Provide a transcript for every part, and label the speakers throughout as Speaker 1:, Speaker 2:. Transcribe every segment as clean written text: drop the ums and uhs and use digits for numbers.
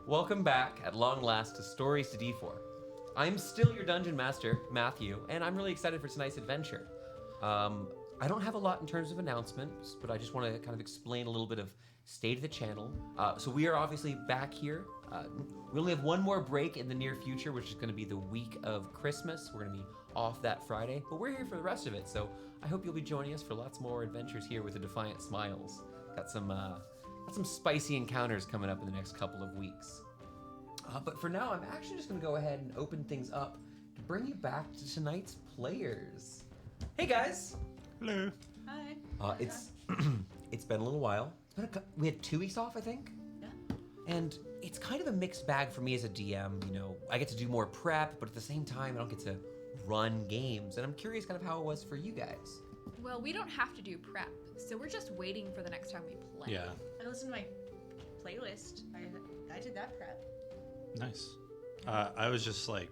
Speaker 1: Welcome back, at long last, to Stories to D4. I'm still your Dungeon Master, Matthew, and I'm really excited for tonight's adventure. I don't have a lot in terms of announcements, but I just want to kind of explain a little bit of state of the channel. So we are obviously back here. We only have one more break in the near future, which is going to be the week of Christmas. We're going to be off that Friday, but we're here for the rest of it, so I hope you'll be joining us for lots more adventures here with the Defiant Smiles. Got some spicy encounters coming up in the next couple of weeks. But for now, I'm actually just going to go ahead and open things up to bring you back to tonight's players. Hey guys!
Speaker 2: Hello.
Speaker 3: Hi.
Speaker 1: It's been a little while. We had 2 weeks off, I think.
Speaker 3: Yeah.
Speaker 1: And it's kind of a mixed bag for me as a DM. You know, I get to do more prep, but at the same time, I don't get to run games. And I'm curious kind of how it was for you guys.
Speaker 4: Well, we don't have to do prep, so we're just waiting for the next time we play.
Speaker 2: Yeah.
Speaker 3: I listened to my playlist. I did that prep.
Speaker 2: Nice. I was just like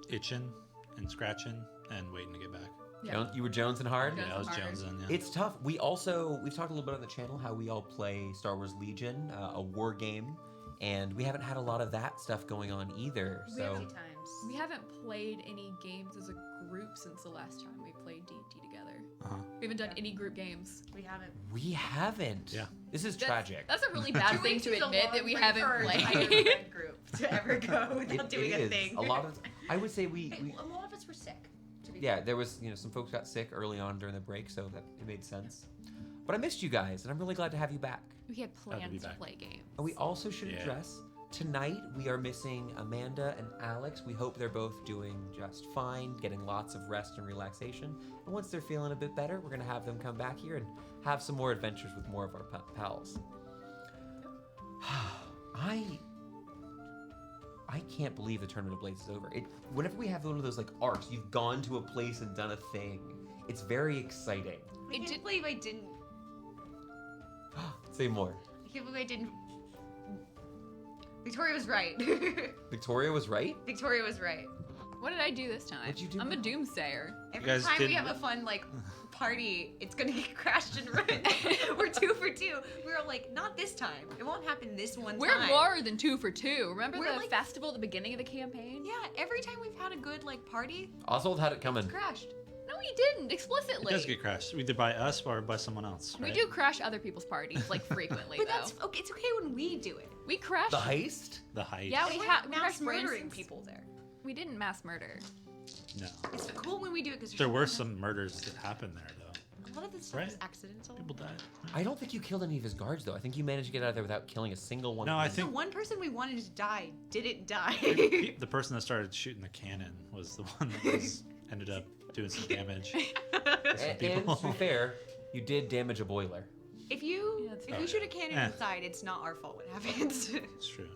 Speaker 2: itching and scratching and waiting to get back.
Speaker 4: Yeah.
Speaker 1: You were jonesing hard?
Speaker 4: Yeah.
Speaker 2: Yeah, I was
Speaker 4: Hard.
Speaker 2: jonesing. Yeah.
Speaker 1: It's tough. We've talked a little bit on the channel how we all play Star Wars Legion, a war game, and we haven't had a lot of that stuff going on either.
Speaker 3: We
Speaker 1: So
Speaker 3: have times.
Speaker 4: We haven't played any games as a group since the last time we played D&D together. We haven't done any group games.
Speaker 3: We haven't.
Speaker 1: we haven't.
Speaker 2: Yeah.
Speaker 1: This is tragic.
Speaker 4: That's a really bad thing to admit that we haven't
Speaker 3: for our
Speaker 4: played.
Speaker 3: entire friend group to ever go without doing
Speaker 1: It
Speaker 3: a
Speaker 1: is.
Speaker 3: thing.
Speaker 1: A lot of. I would say we
Speaker 3: A lot of us were sick. To be
Speaker 1: yeah,
Speaker 3: fair.
Speaker 1: there was, some folks got sick early on during the break, so that it made sense. But I missed you guys, and I'm really glad to have you back.
Speaker 4: We had
Speaker 2: be
Speaker 4: plans to
Speaker 2: back.
Speaker 4: play games.
Speaker 1: And we also should
Speaker 2: Yeah.
Speaker 1: address, tonight we are missing Amanda and Alex. We hope they're both doing just fine, getting lots of rest and relaxation. And once they're feeling a bit better, we're going to have them come back here and have some more adventures with more of our pals. I can't believe the Tournament of Blades is over. Whenever we have one of those like arcs, you've gone to a place and done a thing. It's very exciting.
Speaker 3: I can't believe I didn't.
Speaker 1: Say more.
Speaker 3: I can't believe I didn't. Victoria was right.
Speaker 1: Victoria was right?
Speaker 3: Victoria was right.
Speaker 4: What did I do this time?
Speaker 1: What'd you do
Speaker 4: I'm a
Speaker 1: now?
Speaker 4: doomsayer.
Speaker 3: Every
Speaker 2: guys
Speaker 3: time we
Speaker 2: didn't-
Speaker 3: have a fun party, it's gonna get crashed and ruined. We're 2 for 2. We were like, not this time. It won't happen this one
Speaker 4: We're
Speaker 3: time.
Speaker 4: more than 2 for 2. Remember
Speaker 3: We're
Speaker 4: the
Speaker 3: like-
Speaker 4: festival at the beginning of the campaign?
Speaker 3: Yeah, every time we've had a good party,
Speaker 1: Oswald had it coming.
Speaker 3: it's crashed.
Speaker 4: No, we didn't
Speaker 2: It
Speaker 4: explicitly.
Speaker 2: does get crashed, either by us or by someone else.
Speaker 4: We
Speaker 2: Right?
Speaker 4: do crash other people's parties frequently
Speaker 3: But
Speaker 4: though.
Speaker 3: that's okay. It's okay when we do it.
Speaker 4: We crashed.
Speaker 1: The heist?
Speaker 2: The height.
Speaker 4: Yeah,
Speaker 3: And
Speaker 4: we
Speaker 3: we're
Speaker 4: ha-
Speaker 3: not
Speaker 4: we
Speaker 3: mass
Speaker 4: crashed
Speaker 3: murdering
Speaker 4: brains.
Speaker 3: people there.
Speaker 4: We didn't mass murder.
Speaker 2: No.
Speaker 3: It's cool when we do it because
Speaker 2: There were some murders that happened there, though.
Speaker 3: A lot of this stuff is
Speaker 2: Right.
Speaker 3: accidental.
Speaker 2: People died.
Speaker 1: I don't think you killed any of his guards, though. I think you managed to get out of there without killing a single one.
Speaker 2: No,
Speaker 1: of
Speaker 2: I
Speaker 1: them.
Speaker 3: The
Speaker 2: think
Speaker 3: one person we wanted to die didn't die.
Speaker 2: the person that started shooting the cannon was the one that ended up doing some damage.
Speaker 1: And to be fair, you did damage a boiler.
Speaker 3: If you
Speaker 4: Yeah, that's
Speaker 3: if
Speaker 4: fair.
Speaker 3: you shoot a cannon
Speaker 2: Eh.
Speaker 3: inside, it's not our fault what happens.
Speaker 2: It's true.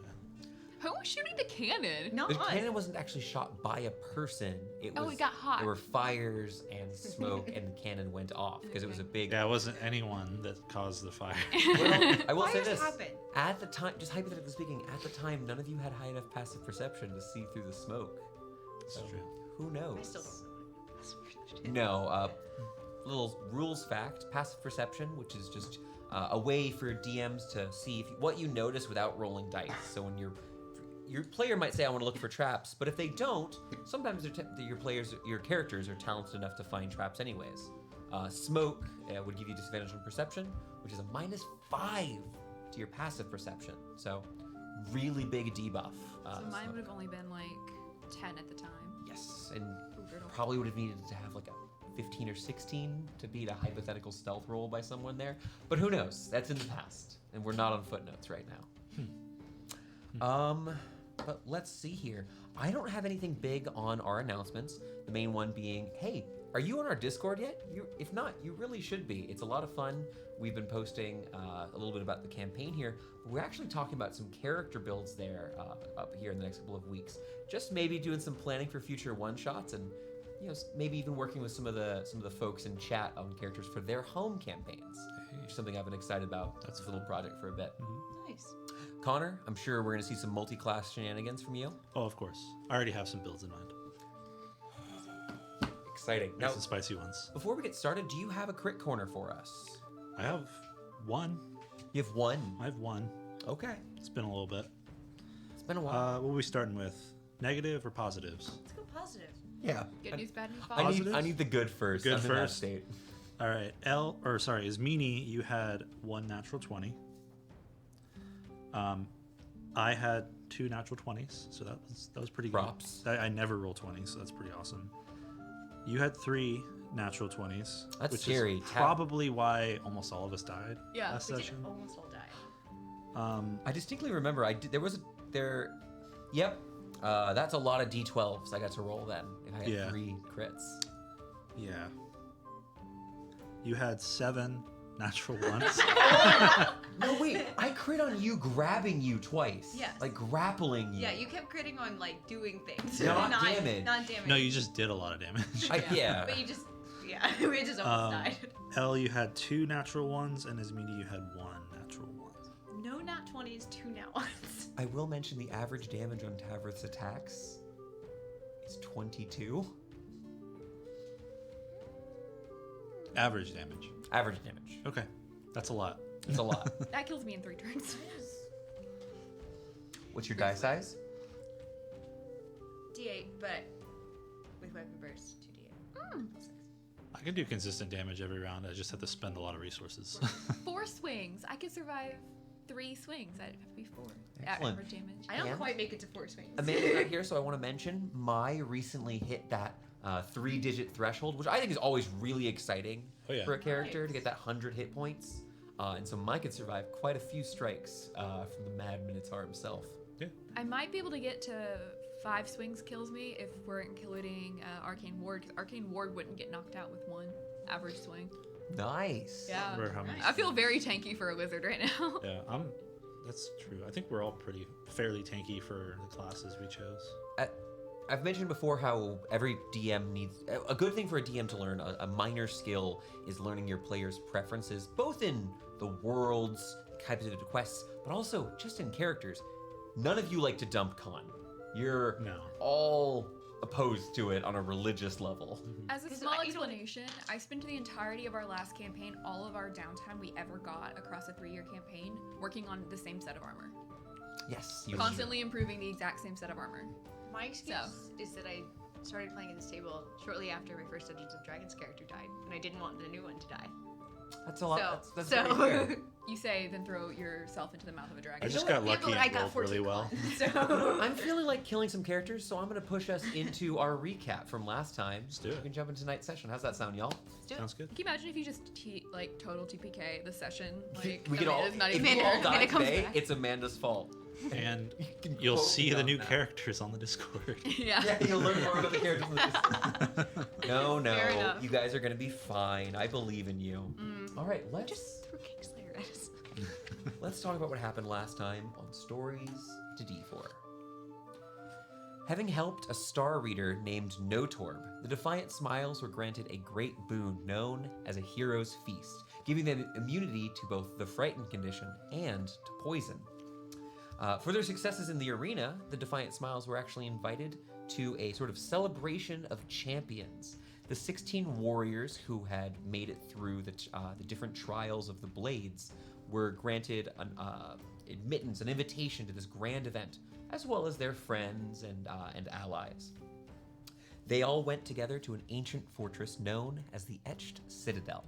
Speaker 4: Who was shooting the cannon?
Speaker 3: Not
Speaker 1: The
Speaker 3: us.
Speaker 1: cannon wasn't actually shot by a person. It was.
Speaker 4: Oh, it got hot.
Speaker 1: There were fires and smoke, and the cannon went off because it was a big.
Speaker 2: Yeah, it wasn't anyone that caused the fire.
Speaker 1: Well, I will say
Speaker 3: Fires
Speaker 1: this.
Speaker 3: happen.
Speaker 1: At the time, just hypothetically speaking, at the time, none of you had high enough passive perception to see through the smoke.
Speaker 2: It's
Speaker 1: So,
Speaker 2: true.
Speaker 1: who knows?
Speaker 3: I still don't know.
Speaker 1: No, little rules fact, passive perception, which is just a way for DMs to see what you notice without rolling dice. So when your player might say, I want to look for traps, but if they don't, sometimes your characters are talented enough to find traps anyways. Smoke would give you disadvantage on perception, which is a -5 to your passive perception. So really big debuff.
Speaker 4: So mine
Speaker 1: smoke.
Speaker 4: would have only been 10 at the time.
Speaker 1: Yes, and
Speaker 4: Ooh, brutal.
Speaker 1: probably would have needed to have a 15 or 16 to beat a hypothetical stealth roll by someone there. But who knows? That's in the past, and we're not on footnotes right now. But let's see here. I don't have anything big on our announcements. The main one being, hey, are you on our Discord yet? If not, you really should be. It's a lot of fun. We've been posting a little bit about the campaign here, but we're actually talking about some character builds there up here in the next couple of weeks. Just maybe doing some planning for future one-shots and maybe even working with some of the folks in chat on characters for their home campaigns. Which is something I've been excited about. That's a little project for a bit.
Speaker 3: Nice.
Speaker 1: Connor, I'm sure we're gonna see some multi-class shenanigans from you.
Speaker 2: Oh, of course. I already have some builds in mind.
Speaker 1: Exciting.
Speaker 2: Now,
Speaker 1: Now,
Speaker 2: some spicy ones.
Speaker 1: before we get started, do you have a crit corner for us?
Speaker 2: I have one.
Speaker 1: You have one.
Speaker 2: I have one.
Speaker 1: Okay.
Speaker 2: It's been a little bit.
Speaker 1: It's been a while.
Speaker 2: What are we starting with? Negative or positives?
Speaker 3: Let's go positive.
Speaker 1: Yeah.
Speaker 4: Good news, bad news,
Speaker 1: I
Speaker 4: positive.
Speaker 1: need the good first.
Speaker 2: Good
Speaker 1: I'm in that
Speaker 2: first.
Speaker 1: state.
Speaker 2: All right. As Meanie, you had 1 natural 20. I had 2 natural 20s, so that was pretty
Speaker 1: Props.
Speaker 2: good. I never roll 20s, so that's pretty awesome. You had 3 natural 20s.
Speaker 1: That's
Speaker 2: which
Speaker 1: scary.
Speaker 2: Is probably why almost all of us died
Speaker 4: Yeah,
Speaker 2: last
Speaker 3: We
Speaker 2: session.
Speaker 3: did almost all die.
Speaker 1: I distinctly remember Yep. That's a lot of D12s I got to roll then. If I had 3 crits.
Speaker 2: Yeah. You had 7 natural ones.
Speaker 1: No, wait. I crit on you grabbing you twice.
Speaker 3: Yes.
Speaker 1: Like grappling you.
Speaker 3: Yeah, you kept critting on like doing things.
Speaker 1: Not damage.
Speaker 3: Not damage.
Speaker 2: No, you just did a lot of damage.
Speaker 1: Yeah.
Speaker 3: But you just, we just almost died.
Speaker 2: Elle, you had 2 natural ones, and Asmini, you had 1 natural one.
Speaker 3: No nat 20s, 2 nat 1s.
Speaker 1: I will mention the average damage on Tavrith's attacks is 22.
Speaker 2: Average damage.
Speaker 1: Average damage.
Speaker 2: Okay, that's a lot.
Speaker 1: It's a lot.
Speaker 4: That kills me in 3 turns.
Speaker 1: What's your die size?
Speaker 3: D8, but with weapon burst, 2D8.
Speaker 2: I can do consistent damage every round. I just have to spend a lot of resources.
Speaker 4: 4 swings. I could survive 3 swings. I'd have to be 4.
Speaker 1: Excellent.
Speaker 4: Average damage.
Speaker 3: I don't
Speaker 1: And-
Speaker 3: quite make it to 4 swings.
Speaker 1: Amanda's not here, so I want to mention Mai recently hit that 3-digit threshold, which I think is always really exciting
Speaker 2: Oh, yeah.
Speaker 1: for a character to
Speaker 3: Nice.
Speaker 1: get that 100 hit points. And so Mai could survive quite a few strikes from the Mad Minotaur himself.
Speaker 2: Yeah.
Speaker 4: I might be able to get to 5 swings kills me if we're including Arcane Ward, because Arcane Ward wouldn't get knocked out with 1 average swing.
Speaker 1: Nice.
Speaker 4: Yeah.
Speaker 2: Remember how much-
Speaker 4: I feel very tanky for a wizard right now.
Speaker 2: Yeah, that's true. I think we're all pretty fairly tanky for the classes we chose.
Speaker 1: I've mentioned before how every DM needs a good thing for a DM to learn. A minor skill is learning your players' preferences, both in the worlds, types of quests, but also just in characters. None of you like to dump con. You're
Speaker 2: No.
Speaker 1: all opposed to it on a religious level.
Speaker 4: As a
Speaker 3: 'Cause
Speaker 4: small
Speaker 3: you don't-
Speaker 4: explanation, I spent the entirety of our last campaign, all of our downtime we ever got across a 3-year campaign, working on the same set of armor.
Speaker 1: Yes, you
Speaker 4: Constantly improving the exact same set of armor.
Speaker 3: My excuse is that I started playing at this table shortly after my first Dungeons & Dragons character died, and I didn't want the new one to die.
Speaker 1: That's a lot. That's
Speaker 3: So,
Speaker 1: very fair.
Speaker 4: You say, then throw yourself into the mouth of a dragon.
Speaker 2: I just
Speaker 3: know
Speaker 2: got
Speaker 3: what? Yeah,
Speaker 2: lucky
Speaker 3: but I
Speaker 2: and
Speaker 3: got
Speaker 2: rolled really
Speaker 3: 14
Speaker 2: well.
Speaker 3: So
Speaker 1: I'm feeling like killing some characters, so I'm going to push us into our recap from last time.
Speaker 2: Let's do it.
Speaker 1: We can jump into tonight's session. How's that sound, y'all?
Speaker 3: let's do it.
Speaker 2: Sounds good.
Speaker 4: Can you imagine if you just total TPK the session? Like,
Speaker 1: we can all.
Speaker 4: Amanda's not
Speaker 1: If
Speaker 4: even
Speaker 1: we
Speaker 3: Amanda-
Speaker 1: all
Speaker 4: here.
Speaker 1: die
Speaker 3: Amanda comes
Speaker 1: today,
Speaker 3: back.
Speaker 1: it's Amanda's fault.
Speaker 2: And
Speaker 1: can
Speaker 2: you'll
Speaker 1: quote
Speaker 2: see
Speaker 1: me
Speaker 2: the
Speaker 1: on
Speaker 2: new
Speaker 1: that.
Speaker 2: characters on the Discord.
Speaker 4: Yeah.
Speaker 1: Yeah, you'll learn more about the characters. No,
Speaker 3: Fair enough.
Speaker 1: you guys are gonna be fine. I believe in you. All right, let's
Speaker 3: Just threw Kingslayer at us.
Speaker 1: let's talk about what happened last time on Stories to D4. Having helped a star reader named Notorb, the Defiant Smiles were granted a great boon known as a hero's feast, giving them immunity to both the frightened condition and to poison. For their successes in the arena, the Defiant Smiles were actually invited to a sort of celebration of champions. The 16 warriors who had made it through the different trials of the Blades were granted an admittance, an invitation to this grand event, as well as their friends and allies. They all went together to an ancient fortress known as the Etched Citadel.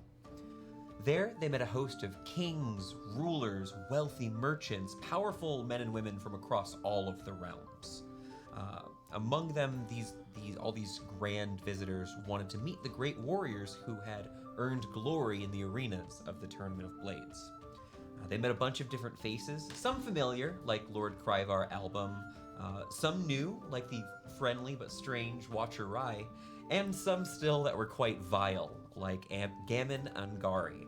Speaker 1: There, they met a host of kings, rulers, wealthy merchants, powerful men and women from across all of the realms. Among them, all these grand visitors wanted to meet the great warriors who had earned glory in the arenas of the Tournament of Blades. They met a bunch of different faces, some familiar, like Lord Kryvar Album, some new, like the friendly but strange Watcher Rai, and some still that were quite vile, like Gammon Angari.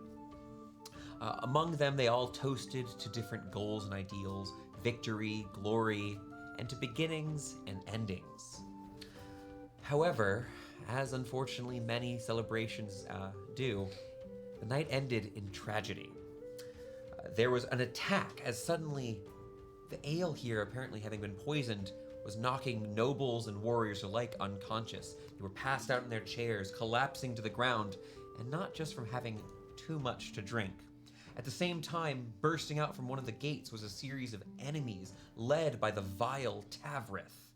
Speaker 1: Among them, they all toasted to different goals and ideals, victory, glory, and to beginnings and endings. However, as unfortunately many celebrations do, the night ended in tragedy. There was an attack as suddenly the ale here, apparently having been poisoned, was knocking nobles and warriors alike unconscious. They were passed out in their chairs, collapsing to the ground, and not just from having too much to drink. At the same time, bursting out from one of the gates was a series of enemies led by the vile Tavrith.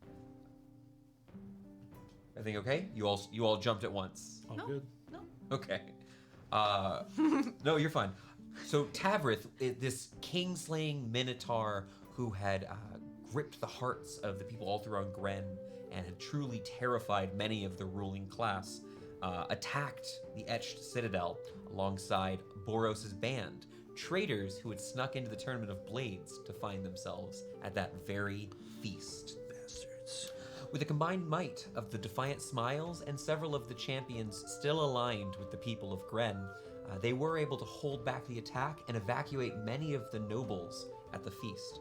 Speaker 1: Everything okay? You all jumped at once.
Speaker 2: All
Speaker 3: No.
Speaker 2: good.
Speaker 3: No.
Speaker 1: Okay. No, you're fine. So Tavrith, this king-slaying minotaur who had gripped the hearts of the people all throughout Gren and had truly terrified many of the ruling class, attacked the Etched Citadel alongside Boros's band, traitors who had snuck into the Tournament of Blades to find themselves at that very feast.
Speaker 2: Bastards.
Speaker 1: With the combined might of the Defiant Smiles and several of the champions still aligned with the people of Gren, they were able to hold back the attack and evacuate many of the nobles at the feast.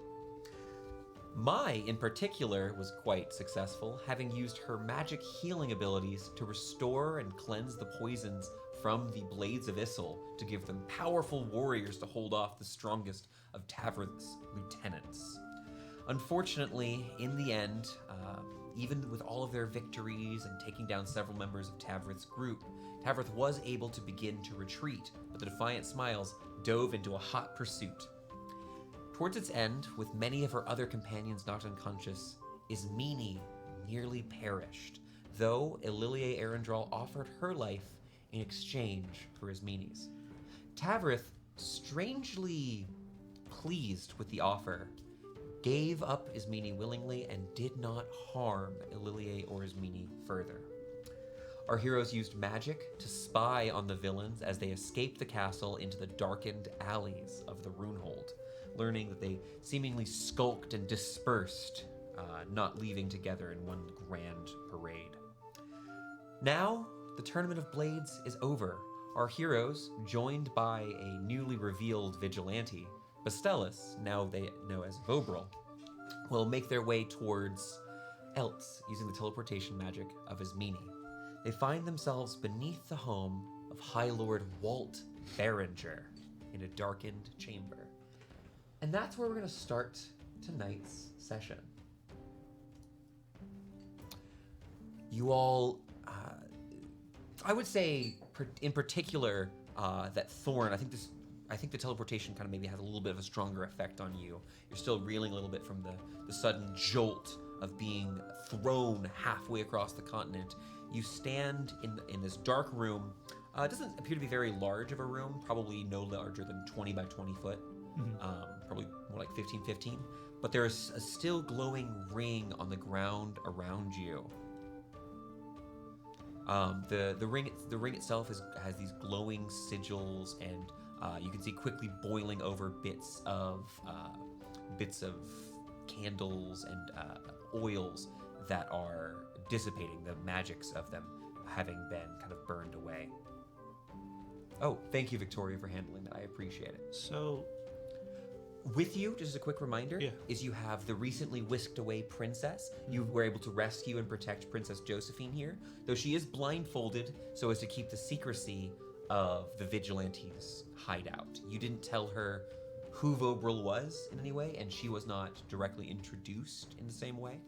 Speaker 1: Mai, in particular, was quite successful, having used her magic healing abilities to restore and cleanse the poisons from the Blades of Issel to give them powerful warriors to hold off the strongest of Tavrith's lieutenants. Unfortunately, in the end, even with all of their victories and taking down several members of Tavrith's group, Tavrith was able to begin to retreat, but the Defiant Smiles dove into a hot pursuit. Towards its end, with many of her other companions knocked unconscious, Ismene nearly perished, though Ililie Arundral offered her life in exchange for Ismene's. Tavrith, strangely pleased with the offer, gave up Ismene willingly and did not harm Ililie or Ismene further. Our heroes used magic to spy on the villains as they escaped the castle into the darkened alleys of the Runehold, learning that they seemingly skulked and dispersed, not leaving together in one grand parade. Now, the Tournament of Blades is over. Our heroes, joined by a newly revealed vigilante, Bastellus, now they know as Vobril, will make their way towards Eltz using the teleportation magic of Ismene. They find themselves beneath the home of High Lord Walt Berringer in a darkened chamber. And that's where we're going to start tonight's session. You all, I would say in particular that Thorn, I think the teleportation kind of maybe has a little bit of a stronger effect on you. You're still reeling a little bit from the sudden jolt of being thrown halfway across the continent. You stand in this dark room. It doesn't appear to be very large of a room, probably no larger than 20 by 20 foot. Probably more like 15, but there's a still glowing ring on the ground around you. The ring itself has these glowing sigils, and you can see quickly boiling over bits of candles and oils that are dissipating, the magics of them having been kind of burned away. Oh, thank you, Victoria, for handling that. I appreciate it.
Speaker 2: So,
Speaker 1: with you, just as a quick reminder,
Speaker 2: Yeah.
Speaker 1: is you have the recently whisked away princess. You were able to rescue and protect Princess Josephine here, though she is blindfolded so as to keep the secrecy of the vigilante's hideout. You didn't tell her who Vobril was in any way, and she was not directly introduced in the same way.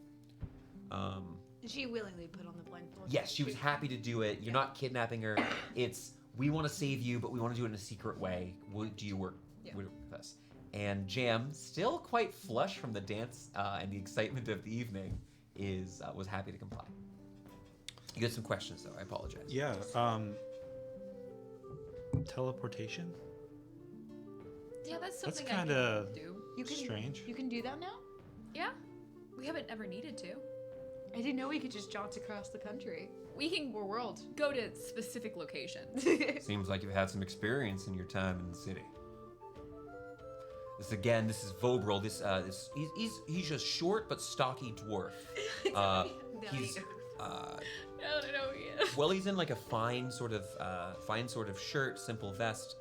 Speaker 3: She willingly put on the blindfold.
Speaker 1: Yes, she was happy to do it. You're not kidnapping her. It's, we want to save you, but we want to do it in a secret way. Do you work with us? And Jam, still quite flush from the dance and the excitement of the evening, was happy to comply. You had some questions, though. I apologize.
Speaker 2: yeah, teleportation?
Speaker 4: Yeah, that's
Speaker 2: That's
Speaker 4: something
Speaker 2: kind of
Speaker 4: I can do.
Speaker 3: You can,
Speaker 2: strange.
Speaker 3: You can do that now?
Speaker 4: Yeah, we haven't ever needed to.
Speaker 3: I didn't know we could just jaunt across the country.
Speaker 4: We can
Speaker 3: Or world.
Speaker 4: go to specific locations.
Speaker 1: Seems like you've had some experience in your time in the city. This is Vobril. He's a short but stocky dwarf. He's well, he's in like a fine sort of shirt, simple vest.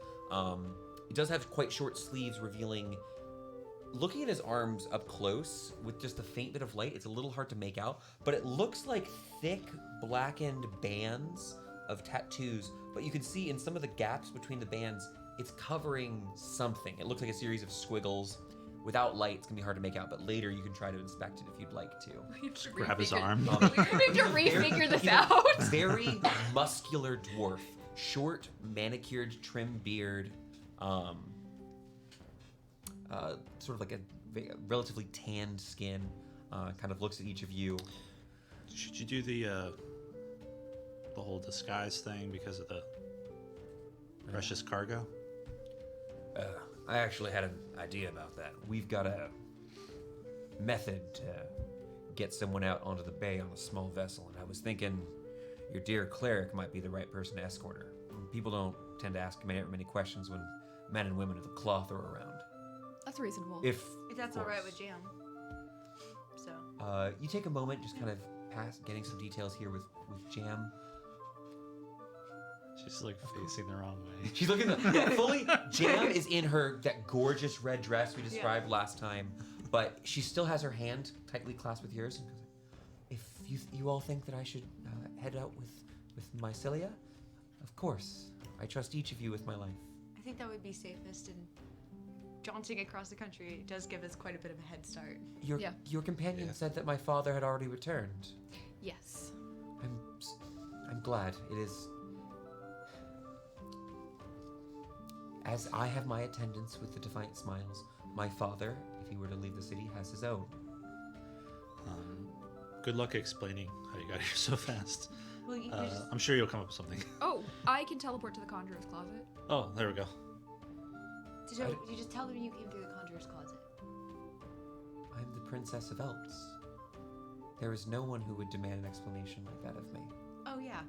Speaker 1: He does have quite short sleeves, revealing. Looking at his arms up close with just a faint bit of light, it's a little hard to make out, but it looks like thick, blackened bands of tattoos. But you can see in some of the gaps between the bands, it's covering something. It looks like a series of squiggles. Without light, it's gonna be hard to make out, but later you can try to inspect it if you'd like to.
Speaker 2: Grab his arm.
Speaker 4: We have to refigure this out.
Speaker 1: Very muscular dwarf, short, manicured, trim beard. sort of like a relatively tanned skin, kind of looks at each of you.
Speaker 2: Should you do the whole disguise thing because of the precious cargo?
Speaker 1: I actually had an idea about that. We've got a method to get someone out onto the bay on a small vessel, and I was thinking your dear cleric might be the right person to escort her. People don't tend to ask many questions when men and women of the cloth are around.
Speaker 4: That's reasonable.
Speaker 3: If that's all right with Jam. So.
Speaker 1: You take a moment, just kind of getting some details here with Jam.
Speaker 2: She's like facing the wrong way.
Speaker 1: She's looking fully. Jam is in that gorgeous red dress we described last time, but she still has her hand tightly clasped with yours. If you all think that I should head out with Mycelia, of course. I trust each of you with my life.
Speaker 3: I think that would be safest, and jaunting across the country does give us quite a bit of a head start.
Speaker 1: Your companion said that my father had already returned.
Speaker 4: Yes.
Speaker 1: I'm glad. It is. As I have my attendants with the Defiant Smiles, my father, if he were to leave the city, has his own.
Speaker 2: Good luck explaining how you got here so fast.
Speaker 3: Well, you
Speaker 2: I'm sure you'll come up with something.
Speaker 4: Oh, I can teleport to the Conjurer's Closet.
Speaker 2: Oh, there we go.
Speaker 3: you just tell them you came through the Conjurer's Closet.
Speaker 1: I'm the Princess of Elves. There is no one who would demand an explanation like that of me.
Speaker 3: Oh yeah.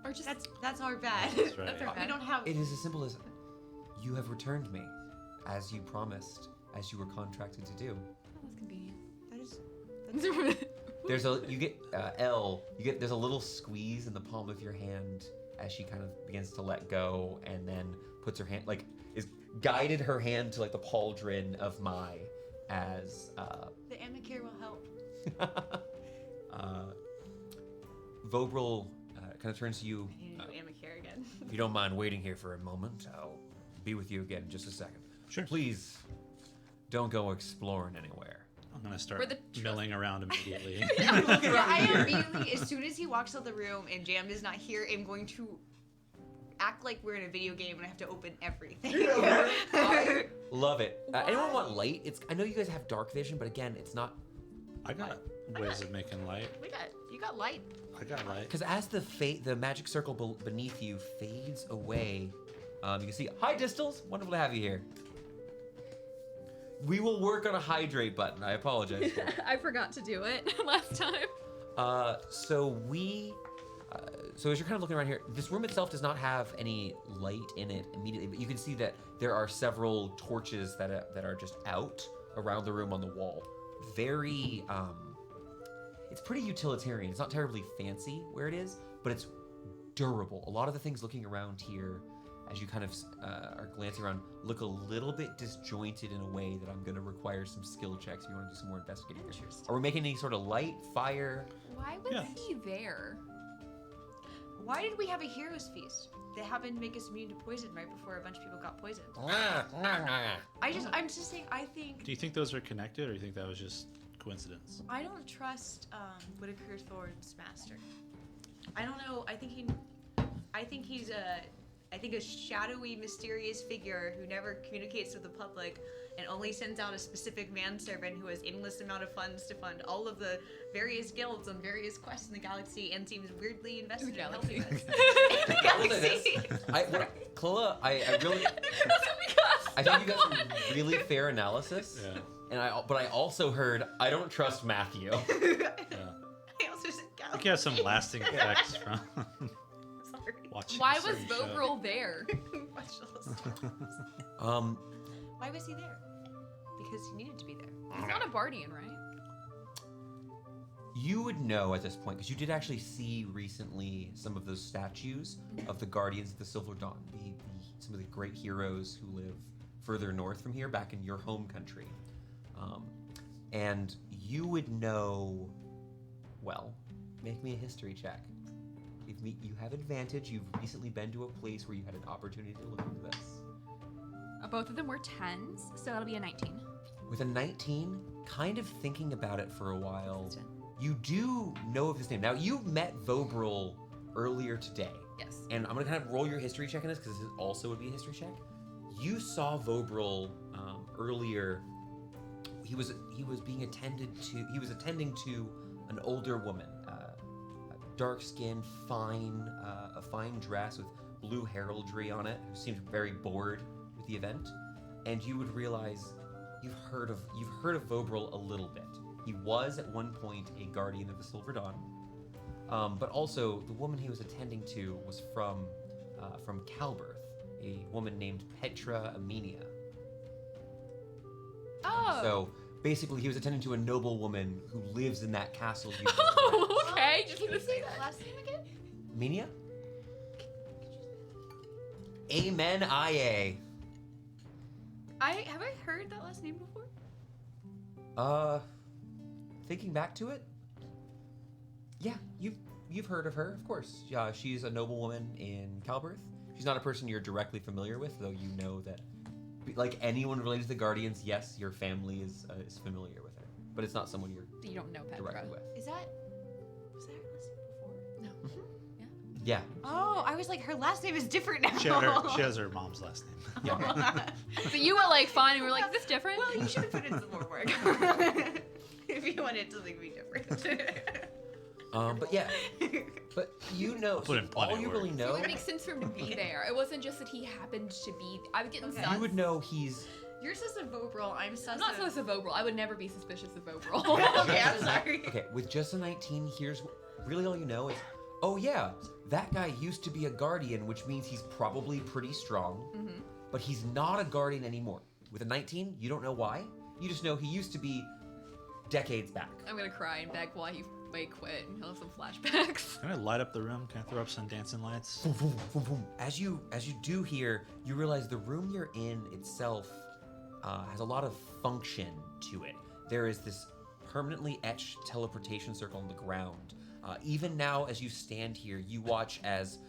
Speaker 4: Or just
Speaker 3: That's our bad.
Speaker 2: That's right.
Speaker 3: That's our bad. We don't have.
Speaker 1: It is as simple as you have returned me, as you promised, as you were contracted to do.
Speaker 4: Oh, that's convenient.
Speaker 3: That is.
Speaker 1: There's a little squeeze in the palm of your hand as she kind of begins to let go, and then puts her hand is guided her hand to the pauldron of Mai as
Speaker 3: The Amicare will help.
Speaker 1: Vobril kind of turns to you.
Speaker 3: I need to do Amicare again.
Speaker 1: If you don't mind waiting here for a moment, I'll be with you again in just a second.
Speaker 2: Sure.
Speaker 1: Please don't go exploring anywhere.
Speaker 2: I'm gonna start milling around immediately.
Speaker 3: I immediately, as soon as he walks out the room and Jam is not here, I'm going to act like we're in a video game and I have to open everything.
Speaker 1: Love it. Anyone want light? I know you guys have dark vision, but again, it's not.
Speaker 2: I got ways of making light.
Speaker 3: You got light.
Speaker 2: I got light.
Speaker 1: Because as the magic circle beneath you fades away, you can see. Hi, Distals. Wonderful to have you here. We will work on a hydrate button. I apologize.
Speaker 4: I forgot to do it last time.
Speaker 1: So as you're kind of looking around here, this room itself does not have any light in it immediately, but you can see that there are several torches that are just out around the room on the wall. Very, it's pretty utilitarian. It's not terribly fancy where it is, but it's durable. A lot of the things looking around here, as you kind of are glancing around, look a little bit disjointed in a way that I'm going to require some skill checks if you want to do some more investigating. Are we making any sort of light, fire?
Speaker 4: Why was he there?
Speaker 3: Why did we have a hero's feast? They happened to make us immune to poison right before a bunch of people got poisoned. I'm just saying, I think...
Speaker 2: Do you think those are connected, or do you think that was just coincidence?
Speaker 3: I don't trust Whitaker Thorne's master. I don't know. I think he's a shadowy, mysterious figure who never communicates with the public and only sends out a specific manservant who has endless amount of funds to fund all of the various guilds on various quests in the galaxy and seems weirdly invested in helping us. In the galaxy.
Speaker 1: Clella, I really... I think you got some really fair analysis.
Speaker 2: Yeah.
Speaker 1: But I also heard, I don't trust Matthew.
Speaker 3: I also said
Speaker 2: I think you have some lasting effects from watching.
Speaker 4: Why was Vobril there?
Speaker 3: Why was he there? Because he needed to be there.
Speaker 4: He's not a Bardian, right?
Speaker 1: You would know at this point, because you did actually see recently some of those statues of the Guardians of the Silver Dawn, some of the great heroes who live further north from here, back in your home country. And you would know, well, make me a history check. You have advantage. You've recently been to a place where you had an opportunity to look into this.
Speaker 4: Both of them were 10s, so that'll be a 19.
Speaker 1: With a 19, kind of thinking about it for a while, you do know of his name. Now, you met Vobril earlier today.
Speaker 4: Yes.
Speaker 1: And I'm going to kind of roll your history check on this, because this also would be a history check. you saw Vobril earlier. He was being attended to. He was attending to an older woman, dark skin, a fine dress with blue heraldry on it, who seemed very bored with the event. And you would realize you've heard of Vobril a little bit. He was at one point a guardian of the Silver Dawn, but also the woman he was attending to was from Calberth, a woman named Petra Amenia.
Speaker 4: Oh.
Speaker 1: So basically, he was attending to a noble woman who lives in that castle.
Speaker 4: Oh, okay. Just
Speaker 3: Can
Speaker 4: gonna
Speaker 3: you
Speaker 4: say
Speaker 3: say that
Speaker 4: that.
Speaker 3: last name again?
Speaker 1: Amenia? Amen, IA.
Speaker 4: Have I heard that last name before?
Speaker 1: Thinking back to it, yeah, you've heard of her, of course. She's a noble woman in Calberth. She's not a person you're directly familiar with, though you know that, like anyone related to the Guardians, yes, your family is familiar with her, but it's not someone you're
Speaker 4: You don't know Petra.
Speaker 1: directly with.
Speaker 3: Was that her last name before?
Speaker 4: No.
Speaker 1: Yeah,
Speaker 3: Oh, I was like, her last name is different now.
Speaker 2: She has her mom's last name.
Speaker 1: yeah.
Speaker 4: So you were like fine, and we were like, is this different?
Speaker 3: Well, you should have put in some more work. If you wanted something to be different.
Speaker 1: But yeah, but you know,
Speaker 2: Put in plenty
Speaker 1: all
Speaker 2: of
Speaker 1: you
Speaker 2: work.
Speaker 1: really
Speaker 4: It
Speaker 1: know,
Speaker 4: would make sense for him to be there. It wasn't just that he happened to be. I was getting
Speaker 3: Okay.
Speaker 4: sus.
Speaker 1: you would know he's.
Speaker 3: You're sus of Vobril, I'm sus
Speaker 4: I'm not
Speaker 3: of...
Speaker 4: sus of Vobril. I would never be suspicious of Vobril.
Speaker 3: Okay, I'm sorry.
Speaker 1: Okay, with just a 19, here's really all you know is, oh yeah, that guy used to be a guardian, which means he's probably pretty strong, but he's not a guardian anymore. With a 19, you don't know why. You just know he used to be decades back.
Speaker 4: I'm gonna cry and beg why he might quit, and he'll have some flashbacks.
Speaker 2: Can I light up the room? Can I throw up some dancing lights?
Speaker 1: Boom, boom, boom, boom. As you do here, you realize the room you're in itself has a lot of function to it. There is this permanently etched teleportation circle on the ground. Even now, as you stand here, you watch as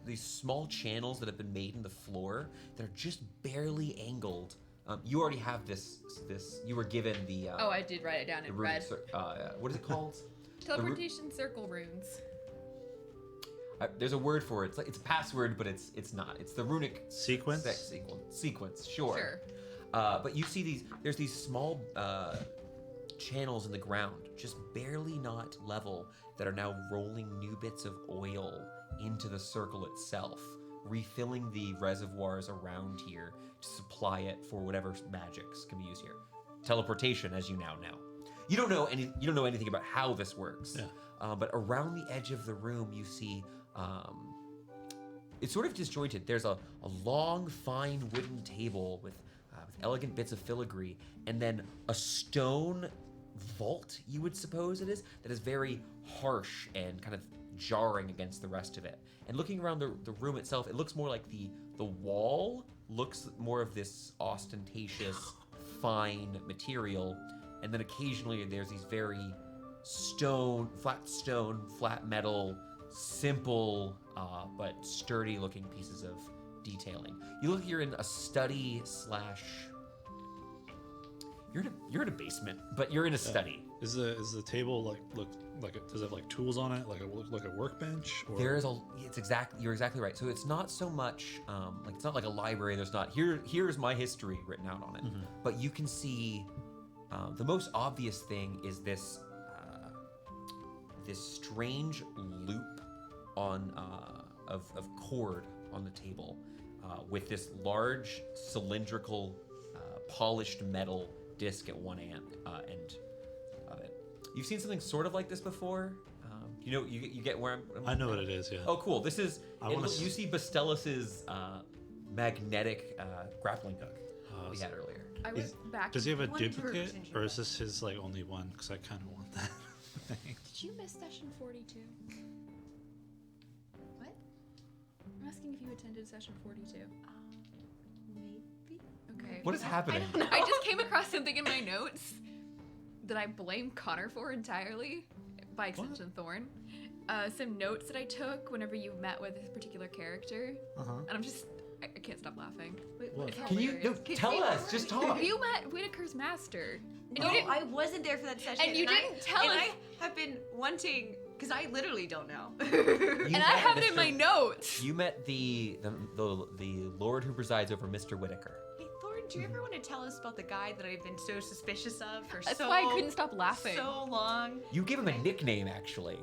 Speaker 1: these small channels that have been made in the floor that are just barely angled. You already have this. You were given the.
Speaker 4: Oh, I did write it down
Speaker 1: the
Speaker 4: in
Speaker 1: runic
Speaker 4: red.
Speaker 1: what is it called?
Speaker 4: Teleportation circle runes.
Speaker 1: There's a word for it. It's a password, but it's not. It's the runic
Speaker 2: Sequence?
Speaker 1: Sequence, sure.
Speaker 4: Sure.
Speaker 1: But you see there's these small channels in the ground, just barely not level, that are now rolling new bits of oil into the circle itself, refilling the reservoirs around here to supply it for whatever magics can be used here. Teleportation, as you now know. You don't know anything about how this works.
Speaker 2: Yeah.
Speaker 1: But around the edge of the room, you see it's sort of disjointed. There's a long, fine wooden table with elegant bits of filigree, and then a stone vault, you would suppose it is, that is very harsh and kind of jarring against the rest of it. And looking around the room itself, it looks more like the wall looks more of this ostentatious, fine material, and then occasionally there's these very flat metal, simple but sturdy looking pieces of detailing. You look, you're in a study slash. You're in a basement, but you're in a study.
Speaker 2: Is the table does it have like tools on it, like a workbench? Or?
Speaker 1: You're exactly right. So it's not so much it's not like a library. There's not here's my history written out on it, but you can see the most obvious thing is this strange loop of cord on the table with this large cylindrical polished metal disc at one end of it. You've seen something sort of like this before. You get where I'm.
Speaker 2: I know what it is. Yeah.
Speaker 1: Oh, cool! This is.
Speaker 2: You
Speaker 1: see Bastellis's magnetic grappling hook we had earlier.
Speaker 4: I was back.
Speaker 2: Does he have a
Speaker 3: 100%
Speaker 2: duplicate,
Speaker 3: sure.
Speaker 2: or is this his like only one? Because I kind of want that thing.
Speaker 4: Did you miss session 42?
Speaker 3: What?
Speaker 4: I'm asking if you attended session 42.
Speaker 3: Maybe.
Speaker 4: Okay.
Speaker 1: What is happening?
Speaker 4: I just came across something in my notes that I blame Connor for entirely, by extension Thorn. Some notes that I took whenever you met with this particular character, and I can't stop laughing.
Speaker 2: What?
Speaker 4: It's
Speaker 1: Can you
Speaker 4: hilarious.
Speaker 1: tell us? Just talk.
Speaker 4: You met Whitaker's master. And
Speaker 3: No,
Speaker 4: you didn't,
Speaker 3: I wasn't there for that session.
Speaker 4: and you didn't tell
Speaker 3: and
Speaker 4: us.
Speaker 3: I have been wanting, Because I literally don't know.
Speaker 4: And I have it in my notes.
Speaker 1: You met the Lord who presides over Mr. Whitaker.
Speaker 3: Hey, Thorn, do you ever want to tell us about the guy that I've been so suspicious of for
Speaker 4: That's
Speaker 3: so
Speaker 4: why I couldn't stop laughing.
Speaker 3: so long?
Speaker 1: You give him a nickname, actually.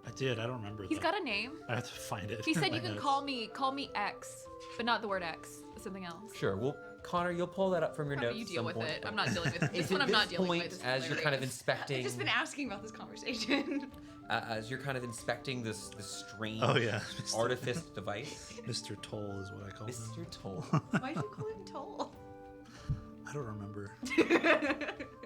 Speaker 2: I did. I don't remember.
Speaker 4: He's got a name.
Speaker 2: I have to find it.
Speaker 4: He
Speaker 2: in
Speaker 4: said
Speaker 2: my
Speaker 4: you can
Speaker 2: notes.
Speaker 4: call me X, but not the word X. Something else.
Speaker 1: Sure. Well, Connor, you'll pull that up from your
Speaker 4: Probably
Speaker 1: notes.
Speaker 4: you deal
Speaker 1: at
Speaker 4: with
Speaker 1: some
Speaker 4: it.
Speaker 1: point.
Speaker 4: I'm not dealing with
Speaker 1: It's
Speaker 4: this
Speaker 1: at
Speaker 4: one. I'm not
Speaker 1: this
Speaker 4: dealing
Speaker 1: point,
Speaker 4: with. It's
Speaker 1: as you're kind of
Speaker 4: hilarious.
Speaker 1: inspecting,
Speaker 3: I've just been asking about this conversation.
Speaker 1: as you're kind of inspecting this strange
Speaker 2: Oh yeah,
Speaker 1: artifice device.
Speaker 2: Mr. Toll is what I call him.
Speaker 1: Mr. Toll.
Speaker 3: Why do you call him Toll?
Speaker 2: I don't remember.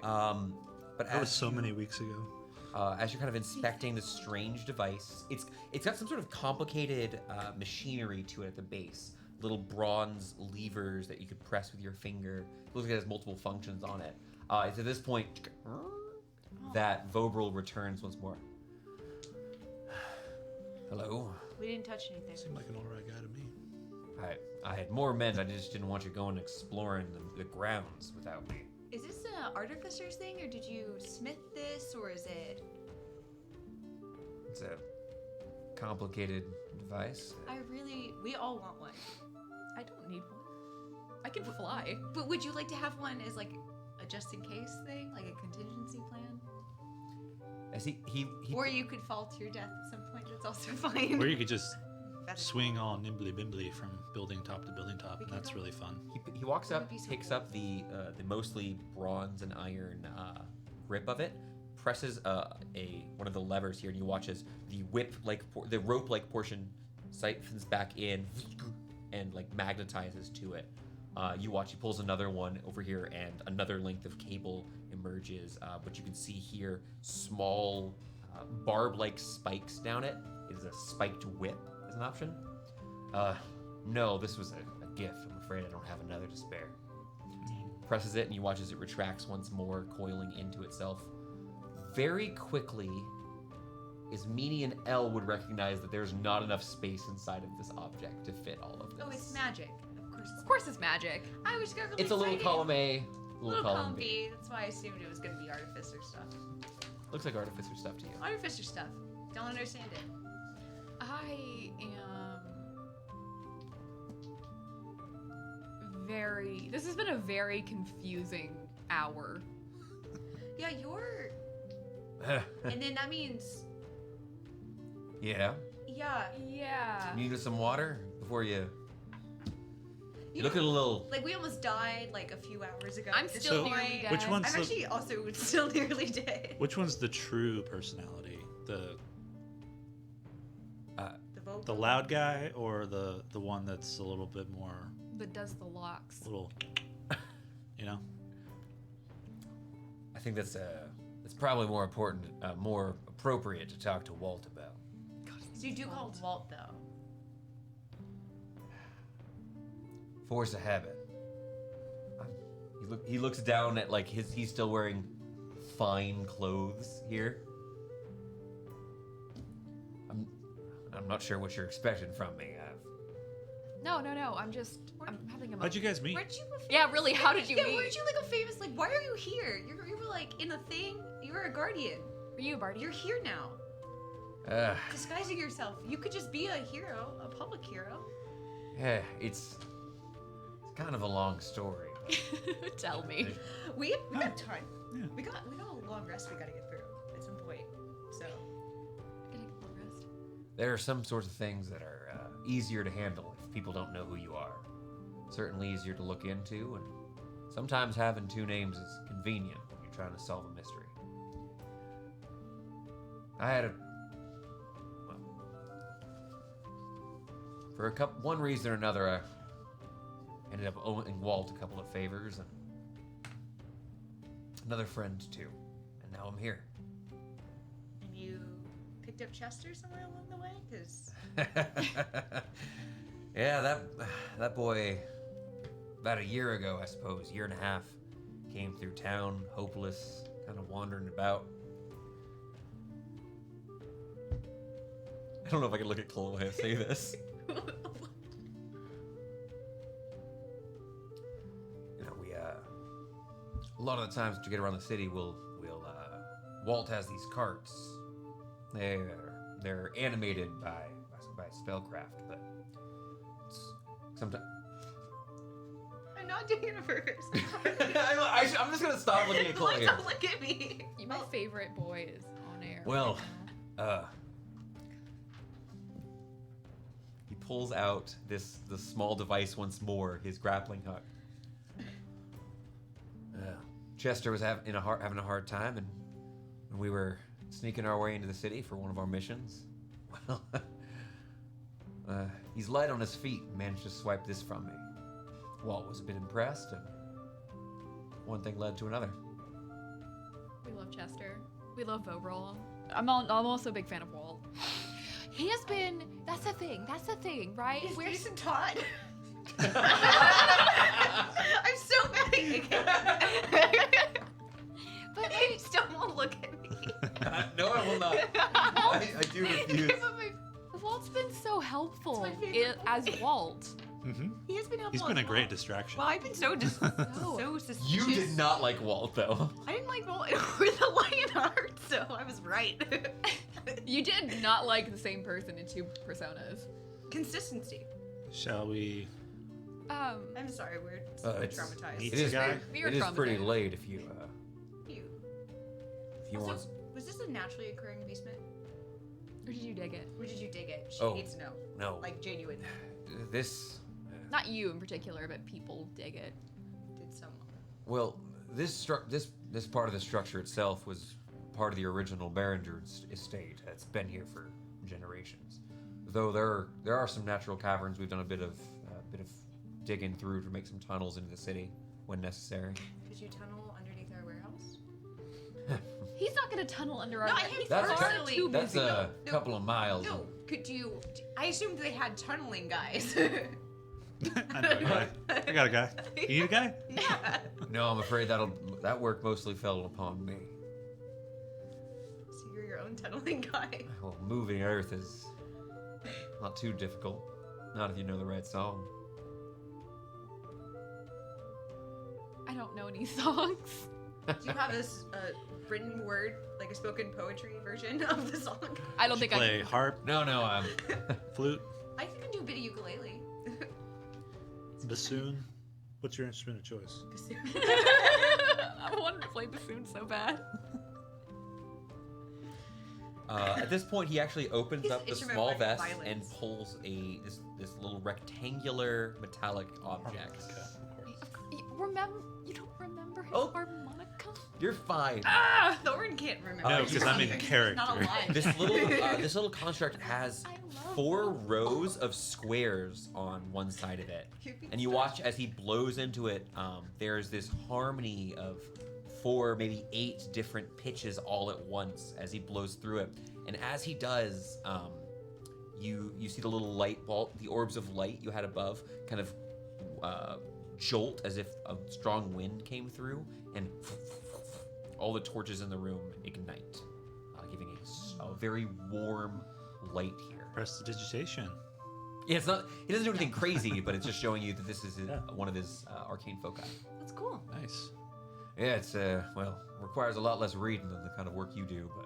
Speaker 1: But
Speaker 2: That was
Speaker 1: as
Speaker 2: so
Speaker 1: you-
Speaker 2: many weeks ago.
Speaker 1: as you're kind of inspecting this strange device, it's got some sort of complicated machinery to it at the base. Little bronze levers that you could press with your finger. It looks like it has multiple functions on it. It's at this point that Vobril returns once more. Hello.
Speaker 3: We didn't touch anything.
Speaker 2: Seemed like an alright guy to me.
Speaker 1: I had more men. I just didn't want you going exploring the grounds without me.
Speaker 3: Is this an artificer's thing, or did you smith this, or is it?
Speaker 1: It's a complicated device.
Speaker 3: We all want one.
Speaker 4: I don't need one. I can fly.
Speaker 3: But would you like to have one as like a just in case thing, like a contingency plan?
Speaker 1: As he
Speaker 3: Or you could fall to your death at some point. That's also fine.
Speaker 2: Or you could just
Speaker 3: That's
Speaker 2: swing all nimbly bimbly from building top to building top, and that's really fun.
Speaker 1: he walks up,
Speaker 3: That'd be so
Speaker 1: picks
Speaker 3: cool.
Speaker 1: up the mostly bronze and iron grip of it, presses one of the levers here, and you watch as the the rope like portion siphons back in and like magnetizes to it. You watch he pulls another one over here, and another length of cable emerges, but you can see here small barb-like spikes down it. It is a spiked whip as an option. No, this was a gift. I'm afraid I don't have another to spare. Presses it, and you watch as it retracts once more, coiling into itself. Very quickly, as Meanie and Elle would recognize that there's not enough space inside of this object to fit all of this.
Speaker 3: Oh, it's magic. Of course.
Speaker 4: Of course, it's magic.
Speaker 3: I was got really
Speaker 1: It's a little
Speaker 3: excited.
Speaker 1: column A,
Speaker 3: Little
Speaker 1: column
Speaker 3: column
Speaker 1: B.
Speaker 3: B. That's why I assumed it was going to be artificer stuff.
Speaker 1: Looks like artificer stuff to you.
Speaker 3: Artificer stuff. Don't understand it.
Speaker 4: I am This has been a very confusing hour.
Speaker 3: Yeah, you're. And then that means.
Speaker 1: Yeah.
Speaker 3: Yeah.
Speaker 4: Yeah.
Speaker 1: You need some water before you. You
Speaker 3: You
Speaker 1: look
Speaker 3: know,
Speaker 1: at a little.
Speaker 3: Like we almost died like a few hours ago.
Speaker 4: I'm
Speaker 3: at this
Speaker 4: still
Speaker 3: point.
Speaker 4: nearly dead.
Speaker 2: Which one's
Speaker 3: I'm
Speaker 2: the
Speaker 3: actually also still nearly dead.
Speaker 2: which one's the true personality? The
Speaker 3: The vocal.
Speaker 2: loud guy or the one that's a little bit more
Speaker 4: That does the locks.
Speaker 2: little you know?
Speaker 1: I think that's probably more important, more appropriate to talk to Walt about.
Speaker 3: So you do call him Walt though.
Speaker 1: Force of habit. He looks down at like he's still wearing fine clothes here. I'm not sure what you're expecting from me.
Speaker 4: No. I'm having a moment.
Speaker 2: How'd you guys meet?
Speaker 3: Weren't you a famous,
Speaker 4: Yeah, really, how did you
Speaker 3: yeah,
Speaker 4: meet?
Speaker 3: weren't you like a famous, like, why are you here? You were like in a thing. You were a guardian.
Speaker 4: Were you a Barty?
Speaker 3: You're here now.
Speaker 1: Uh,
Speaker 3: Disguising yourself. You could just be a hero, a public hero.
Speaker 1: yeah, it's kind of a long story.
Speaker 4: Tell me.
Speaker 3: We got time.
Speaker 2: Yeah.
Speaker 3: We got a long rest we gotta get through at some point. So
Speaker 4: Gonna get a little rest.
Speaker 1: There are some sorts of things that are easier to handle if people don't know who you are. Certainly easier to look into, and sometimes having two names is convenient when you're trying to solve a mystery. I had for one reason or another, I ended up owing Walt a couple of favors and another friend too, and now I'm here.
Speaker 3: and you picked up Chester somewhere along the way? Because
Speaker 1: Yeah, that boy, about a year ago, I suppose, year and a half, came through town, hopeless, kind of wandering about. I don't know if I can look at Chloe when I say this. You know, a lot of the times to get around the city, Walt has these carts. They're they're animated by spellcraft, but sometimes.
Speaker 3: I'm not doing it on purpose.
Speaker 1: I'm just gonna stop looking at Chloe.
Speaker 3: Don't look at me.
Speaker 4: My favorite boy is on air.
Speaker 1: Well, he pulls out the small device once more, his grappling hook. Chester was having a hard time, and we were sneaking our way into the city for one of our missions. Well, he's light on his feet and managed to swipe this from me. Walt was a bit impressed, and one thing led to another.
Speaker 4: We love Chester. We love Vovrol. I'm also a big fan of Walt. He has been. That's the thing, right?
Speaker 3: Is Jason Todd? I'm so mad at you.
Speaker 4: But
Speaker 3: You still won't look at me.
Speaker 1: No, I will not. I do refuse.
Speaker 4: Walt's been so helpful
Speaker 3: It's my favorite
Speaker 4: as Walt.
Speaker 2: Mm-hmm.
Speaker 3: He has been helpful.
Speaker 2: He's been a
Speaker 3: as
Speaker 2: great
Speaker 3: well.
Speaker 2: distraction.
Speaker 3: Well, I've been so suspicious.
Speaker 1: You did not like Walt, though.
Speaker 3: I didn't like Walt or the Lionheart, so I was right.
Speaker 4: You did not like the same person in two personas.
Speaker 3: Consistency.
Speaker 2: Shall we?
Speaker 3: I'm sorry, we're
Speaker 1: It's-
Speaker 3: traumatized.
Speaker 2: Eat
Speaker 1: It is.
Speaker 2: guy?
Speaker 4: We were
Speaker 1: It is pretty
Speaker 4: traumatized.
Speaker 1: late if you
Speaker 3: Also,
Speaker 1: want.
Speaker 3: was this a naturally occurring basement?
Speaker 4: Or did you dig it?
Speaker 3: Or did you dig it? She
Speaker 1: Oh.
Speaker 3: needs to know.
Speaker 1: No.
Speaker 3: Like, genuine.
Speaker 1: This.
Speaker 4: Not you in particular, but people dig it.
Speaker 3: Did someone?
Speaker 1: Well, this part of the structure itself was part of the original Berringer estate. It's been here for generations. Though there are some natural caverns. We've done a bit of digging through to make some tunnels into the city when necessary.
Speaker 3: Could you tunnel underneath our warehouse?
Speaker 4: He's not gonna tunnel under our.
Speaker 3: No, I hate
Speaker 1: That's
Speaker 3: personally.
Speaker 4: too
Speaker 1: That's
Speaker 4: busy.
Speaker 1: a couple of miles.
Speaker 3: No, could you? I assumed they had tunneling guys.
Speaker 2: I know a guy. I got a guy. You need a guy?
Speaker 3: Yeah.
Speaker 1: No, I'm afraid that work mostly fell upon me.
Speaker 3: So you're your own tunneling guy.
Speaker 1: Well, moving Earth is not too difficult. Not if you know the right song.
Speaker 4: I don't know any songs.
Speaker 3: Do you have this written word, like a spoken poetry version of the song?
Speaker 4: I don't think
Speaker 2: Play
Speaker 4: I.
Speaker 2: harp,
Speaker 1: No,
Speaker 2: flute,
Speaker 3: I think I can do a bit of ukulele.
Speaker 2: bassoon. What's your instrument of choice?
Speaker 4: I wanted to play bassoon so bad.
Speaker 1: At this point, he actually opens
Speaker 3: His
Speaker 1: up the
Speaker 3: instrument
Speaker 1: small
Speaker 3: might be
Speaker 1: vest
Speaker 3: violins.
Speaker 1: and pulls this little rectangular metallic object.
Speaker 2: Okay, of course.
Speaker 4: You don't remember his
Speaker 1: Oh.
Speaker 4: harmonica?
Speaker 1: You're fine.
Speaker 3: Ah, Thorn can't remember.
Speaker 2: No,
Speaker 1: he's
Speaker 2: because I'm in
Speaker 3: He's
Speaker 2: character.
Speaker 3: not alive.
Speaker 1: This little construct has
Speaker 4: I love
Speaker 1: 4 rows of squares on one side of it, and you watch as he blows into it. There's this harmony of 4, maybe 8 different pitches all at once as he blows through it. And as he does, you see the little light ball, the orbs of light you had above, kind of jolt as if a strong wind came through, and all the torches in the room ignite, giving a very warm light here.
Speaker 2: Prestidigitation.
Speaker 1: Yeah, it's not. He doesn't do anything crazy, but it's just showing you that this is
Speaker 2: Yeah.
Speaker 1: one of his arcane foci.
Speaker 3: That's cool.
Speaker 2: Nice.
Speaker 1: Yeah, it's requires a lot less reading than the kind of work you do, but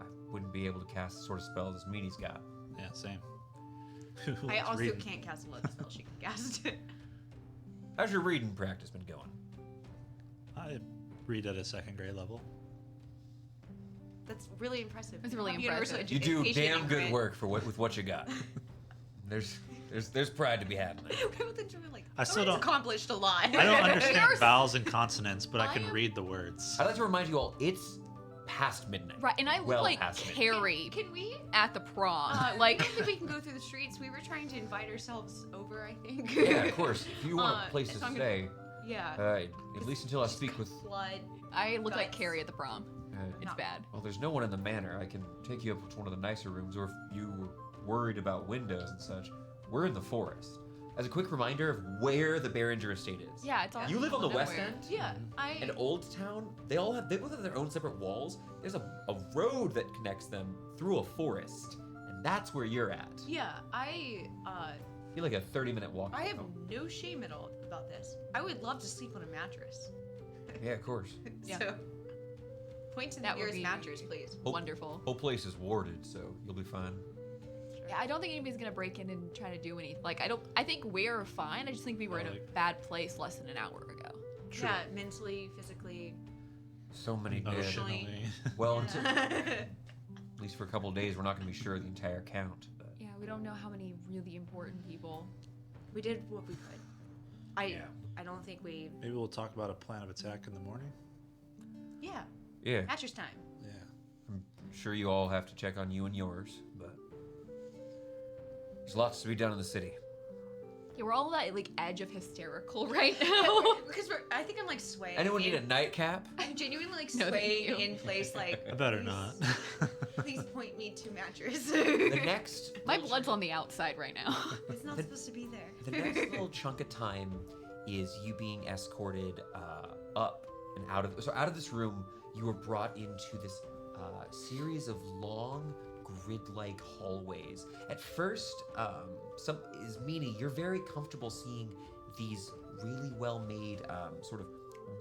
Speaker 1: I wouldn't be able to cast the sort of spells as Meanie's got.
Speaker 2: Yeah, same.
Speaker 3: I also
Speaker 2: Reading.
Speaker 3: can't cast a lot of spells she can cast.
Speaker 1: How's your reading practice been going?
Speaker 2: I read at a 2nd grade level.
Speaker 3: That's really impressive.
Speaker 4: That's really
Speaker 3: Have universal
Speaker 4: impressive.
Speaker 1: You do
Speaker 3: education
Speaker 1: damn good
Speaker 3: increment.
Speaker 1: work for with what you got. There's pride to be had in that.
Speaker 2: I still
Speaker 3: Thorn's
Speaker 2: don't-
Speaker 3: accomplished a lot.
Speaker 2: I don't understand
Speaker 4: Yours-
Speaker 2: vowels and consonants, but I
Speaker 4: I
Speaker 2: can
Speaker 4: am-
Speaker 2: read the words.
Speaker 1: I'd like to remind you all, it's past midnight.
Speaker 4: Right, and I look
Speaker 1: Well
Speaker 4: like
Speaker 1: past midnight.
Speaker 4: Carrie
Speaker 3: Can we?
Speaker 4: at the prom.
Speaker 3: I
Speaker 4: like,
Speaker 3: think we can go through the streets. We were trying to invite ourselves over, I think.
Speaker 1: Yeah, of course. If you want a
Speaker 3: Uh,
Speaker 1: place to
Speaker 3: so I'm
Speaker 1: stay,
Speaker 3: Yeah.
Speaker 1: at least until I speak with.
Speaker 3: Blood.
Speaker 4: I look like
Speaker 3: Guts.
Speaker 4: Carrie at the prom. It's
Speaker 3: No.
Speaker 4: bad.
Speaker 1: Well, there's no one in the manor. I can take you up to one of the nicer rooms, or if you were worried about windows and such, we're in the forest. As a quick reminder of where the Berringer estate is.
Speaker 4: Yeah, it's all.
Speaker 1: You live on the west
Speaker 4: nowhere.
Speaker 1: end?
Speaker 3: Yeah.
Speaker 1: And Old Town, they both have their own separate walls. There's a road that connects them through a forest, and that's where you're at.
Speaker 3: Yeah.
Speaker 1: You're like a 30-minute walk.
Speaker 3: I have
Speaker 1: from
Speaker 3: no shame at all about this. I would love to sleep on a mattress.
Speaker 1: home. Yeah, of course.
Speaker 4: Yeah.
Speaker 3: So Point to the
Speaker 4: That would
Speaker 3: nearest
Speaker 4: be-
Speaker 3: mattress, please.
Speaker 4: Wonderful.
Speaker 1: Whole place is warded, so you'll be fine.
Speaker 4: Yeah, I don't think anybody's gonna break in and try to do anything. Like, I think we're fine. I just think we were in a
Speaker 2: Like-
Speaker 4: bad place less than an hour ago.
Speaker 2: True.
Speaker 3: Yeah, mentally, physically,
Speaker 1: So many dead.
Speaker 2: Emotionally.
Speaker 1: Well, until,
Speaker 3: yeah.
Speaker 1: at least for a couple of days, we're not going to be sure of the entire count. But
Speaker 4: Yeah, we don't know how many really important people.
Speaker 3: We did what we could. I don't think we.
Speaker 2: Maybe we'll talk about a plan of attack in the morning.
Speaker 3: Yeah,
Speaker 1: yeah,
Speaker 3: mattress time.
Speaker 2: Yeah.
Speaker 1: I'm sure you all have to check on you and yours, but there's lots to be done in the city.
Speaker 4: Yeah, we're all at like edge of hysterical right now.
Speaker 3: Because I think I'm like swaying.
Speaker 1: Anyone need a nightcap?
Speaker 3: I'm genuinely like
Speaker 4: No, thank
Speaker 3: swaying
Speaker 4: you.
Speaker 3: in place. Like
Speaker 2: I better
Speaker 3: please-
Speaker 2: not.
Speaker 3: Please point me to mattress.
Speaker 1: The next
Speaker 4: My blood's on the outside right now.
Speaker 3: It's not supposed to be there.
Speaker 1: The next little chunk of time is you being escorted up and out of. So out of this room, you were brought into this series of long, grid-like hallways. At first, Meanie, you're very comfortable seeing these really well-made sort of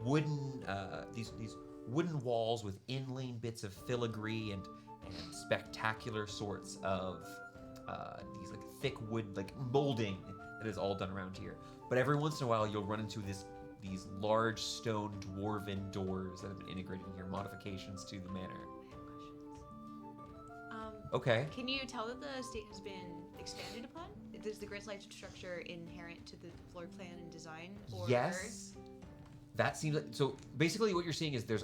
Speaker 1: wooden these wooden walls with inlaid bits of filigree and spectacular sorts of these like thick wood like molding that is all done around here. But every once in a while you'll run into these large stone dwarven doors that have been integrated in here, modifications to the manor. Okay.
Speaker 3: Can you tell that the state has been expanded upon? Is the grid-like structure inherent to the floor plan and design? Or...
Speaker 1: Yes. That seems like so. Basically, what you're seeing is there's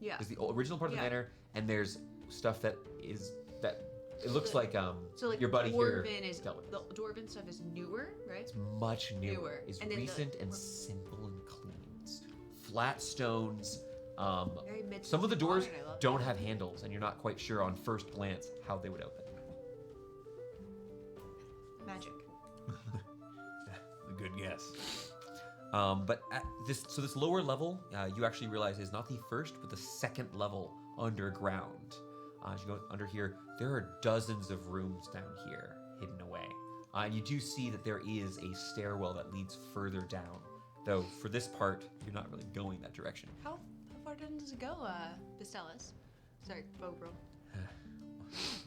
Speaker 3: Yeah.
Speaker 1: there's the original part of the
Speaker 3: Yeah.
Speaker 1: manor, and there's stuff that it looks like
Speaker 3: So like
Speaker 1: your buddy
Speaker 3: Dwarven
Speaker 1: here
Speaker 3: is
Speaker 1: dealt with.
Speaker 3: the Dwarven stuff is newer, right?
Speaker 1: It's much newer.
Speaker 3: Newer.
Speaker 1: It's
Speaker 3: And then
Speaker 1: recent and simple and clean. It's flat stones.
Speaker 3: Very mid-
Speaker 1: Some of the doors
Speaker 3: modern, I love
Speaker 1: don't have handles, and you're not quite sure on first glance how they would open.
Speaker 3: Magic.
Speaker 1: A good guess. But at this lower level, you actually realize is not the first, but the second level underground. As you go under here, there are dozens of rooms down here hidden away. And you do see that there is a stairwell that leads further down. Though for this part, you're not really going that direction.
Speaker 3: How far down does it go, Bistellis? Sorry, Bobro.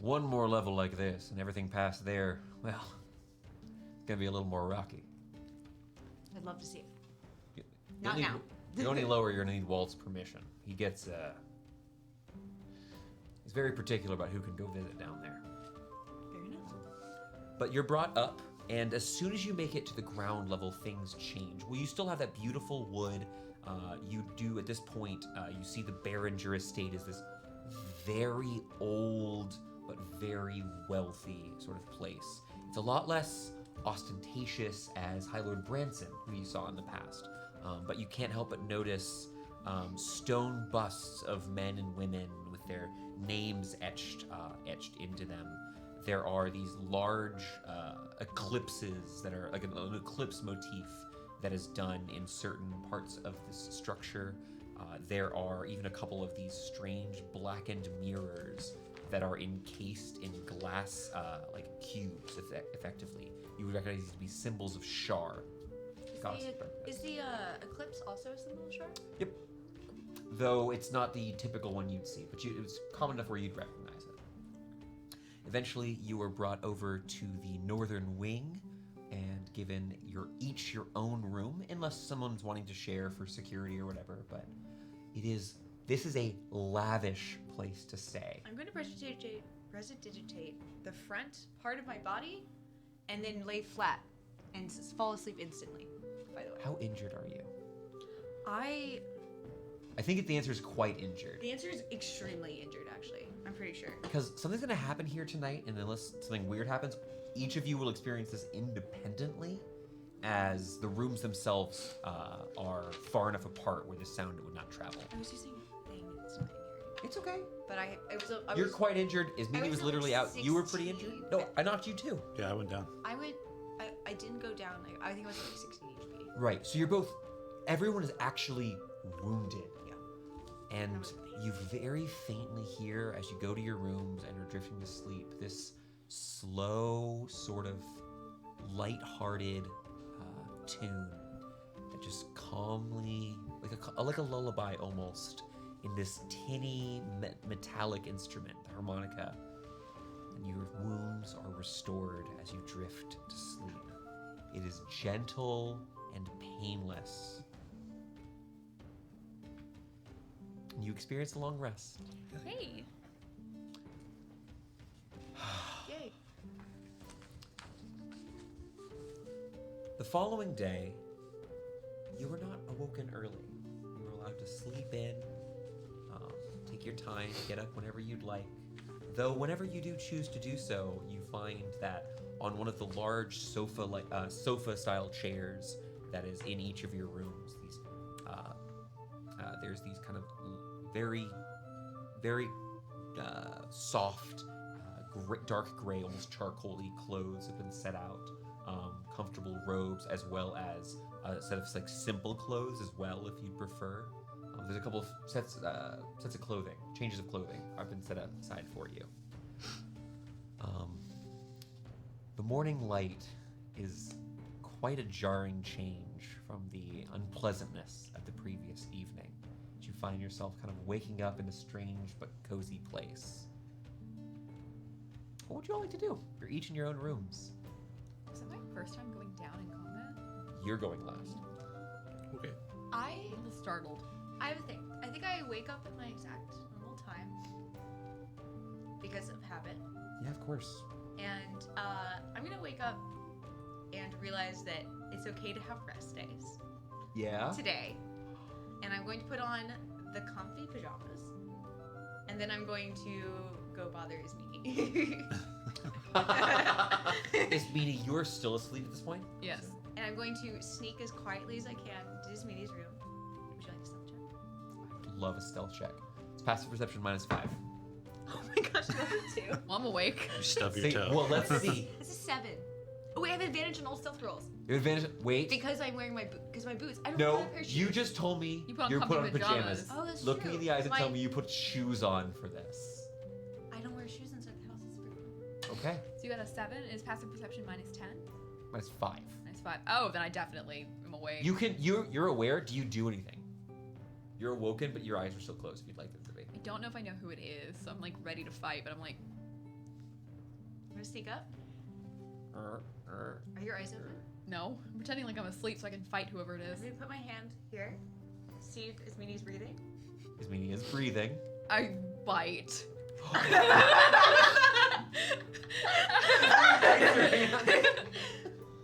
Speaker 1: One more level like this, and everything past there, well, it's gonna be a little more rocky.
Speaker 3: I'd love to see it.
Speaker 1: You
Speaker 3: Not
Speaker 1: don't need-
Speaker 3: now.
Speaker 1: You go any lower, you're gonna need Walt's permission. He gets, he's very particular about who can go visit down there.
Speaker 3: Fair enough.
Speaker 1: But you're brought up, and as soon as you make it to the ground level, things change. Well, you still have that beautiful wood. You do, at this point, you see the Berringer estate is this very old but very wealthy sort of place. It's a lot less ostentatious as High Lord Branson, who you saw in the past. But you can't help but notice stone busts of men and women with their names etched into them. There are these large eclipses that are like an eclipse motif that is done in certain parts of this structure. There are even a couple of these strange blackened mirrors that are encased in glass like cubes, effectively. You would recognize these to be symbols of Shar.
Speaker 3: Is the eclipse also a symbol of Shard?
Speaker 1: Yep. Though it's not the typical one you'd see, but it's common enough where you'd recognize it. Eventually, you are brought over to the northern wing and given each your own room, unless someone's wanting to share for security or whatever. But this is a lavish place to stay.
Speaker 3: I'm going to prestidigitate the front part of my body and then lay flat and fall asleep instantly, by the way.
Speaker 1: How injured are you?
Speaker 3: I
Speaker 1: I think the answer is quite injured.
Speaker 3: The answer is extremely injured, actually. I'm pretty sure.
Speaker 1: Because something's going to happen here tonight, and unless something weird happens, each of you will experience this independently, as the rooms themselves are far enough apart where the sound would not travel.
Speaker 3: I was using a thing that's not injured.
Speaker 1: It's okay.
Speaker 3: But I
Speaker 1: You're
Speaker 3: was,
Speaker 1: quite injured. Mimi was
Speaker 3: at,
Speaker 1: literally
Speaker 3: like,
Speaker 1: out. You were pretty
Speaker 3: 16.
Speaker 1: injured. No, I knocked you too.
Speaker 2: Yeah, I went down.
Speaker 3: I didn't go down. Like, I think I was like 16 HP.
Speaker 1: Right. So you're both. Everyone is actually wounded.
Speaker 3: Yeah.
Speaker 1: And
Speaker 3: That was me.
Speaker 1: you very faintly hear as you go to your rooms and are drifting to sleep this slow, sort of light-hearted tune that just calmly, like a lullaby almost, in this tinny metallic instrument, the harmonica, and your wounds are restored as you drift to sleep. It is gentle and painless. And you experience a long rest.
Speaker 4: Hey.
Speaker 3: Yay.
Speaker 1: The following day, you were not awoken early. You were allowed to sleep in, take your time, get up whenever you'd like. Though whenever you do choose to do so, you find that on one of the large sofa-style chairs that is in each of your rooms, there's these kind of very, very soft, dark gray, almost charcoal-y clothes have been set out. Comfortable robes, as well as a set of like simple clothes as well, if you'd prefer. There's a couple of sets of clothing, changes of clothing have been set aside for you. The morning light is quite a jarring change from the unpleasantness of the previous evening. You find yourself kind of waking up in a strange but cozy place. What would you all like to do? You're each in your own rooms.
Speaker 4: Was it my first time going down in combat?
Speaker 1: You're going last.
Speaker 2: Okay.
Speaker 4: I'm a little startled.
Speaker 3: I have a thing. I think I wake up at my exact normal time because of habit.
Speaker 1: Yeah, of course.
Speaker 3: And I'm gonna wake up and realize that it's okay to have rest days
Speaker 1: Yeah?
Speaker 3: today. And I'm going to put on the comfy pajamas. And then I'm going to go bother Ismini.
Speaker 1: Is meaning you're still asleep at this point?
Speaker 4: Yes.
Speaker 3: And I'm going to sneak as quietly as I can to Ismini's room. Would you like a stealth check?
Speaker 1: Love a stealth check. It's passive perception -5.
Speaker 3: Oh my gosh, I love it too.
Speaker 4: Well, I'm awake.
Speaker 2: You stub your
Speaker 1: See,
Speaker 2: toe.
Speaker 1: well, let's see.
Speaker 3: This is 7. Oh wait, I have advantage on all stealth rolls.
Speaker 1: Your advantage. Wait.
Speaker 3: Because I'm wearing my boots. I don't
Speaker 1: No,
Speaker 3: have a pair of
Speaker 1: you
Speaker 3: shoes.
Speaker 1: just told me
Speaker 4: You put on
Speaker 1: you're put on
Speaker 4: comfy
Speaker 1: pajamas.
Speaker 4: pajamas.
Speaker 3: Oh, that's
Speaker 1: Look
Speaker 3: true.
Speaker 1: me in the eyes and
Speaker 3: My-
Speaker 1: tell me you put shoes on for this.
Speaker 3: I don't wear shoes inside the house. It's freaking.
Speaker 1: Okay.
Speaker 4: So you got a 7. Is passive perception -10?
Speaker 1: -5.
Speaker 4: -5. Oh, then I definitely am awake.
Speaker 1: You're aware. Do you do anything? You're awoken, but your eyes are still closed. If you'd like them to be.
Speaker 4: I don't know if I know who it is, so I'm like ready to fight, but I'm like,
Speaker 3: I'm gonna sneak up.
Speaker 1: Er.
Speaker 3: Are your eyes open?
Speaker 4: no. I'm pretending like I'm asleep so I can fight whoever it is.
Speaker 3: I'm gonna put my hand here. See if Ismini's breathing.
Speaker 1: His meaning is breathing.
Speaker 4: I bite.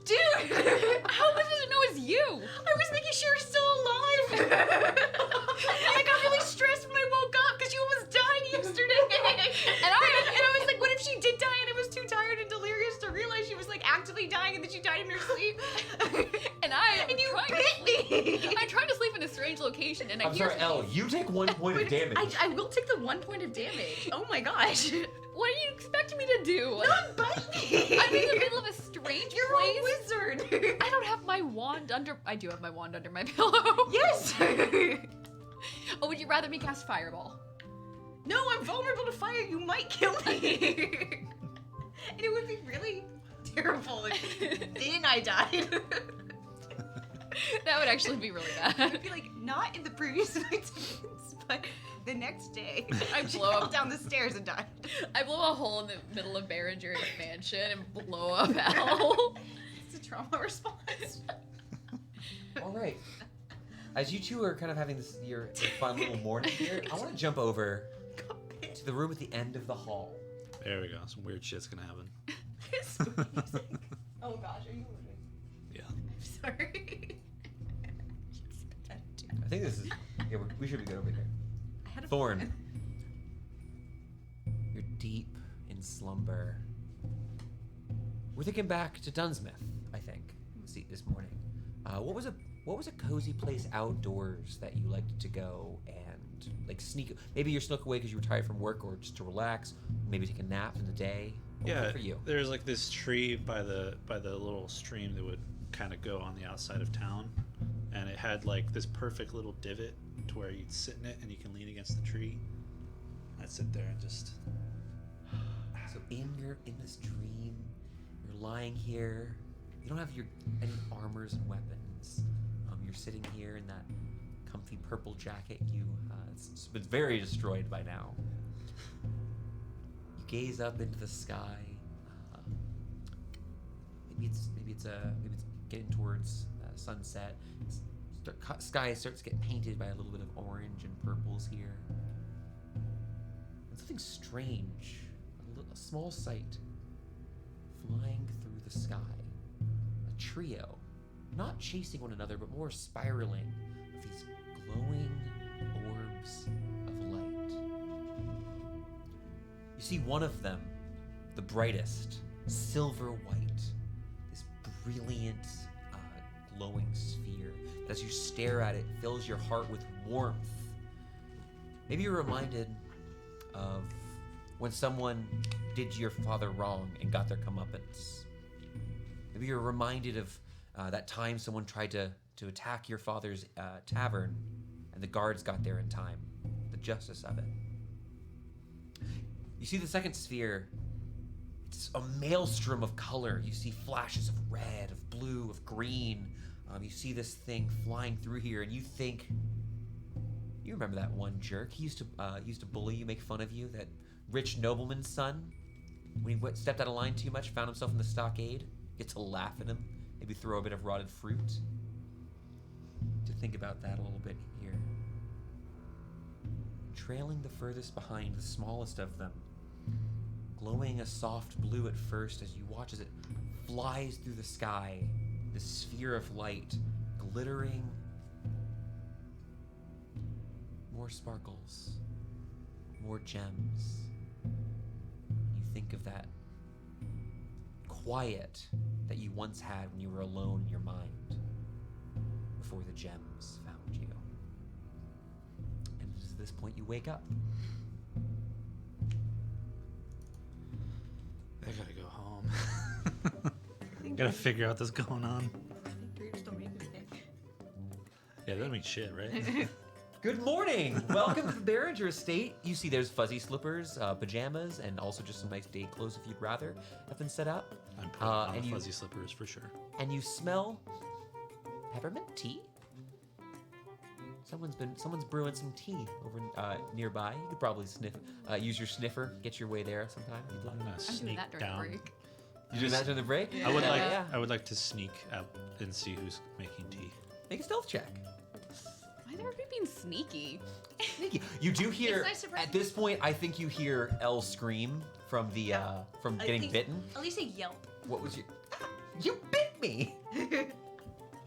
Speaker 4: Dude! How am I supposed to know it's you?
Speaker 3: I was making sure you're still alive. I got really stressed when I woke up because you almost died yesterday. and I was like, what if she did die and I was too tired and delirious to realize she was like actively dying and that she died in her sleep?
Speaker 4: And
Speaker 3: you
Speaker 4: trying
Speaker 3: bit me.
Speaker 4: I'm trying to sleep in a strange location, and I
Speaker 1: I'm
Speaker 4: hear
Speaker 1: sorry, Elle. You take 1 point of damage.
Speaker 3: I will take the 1 point of damage. Oh my gosh.
Speaker 4: What are you expecting me to do?
Speaker 3: Not bite me.
Speaker 4: I'm in the middle of a strange
Speaker 3: You're
Speaker 4: place.
Speaker 3: a wizard.
Speaker 4: I don't have my wand under. I do have my wand under my pillow.
Speaker 3: Yes.
Speaker 4: Oh, would you rather me cast Fireball?
Speaker 3: No, I'm vulnerable to fire. You might kill me. And it would be really terrible if then I died.
Speaker 4: That would actually be really
Speaker 3: It
Speaker 4: bad.
Speaker 3: would be like not in the previous night's events, but the next day.
Speaker 4: I
Speaker 3: she
Speaker 4: blow
Speaker 3: fell
Speaker 4: up-
Speaker 3: down the stairs and died.
Speaker 4: I blow a hole in the middle of Berringer's mansion and blow up Al.
Speaker 3: It's a trauma response.
Speaker 1: All right. As you two are kind of having this your fun little morning here, I want to jump over to the room at the end of the hall.
Speaker 2: There we go. Some weird shit's gonna happen.
Speaker 3: Oh gosh, are you moving?
Speaker 2: Yeah.
Speaker 3: I'm sorry.
Speaker 1: I think this is. Yeah, we should be good over here.
Speaker 3: I had a
Speaker 1: Thorn.
Speaker 3: plan.
Speaker 1: You're deep in slumber. We're thinking back to Dunsmith, I think. See, this morning. What was a cozy place outdoors that you liked to go and like sneak? Maybe you snuck away because you were tired from work, or just to relax. Maybe take a nap in the day. What was
Speaker 2: Yeah.
Speaker 1: it for you?
Speaker 2: There's like this tree by the little stream that would kind of go on the outside of town, and it had like this perfect little divot to where you'd sit in it and you can lean against the tree. I'd sit there and just.
Speaker 1: So in this dream, you're lying here. You don't have any armors and weapons. You're sitting here in that comfy purple jacket. It's been very destroyed by now. You gaze up into the sky. Maybe it's getting towards sunset. Sky starts to get painted by a little bit of orange and purples here. And something strange, a small sight, flying through the sky. A trio, not chasing one another, but more spiraling with these glowing orbs of light. You see one of them, the brightest, silver white, this brilliant, glowing sphere. As you stare at it, fills your heart with warmth. Maybe you're reminded of when someone did your father wrong and got their comeuppance. Maybe you're reminded of that time someone tried to attack your father's tavern and the guards got there in time. The justice of it. You see the second sphere. It's a maelstrom of color. You see flashes of red, of blue, of green. You see this thing flying through here, and you think, you remember that one jerk? He used to bully you, make fun of you. That rich nobleman's son, when he stepped out of line too much, found himself in the stockade. Get to laugh at him, maybe throw a bit of rotted fruit. To think about that a little bit here. Trailing the furthest behind, the smallest of them, glowing a soft blue at first as you watch as it flies through the sky. This sphere of light, glittering, more sparkles, more gems. You think of that quiet that you once had when you were alone in your mind before the gems found you. And it is at this point you wake up.
Speaker 2: I gotta go home. Gotta figure out what's going on.
Speaker 3: I think dreams don't make mistake.
Speaker 2: Yeah, that doesn't mean shit, right?
Speaker 1: Good morning! Welcome to the Berringer estate. You see there's fuzzy slippers, pajamas, and also just some nice day clothes if you'd rather have been set up.
Speaker 2: I'm putting on
Speaker 1: and
Speaker 2: the
Speaker 1: you-
Speaker 2: fuzzy slippers for sure.
Speaker 1: And you smell peppermint tea? Someone's brewing some tea over nearby. You could probably use your sniffer, get your way there sometime if you'd like.
Speaker 2: I'm gonna
Speaker 4: I'm doing
Speaker 2: sneak
Speaker 4: that during
Speaker 2: down.
Speaker 4: the break.
Speaker 1: You doing that during the break?
Speaker 4: Yeah.
Speaker 2: I would like to sneak out and see who's making tea.
Speaker 1: Make a stealth check.
Speaker 4: Why are we being sneaky?
Speaker 1: Thank you. You do hear
Speaker 3: It's nice to
Speaker 1: at this point. I think you hear Elle scream from the from
Speaker 3: At
Speaker 1: getting
Speaker 3: least-
Speaker 1: bitten.
Speaker 3: At least a yelp.
Speaker 1: What was your? Ah, you bit me.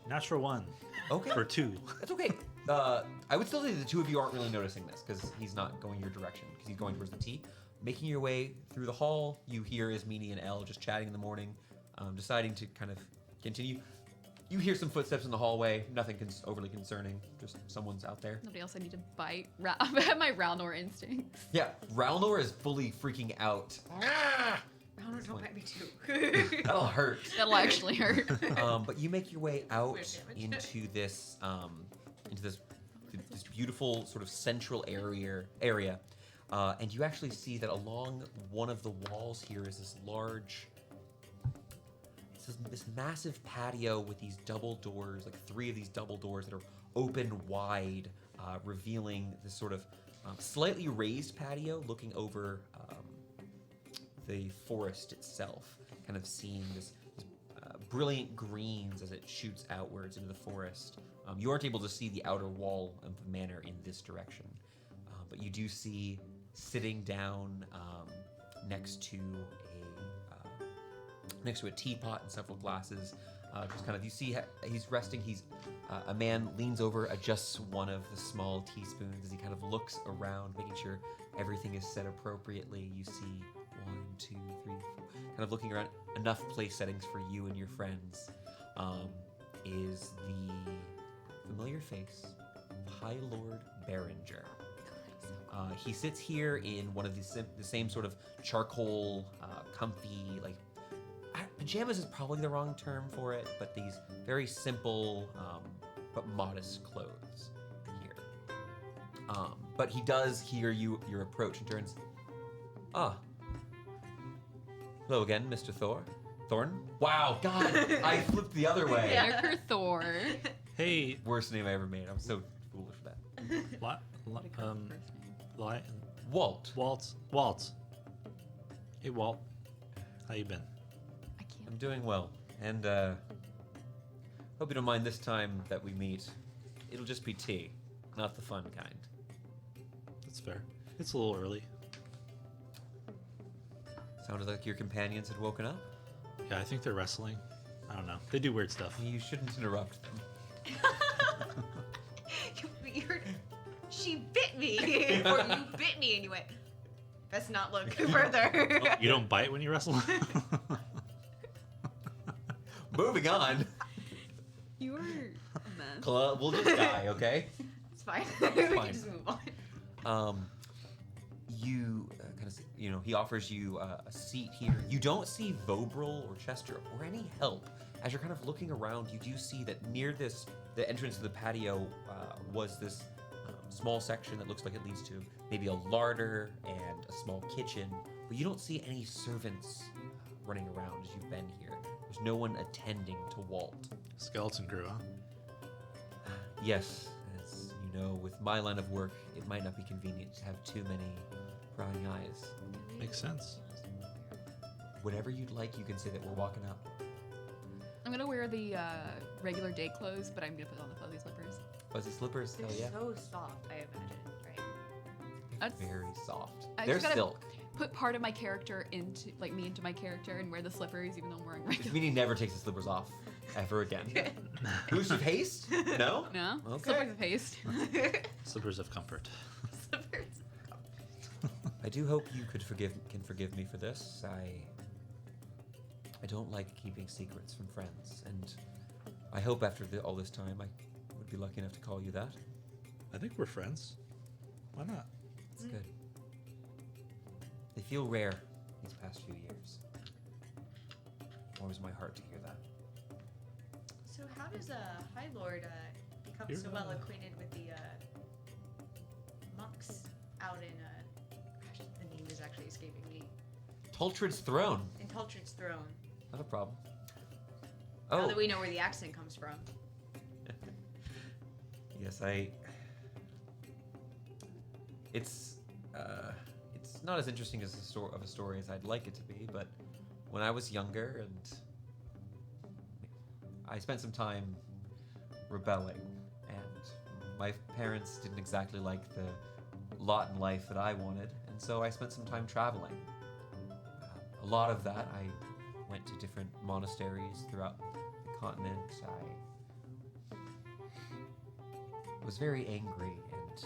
Speaker 2: Natural one
Speaker 1: Okay.
Speaker 2: for 2.
Speaker 1: That's okay. I would still say the two of you aren't really noticing this because he's not going your direction because he's going towards the tea. Making your way through the hall, you hear Ismini and Elle just chatting in the morning, deciding to kind of continue. You hear some footsteps in the hallway. Nothing overly concerning. Just someone's out there.
Speaker 4: Nobody else I need to bite. I have my Ralnor instincts.
Speaker 1: Yeah, Ralnor is fully freaking out.
Speaker 3: Ralnor, don't bite me too.
Speaker 1: That'll hurt.
Speaker 4: That'll actually hurt.
Speaker 1: But you make your way out
Speaker 3: Weird damage.
Speaker 1: into this beautiful sort of central area, and you actually see that along one of the walls here is this large, this massive patio with these double doors, like 3 of these double doors that are open wide, revealing this sort of slightly raised patio looking over the forest itself, kind of seeing this brilliant greens as it shoots outwards into the forest. You aren't able to see the outer wall of the manor in this direction, but you do see sitting down next to a teapot and several glasses. Just kind of, you see he's resting. A man leans over, adjusts one of the small teaspoons as he kind of looks around, making sure everything is set appropriately. You see 1, 2, 3, 4, kind of looking around. Enough place settings for you and your friends. Is the familiar face of High Lord Berringer. He sits here in one of the same sort of charcoal, comfy, like pajamas is probably the wrong term for it, but these very simple but modest clothes here. But he does hear your approach and turns. Hello again, Mr. Thorn. Wow, God, I flipped the other way.
Speaker 4: Jennifer Thor.
Speaker 2: Hey,
Speaker 1: Worst name I ever made. I'm so foolish.
Speaker 2: Li-
Speaker 4: What a cool
Speaker 2: um,
Speaker 4: first name.
Speaker 2: Li-
Speaker 1: Walt.
Speaker 2: Walt. Hey, Walt. How you been?
Speaker 4: I can't.
Speaker 1: I'm doing well, and hope you don't mind this time that we meet. It'll just be tea, not the fun kind.
Speaker 2: That's fair. It's a little early.
Speaker 1: Sounded like your companions had woken up.
Speaker 2: Yeah, I think they're wrestling. I don't know. They do weird stuff.
Speaker 1: You shouldn't interrupt them.
Speaker 3: She bit me, or you bit me, and you went. Let's not look further.
Speaker 2: Oh, you don't bite when you wrestle?
Speaker 1: Moving on.
Speaker 4: You are a mess.
Speaker 1: We'll just die, okay?
Speaker 3: It's fine.
Speaker 1: It's
Speaker 3: We
Speaker 1: fine.
Speaker 3: can just move on.
Speaker 1: You kind of, he offers you a seat here. You don't see Vobril or Chester or any help. As you're kind of looking around, you do see that near the entrance to the patio was this small section that looks like it leads to maybe a larder and a small kitchen, but you don't see any servants running around as you've been here. There's no one attending to Walt.
Speaker 2: Skeleton crew, huh?
Speaker 1: Yes, as you know, with my line of work, it might not be convenient to have too many prying eyes.
Speaker 2: Makes sense.
Speaker 1: Whatever you'd like, you can say that we're walking up.
Speaker 4: I'm gonna wear the regular day clothes, but I'm gonna put on the fuzzy slippers.
Speaker 1: Fuzzy slippers?
Speaker 3: They're
Speaker 1: Hell yeah.
Speaker 3: so soft, I imagine, right?
Speaker 4: That's-
Speaker 1: Very soft.
Speaker 4: I
Speaker 1: They're
Speaker 4: just gotta
Speaker 1: silk.
Speaker 4: Put part of my character into, like, me into my character and wear the slippers even though I'm wearing
Speaker 1: Which
Speaker 4: regular.
Speaker 1: means he never takes his slippers off ever again. Boost of haste? No?
Speaker 4: No?
Speaker 1: Okay.
Speaker 4: Slippers of haste.
Speaker 2: Slippers of comfort.
Speaker 3: Slippers.
Speaker 1: I do hope you can forgive me for this. I don't like keeping secrets from friends, and I hope after all this time I would be lucky enough to call you that.
Speaker 2: I think we're friends. Why not?
Speaker 1: It's good. They feel rare these past few years. Warms my heart to hear that.
Speaker 3: So how does High Lord become
Speaker 2: You're
Speaker 3: so well acquainted with the monks out in gosh, the name is actually escaping me.
Speaker 1: Tultrid's throne.
Speaker 3: In Tultrid's throne.
Speaker 1: Not a problem.
Speaker 3: Now
Speaker 1: Oh,
Speaker 3: that we know where the accent comes from.
Speaker 1: yes, It's not as interesting as a story as I'd like it to be, but when I was younger and I spent some time rebelling, and my parents didn't exactly like the lot in life that I wanted, and so I spent some time traveling. A lot of that, I went to different monasteries throughout the continent. I was very angry, and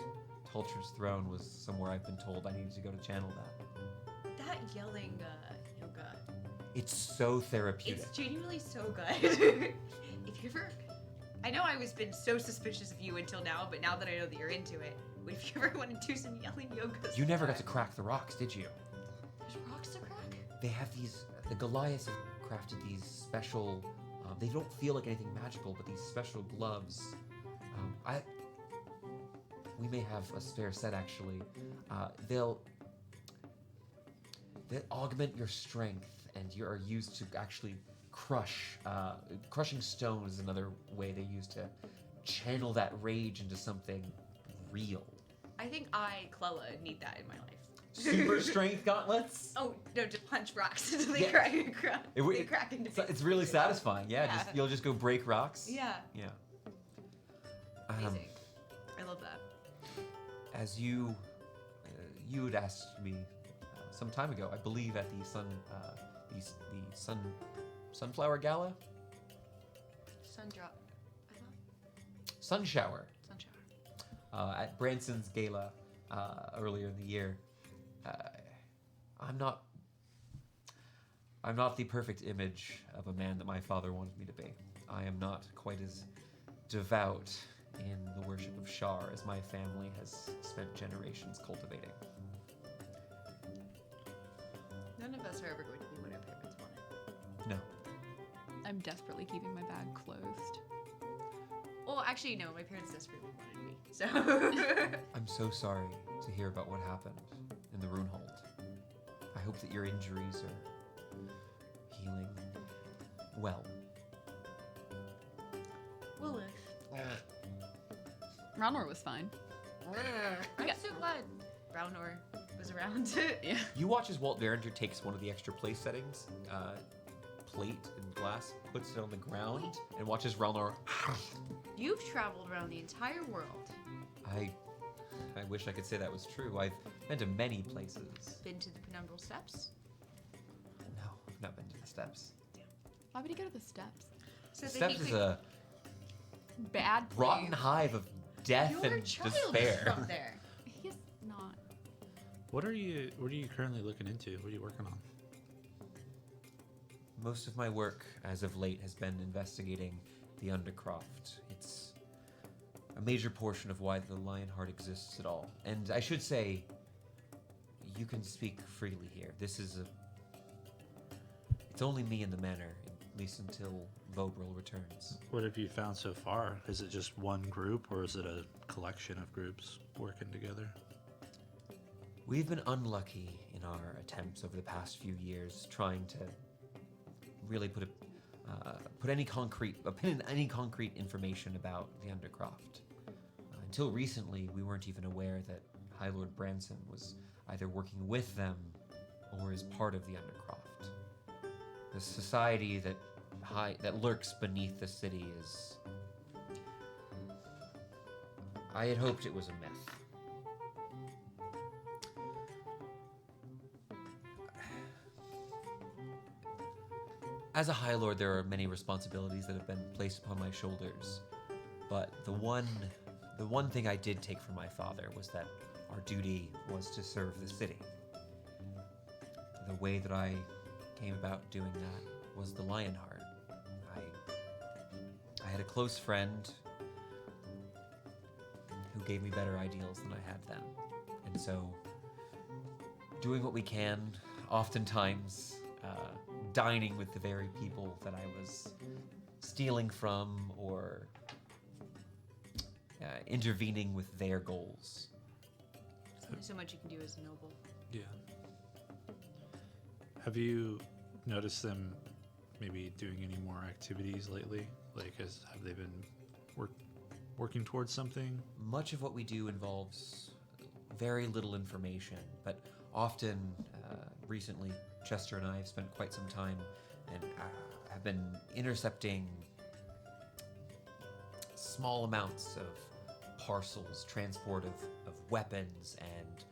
Speaker 1: Tultrid's throne was somewhere I've been told I needed to go to channel that.
Speaker 3: That yelling yoga.
Speaker 1: It's so therapeutic.
Speaker 3: It's genuinely so good. If you ever, I know I was been so suspicious of you until now, but now that I know that you're into it, if you ever want to do some yelling yoga,
Speaker 1: You never got to crack the rocks, did you?
Speaker 3: There's rocks to crack.
Speaker 1: They have the Goliaths have crafted these special, they don't feel like anything magical, but these special gloves. We may have a spare set actually. They'll augment your strength, and you are used to actually crushing stone is another way they use to channel that rage into something real.
Speaker 3: I think Clella, need that in my life.
Speaker 1: Super strength gauntlets.
Speaker 3: Oh no, just punch rocks until they
Speaker 1: Yeah.
Speaker 3: crack. They crack into
Speaker 1: It's really
Speaker 3: pieces.
Speaker 1: satisfying. Yeah,
Speaker 3: Yeah.
Speaker 1: you'll just go break rocks.
Speaker 3: Yeah.
Speaker 1: Yeah.
Speaker 3: Amazing. I love that.
Speaker 1: As you had asked me some time ago, I believe at the Sunflower Gala,
Speaker 3: Sundrop.
Speaker 1: Sun Shower,
Speaker 3: Sunshower.
Speaker 1: at Branson's gala earlier in the year. I'm not the perfect image of a man that my father wanted me to be. I am not quite as devout in the worship of Shar as my family has spent generations cultivating.
Speaker 3: None of us are ever going to be what our parents wanted.
Speaker 1: No.
Speaker 4: I'm desperately keeping my bag closed.
Speaker 3: Well, actually, no. My parents desperately wanted me. So.
Speaker 1: I'm so sorry to hear about what happened in the Runehold. I hope that your injuries are healing well.
Speaker 3: Well, if.
Speaker 4: Ronor was fine.
Speaker 3: I'm so glad Brownor was around.
Speaker 4: Yeah.
Speaker 1: You watch as Walt Berringer takes one of the extra place settings, plate and glass, puts it on the ground, and watches Relnor.
Speaker 3: You've traveled around the entire world.
Speaker 1: I wish I could say that was true. I've been to many places.
Speaker 3: Been to the Penumbral Steps?
Speaker 1: No, I've not been to the steps.
Speaker 4: Why would he go to the steps?
Speaker 3: So that
Speaker 1: Steps
Speaker 3: he
Speaker 1: is
Speaker 3: could-
Speaker 1: a
Speaker 4: Bad place.
Speaker 1: rotten hive of death
Speaker 3: Your
Speaker 1: and
Speaker 3: child
Speaker 1: despair.
Speaker 3: is from there.
Speaker 4: He's not.
Speaker 2: What are you currently looking into? What are you working on?
Speaker 1: Most of my work as of late has been investigating the Undercroft. It's a major portion of why the Lionheart exists at all. And I should say, you can speak freely here. It's only me in the manor, at least until Vobril returns.
Speaker 2: What have you found so far? Is it just one group, or is it a collection of groups working together?
Speaker 1: We've been unlucky in our attempts over the past few years trying to really put any concrete information about the Undercroft. Until recently, we weren't even aware that High Lord Branson was either working with them or is part of the Undercroft. The society that lurks beneath the city is... I had hoped it was a myth. As a High Lord, there are many responsibilities that have been placed upon my shoulders, but the one thing I did take from my father was that our duty was to serve the city. The way that I came about doing that was the Lionheart. I had a close friend who gave me better ideals than I had then, and so doing what we can, oftentimes dining with the very people that I was stealing from or intervening with their goals.
Speaker 3: There's only so much you can do as a noble.
Speaker 2: Yeah. Have you noticed them maybe doing any more activities lately? Like, have they been working towards something?
Speaker 1: Much of what we do involves very little information, but often, recently, Chester and I have spent quite some time and have been intercepting small amounts of parcels, transport of weapons and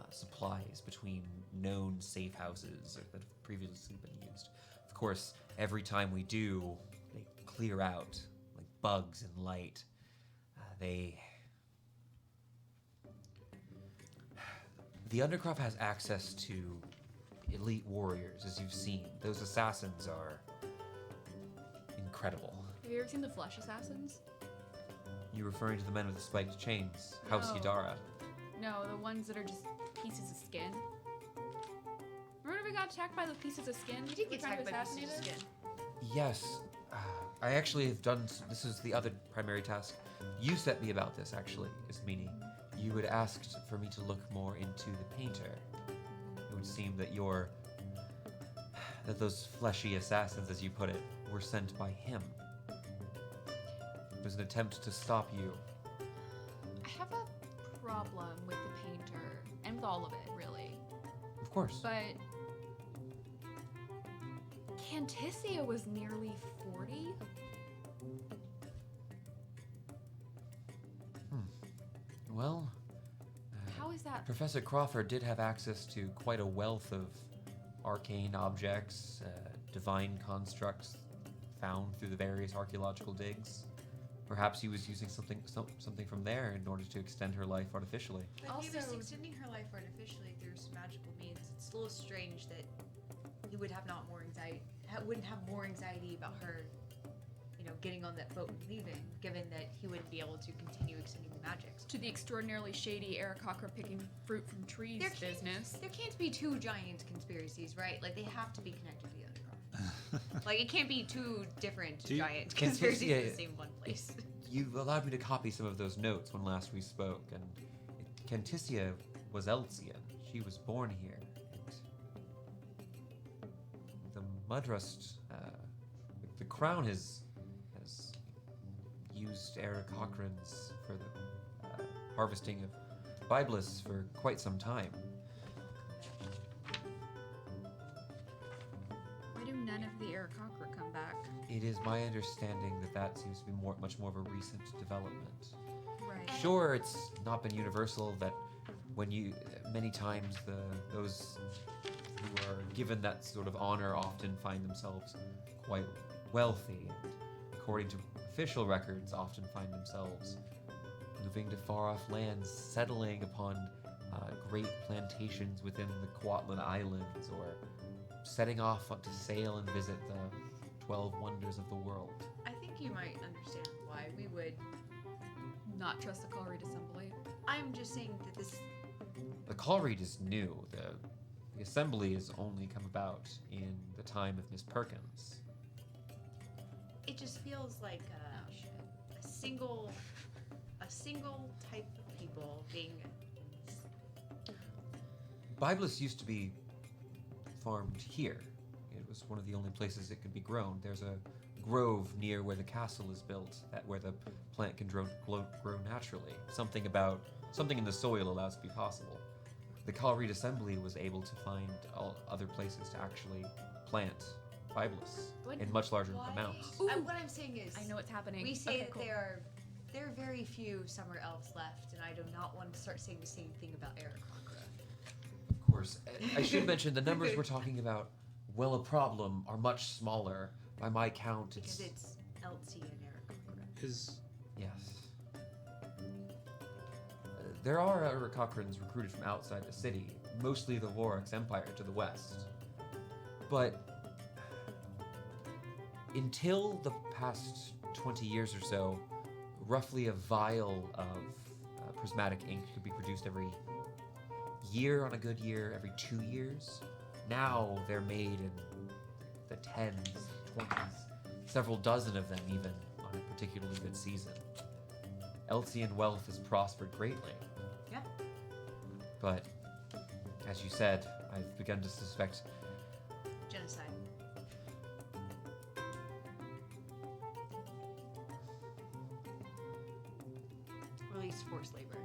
Speaker 1: supplies between known safe houses that have previously been used. Of course, every time we do, they clear out like bugs and light. The Undercroft has access to elite warriors, as you've seen. Those assassins are incredible.
Speaker 4: Have you ever seen the Flesh Assassins?
Speaker 1: You referring to the men with the spiked chains? House
Speaker 4: No.
Speaker 1: Yadara.
Speaker 4: No, the ones that are just pieces of skin. Remember when we got attacked by those pieces of skin?
Speaker 3: You did get
Speaker 4: We're trying
Speaker 3: attacked
Speaker 4: to
Speaker 3: by
Speaker 4: assassinate
Speaker 3: pieces of
Speaker 4: us?
Speaker 3: skin.
Speaker 1: Yes. I actually have done... This is the other primary task. You set me about this, actually, Ismini. You had asked for me to look more into the painter. It would seem that that those fleshy assassins, as you put it, were sent by him. It was an attempt to stop you.
Speaker 4: I have a problem with the painter, and with all of it, really.
Speaker 1: Of course.
Speaker 4: But Cantissia was nearly 40.
Speaker 1: Well,
Speaker 4: How is that?
Speaker 1: Professor Crawford did have access to quite a wealth of arcane objects, divine constructs found through the various archaeological digs. Perhaps he was using something from there in order to extend her life artificially.
Speaker 3: But he was
Speaker 4: Also-
Speaker 3: extending her life artificially through some magical means. It's a little strange that he would have not more anxiety, wouldn't have more anxiety about her, getting on that boat and leaving, given that he wouldn't be able to continue extending the magics.
Speaker 4: To the extraordinarily shady Aarakocra picking fruit from trees
Speaker 3: There can't-
Speaker 4: business.
Speaker 3: There can't be two giant conspiracies, right? Like, they have to be connected to the other. Like, it can't be two different
Speaker 2: Do you-
Speaker 3: giant
Speaker 1: Can
Speaker 3: conspiracies in
Speaker 1: Cynthia-
Speaker 3: the same one place.
Speaker 1: You've allowed me to copy some of those notes when last we spoke, and Cantissia was Eltsian. She was born here. And the Mudrust, the crown has used Aarakocrans for the harvesting of Biblis for quite some time.
Speaker 4: Why do none of the Aarakocra come back?
Speaker 1: It is my understanding that that seems to be much more of a recent development.
Speaker 4: Right.
Speaker 1: Sure, it's not been universal that many times those who are given that sort of honor often find themselves quite wealthy, and according to official records, often find themselves moving to far-off lands, settling upon great plantations within the Kwatlan Islands, or setting off to sail and visit the 12 wonders of the world.
Speaker 3: I think you might understand why we would.
Speaker 4: Not trust the Colruyt Assembly.
Speaker 3: I'm just saying that this.
Speaker 1: The Colruyt is new. The assembly has only come about in the time of Miss Perkins.
Speaker 3: It just feels like a single type of people being.
Speaker 1: Biblis used to be farmed here. It was one of the only places it could be grown. There's a grove near where the castle is built, where the plant can grow naturally. Something in the soil allows it to be possible. The Colruyt Assembly was able to find other places to actually plant Biblis in much larger amounts.
Speaker 3: What I'm saying is,
Speaker 4: I know what's happening.
Speaker 3: we say
Speaker 4: Okay,
Speaker 3: that
Speaker 4: cool.
Speaker 3: there are very few summer elves left, and I do not want to start saying the same thing about Aarakocra.
Speaker 1: Of course, I should mention the numbers we're talking about, well, a problem, are much smaller. By my count,
Speaker 3: Because it's Elsie and Aarakocra.
Speaker 1: Yes. There are Aarakocrans recruited from outside the city, mostly the Lorax Empire to the west. But until the past 20 years or so, roughly a vial of prismatic ink could be produced every year on a good year, every 2 years. Now they're made in the 10s, 20s, several dozen of them even on a particularly good season. Elsian wealth has prospered greatly.
Speaker 3: Yeah.
Speaker 1: But, as you said, I've begun to suspect
Speaker 3: Genocide. Or at least forced labor.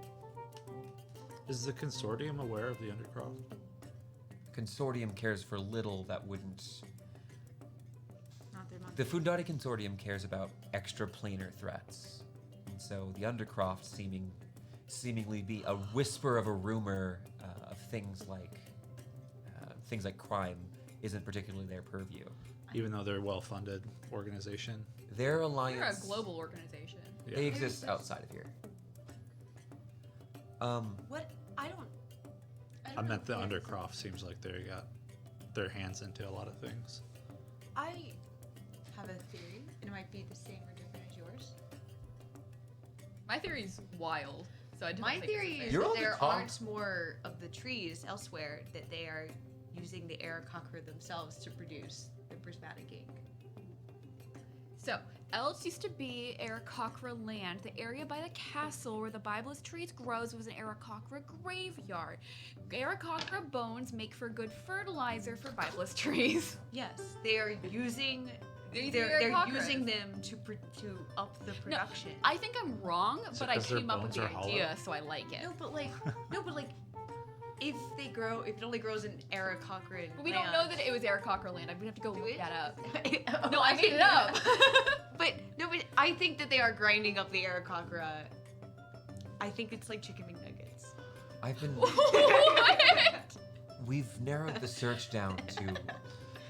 Speaker 2: Is the consortium aware of the Undercroft?
Speaker 1: Consortium cares for little that wouldn't.
Speaker 3: Not their
Speaker 1: The Fundati Consortium cares about extraplanar threats. And so the Undercroft seemingly be a whisper of a rumor of things like crime isn't particularly their purview.
Speaker 2: Even though they're a well-funded organization.
Speaker 1: Their
Speaker 4: They're
Speaker 1: alliance.
Speaker 4: a global organization.
Speaker 2: Yeah.
Speaker 1: They exist outside of here.
Speaker 3: What? I don't
Speaker 2: I
Speaker 3: know
Speaker 2: meant the
Speaker 3: if there's-
Speaker 2: Undercroft seems like they got their hands into a lot of things.
Speaker 3: I have a theory, and it might be the same or different as yours.
Speaker 4: My theory's wild, so I don't
Speaker 3: My
Speaker 4: think
Speaker 3: theory
Speaker 4: it's
Speaker 3: is
Speaker 1: You're
Speaker 3: that
Speaker 1: on the
Speaker 3: there
Speaker 1: top.
Speaker 3: aren't more of the trees elsewhere, that they are using the Aarakocra themselves to produce the prismatic ink.
Speaker 4: So, Elts used to be Aarakocra land. The area by the castle where the Biblis trees grows was an Aarakocra graveyard. Aarakocra bones make for good fertilizer for Biblis trees.
Speaker 3: Yes, they are using.
Speaker 4: They're
Speaker 3: They're
Speaker 4: Aarakocras.
Speaker 3: using them to up the production.
Speaker 4: I think I'm wrong,
Speaker 2: Is
Speaker 4: but
Speaker 2: it
Speaker 4: I
Speaker 2: 'cause their
Speaker 4: came up with
Speaker 2: bones
Speaker 4: the
Speaker 2: are hollow?
Speaker 4: idea, so I like it.
Speaker 3: No, but like, if it only grows in Aarakocra.
Speaker 4: But we don't know that it was Aarakocra land. I'm gonna have to go
Speaker 3: Do
Speaker 4: look
Speaker 3: it?
Speaker 4: that up.
Speaker 3: No,
Speaker 4: No, I made it up.
Speaker 3: but I think that they are grinding up the Aarakocra. I think it's like chicken McNuggets.
Speaker 1: I've been.
Speaker 4: What?
Speaker 1: We've narrowed the search down to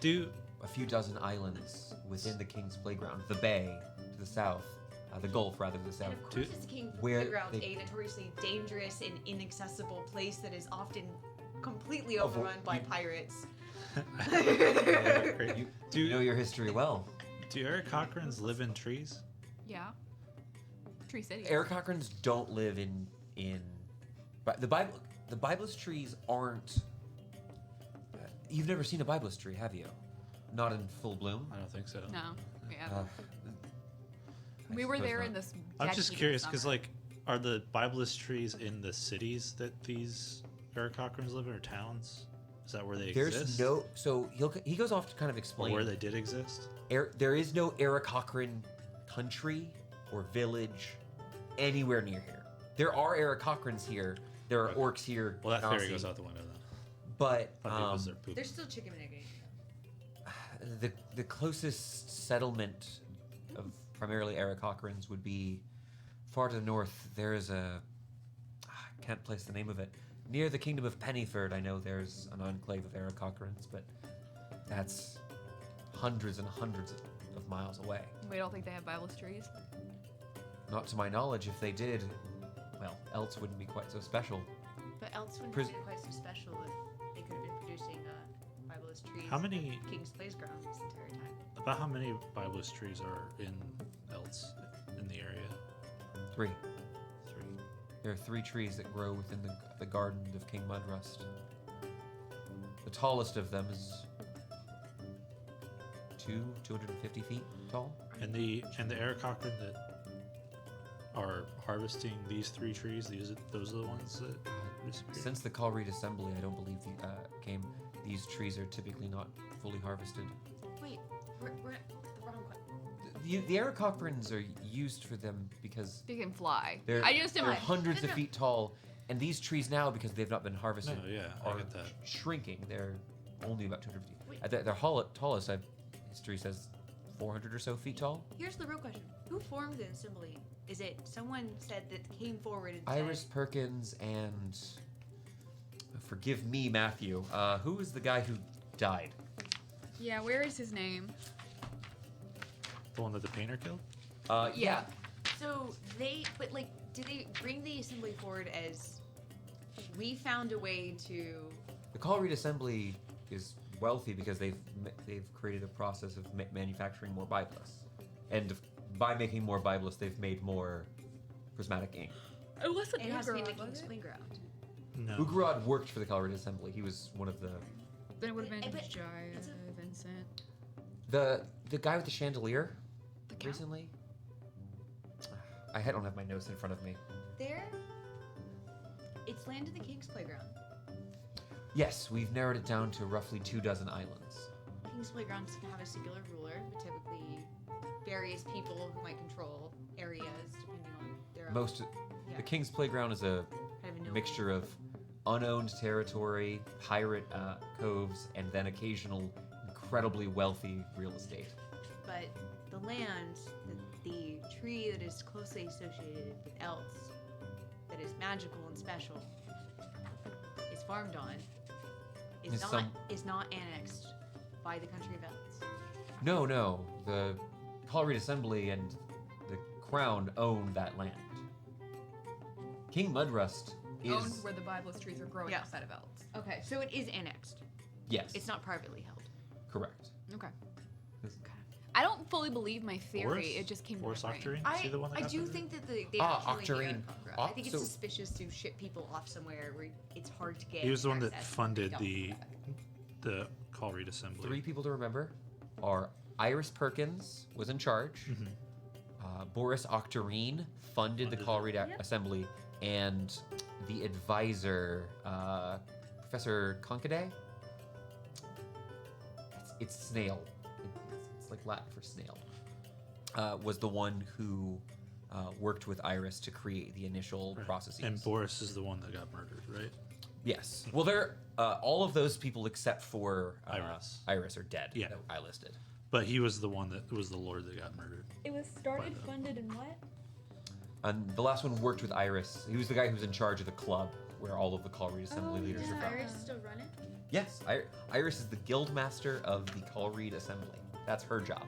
Speaker 2: Do
Speaker 1: a few dozen islands within the King's Playground, the bay to the south, the Gulf rather to the south.
Speaker 3: And of course, it's King's
Speaker 1: Where
Speaker 3: Playground,
Speaker 1: they-
Speaker 3: a notoriously dangerous and inaccessible place that is often completely
Speaker 1: Avo-
Speaker 3: overrun by
Speaker 1: you-
Speaker 3: pirates.
Speaker 1: You
Speaker 2: do
Speaker 1: know your history well.
Speaker 2: do Aarakocrans live in trees?
Speaker 4: Yeah. Tree City.
Speaker 1: Aarakocrans don't live in but the Biblis trees aren't. You've never seen a Biblis tree, have you? Not in full bloom.
Speaker 2: I don't think so.
Speaker 4: No. Yeah.
Speaker 1: Uh, I
Speaker 4: we were
Speaker 1: suppose
Speaker 4: there
Speaker 1: not.
Speaker 4: in this.
Speaker 2: I'm
Speaker 4: dead
Speaker 2: just
Speaker 4: heat of
Speaker 2: curious because,
Speaker 4: summer.
Speaker 2: like, are the Biblis trees in the cities that these Aarakocrans live in, or towns? Is that where they
Speaker 1: There's
Speaker 2: exist?
Speaker 1: no. So he goes off to kind of
Speaker 2: Or
Speaker 1: explain
Speaker 2: where they did exist?
Speaker 1: There is no Aarakocran country or village anywhere near here. There are Aarakocrans here, There are orcs here.
Speaker 2: Well, that
Speaker 1: in
Speaker 2: theory
Speaker 1: Aussie,
Speaker 2: goes out the window then.
Speaker 1: But
Speaker 2: Probably was their poop.
Speaker 3: There's still chicken nugget.
Speaker 1: the closest settlement of primarily Aarakocrans would be far to the north. There is a I can't place the name of it. Near the kingdom of Pennyford, I know there's an enclave of Aarakocrans, but that's hundreds and hundreds of miles away.
Speaker 4: We don't think they have Bible trees.
Speaker 1: Not to my knowledge. If they did, well, else wouldn't be quite so special.
Speaker 3: But else wouldn't
Speaker 1: Pres-
Speaker 3: have been quite so special if they could have been producing Bibulous trees.
Speaker 2: How many?
Speaker 3: King's Playground this entire time?
Speaker 2: About how many Bibulous trees are in Elts in the area?
Speaker 1: 3.
Speaker 2: 3.
Speaker 1: There are 3 trees that grow within the garden of King Mudrust. The tallest of them is 250 feet tall.
Speaker 2: And the Aarakocran that are harvesting these 3 trees, those are the ones that disappeared?
Speaker 1: Since the Colruyt Assembly, I don't believe came. These trees are typically not fully harvested.
Speaker 3: Wait, we're at the wrong one.
Speaker 1: The Aarakocrans are used for them because
Speaker 4: They can fly.
Speaker 1: they're,
Speaker 4: I just am
Speaker 1: they're
Speaker 4: like,
Speaker 1: hundreds of
Speaker 3: No.
Speaker 1: feet tall, and these trees now, because they've not been harvested,
Speaker 2: No, yeah, I
Speaker 1: are
Speaker 2: get that.
Speaker 1: shrinking. They're only about 250 feet.
Speaker 3: Wait.
Speaker 1: Their tallest, history says 400 or so feet tall.
Speaker 3: Here's the real question: who formed the assembly? Is it someone said that came forward and
Speaker 1: Iris
Speaker 3: said,
Speaker 1: Perkins and forgive me, Matthew. Who was the guy who died?
Speaker 4: yeah, where is his name?
Speaker 2: The one that the painter killed?
Speaker 4: Yeah.
Speaker 3: So did they bring the assembly forward as we found a way to?
Speaker 1: The Colruyt Assembly is wealthy because they've created a process of manufacturing more Bibulus, and by making more Bibulus, they've made more prismatic ink.
Speaker 4: It wasn't
Speaker 3: It has to be the
Speaker 4: Ugarod,
Speaker 3: King's
Speaker 4: was it?
Speaker 3: Playground.
Speaker 2: No.
Speaker 1: Ugarod worked for the Colruyt Assembly. He was one of the
Speaker 4: Then it would have been
Speaker 3: But-
Speaker 4: Jaya,
Speaker 3: it's a-
Speaker 4: Vincent.
Speaker 1: the guy with the chandelier
Speaker 4: The count?
Speaker 1: recently. I don't have my notes in front of me.
Speaker 3: There, it's land in the King's Playground.
Speaker 1: Yes, we've narrowed it down to roughly 24 islands.
Speaker 3: King's Playground doesn't have a singular ruler, but typically various people who might control areas depending on their own.
Speaker 1: The King's Playground is a
Speaker 3: kind of a
Speaker 1: mixture of unowned territory, pirate coves, and then occasional incredibly wealthy real estate.
Speaker 3: But the land, the tree that is closely associated with Elts, that is magical and special, is farmed on, is not annexed by the country of Elts.
Speaker 1: No, the Colruyt Assembly and the Crown own that land. King Mudrust is
Speaker 4: Owned where the Bibulous trees are growing
Speaker 3: Yeah.
Speaker 4: outside of Elves.
Speaker 3: Okay, so it is annexed.
Speaker 1: yes,
Speaker 3: It's not privately held.
Speaker 1: correct.
Speaker 4: Okay.
Speaker 1: Yes.
Speaker 4: I don't fully believe my theory.
Speaker 2: Forest?
Speaker 4: It just came
Speaker 2: Forest
Speaker 4: to my brain.
Speaker 2: Octarine? Is he the one that
Speaker 3: I
Speaker 2: got
Speaker 3: do
Speaker 2: murdered?
Speaker 3: think that they
Speaker 1: Ah,
Speaker 3: are killing
Speaker 1: Octarine.
Speaker 3: the Aarakocra.
Speaker 1: Ah,
Speaker 3: I think it's
Speaker 1: so-
Speaker 3: suspicious to ship people off somewhere where it's hard to get.
Speaker 2: He was the one that
Speaker 3: access.
Speaker 2: funded
Speaker 3: Don't
Speaker 2: the
Speaker 3: do that.
Speaker 2: the Colruyt Assembly.
Speaker 1: 3 people to remember are Iris Perkins was in charge. Boris Octarine funded the
Speaker 2: Funded
Speaker 1: Colruyt
Speaker 3: Yep.
Speaker 1: Assembly, and the advisor, Professor Concaday. It's snail. It's like Latin for snail. Was the one who worked with Iris to create the initial
Speaker 2: Right.
Speaker 1: processes.
Speaker 2: And Boris is the one that got murdered, right?
Speaker 1: Yes. Well, they're all of those people except for
Speaker 2: Iris.
Speaker 1: are dead.
Speaker 2: Yeah.
Speaker 1: That I listed.
Speaker 2: But he was the one that was the lord that got murdered.
Speaker 5: It was started,
Speaker 2: By the-
Speaker 5: funded, and what?
Speaker 1: And the last one worked with Iris. He was the guy who was in charge of the club where all of the Colruyt Assembly leaders
Speaker 5: does
Speaker 1: are from.
Speaker 5: Iris still run it?
Speaker 1: Yes, Iris is the guild master of the Colruyt Assembly. That's her job.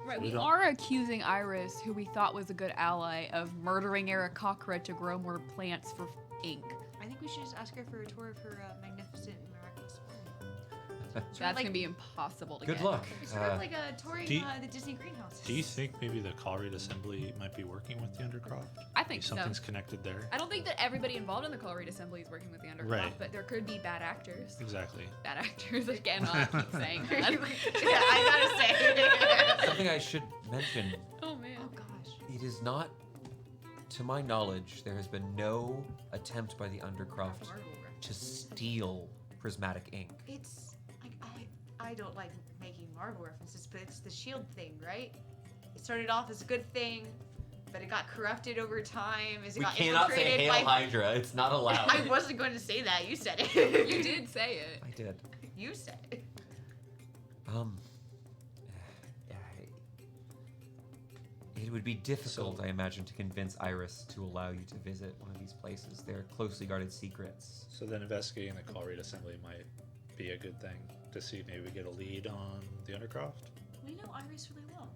Speaker 4: Right,
Speaker 2: We
Speaker 4: we
Speaker 2: don't-
Speaker 4: are accusing Iris, who we thought was a good ally, of murdering Aarakocra to grow more plants for ink.
Speaker 3: I think we should just ask her for a tour of her magnificent and miraculous farm.
Speaker 4: That's
Speaker 3: like-
Speaker 4: gonna be impossible to
Speaker 1: Good
Speaker 4: get.
Speaker 1: luck.
Speaker 3: It's sort of like a touring
Speaker 2: do you-
Speaker 3: the Disney greenhouses.
Speaker 2: Do you think maybe the Colruyt Assembly might be working with the Undercroft?
Speaker 4: I think
Speaker 2: Maybe
Speaker 4: so.
Speaker 2: something's connected there.
Speaker 4: I don't think that everybody involved in the Colruyt Assembly is working with the Undercroft,
Speaker 2: Right.
Speaker 4: but there could be bad actors.
Speaker 2: Exactly.
Speaker 4: Bad actors, I cannot keep saying that.
Speaker 3: Yeah, I gotta say.
Speaker 1: Something I should mention,
Speaker 4: Oh man.
Speaker 3: Oh gosh.
Speaker 1: it is not, to my knowledge, there has been no attempt by the Undercroft
Speaker 3: Marvel
Speaker 1: to steal prismatic ink.
Speaker 3: It's like I don't like making Marvel references, but it's the shield thing, right? It started off as a good thing, but that it got corrupted over time as it
Speaker 1: We
Speaker 3: got
Speaker 1: cannot say
Speaker 3: infiltrated
Speaker 1: Hail
Speaker 3: by...
Speaker 1: Hydra. It's not allowed.
Speaker 3: I wasn't going to say that. You said it.
Speaker 4: You did say it.
Speaker 1: I did.
Speaker 3: You said it.
Speaker 1: It would be difficult, I imagine, to convince Iris to allow you to visit one of these places. They're closely guarded secrets.
Speaker 2: So then investigating the Colruyt Assembly might be a good thing to see if maybe we get a lead on the Undercroft.
Speaker 3: We know Iris really well.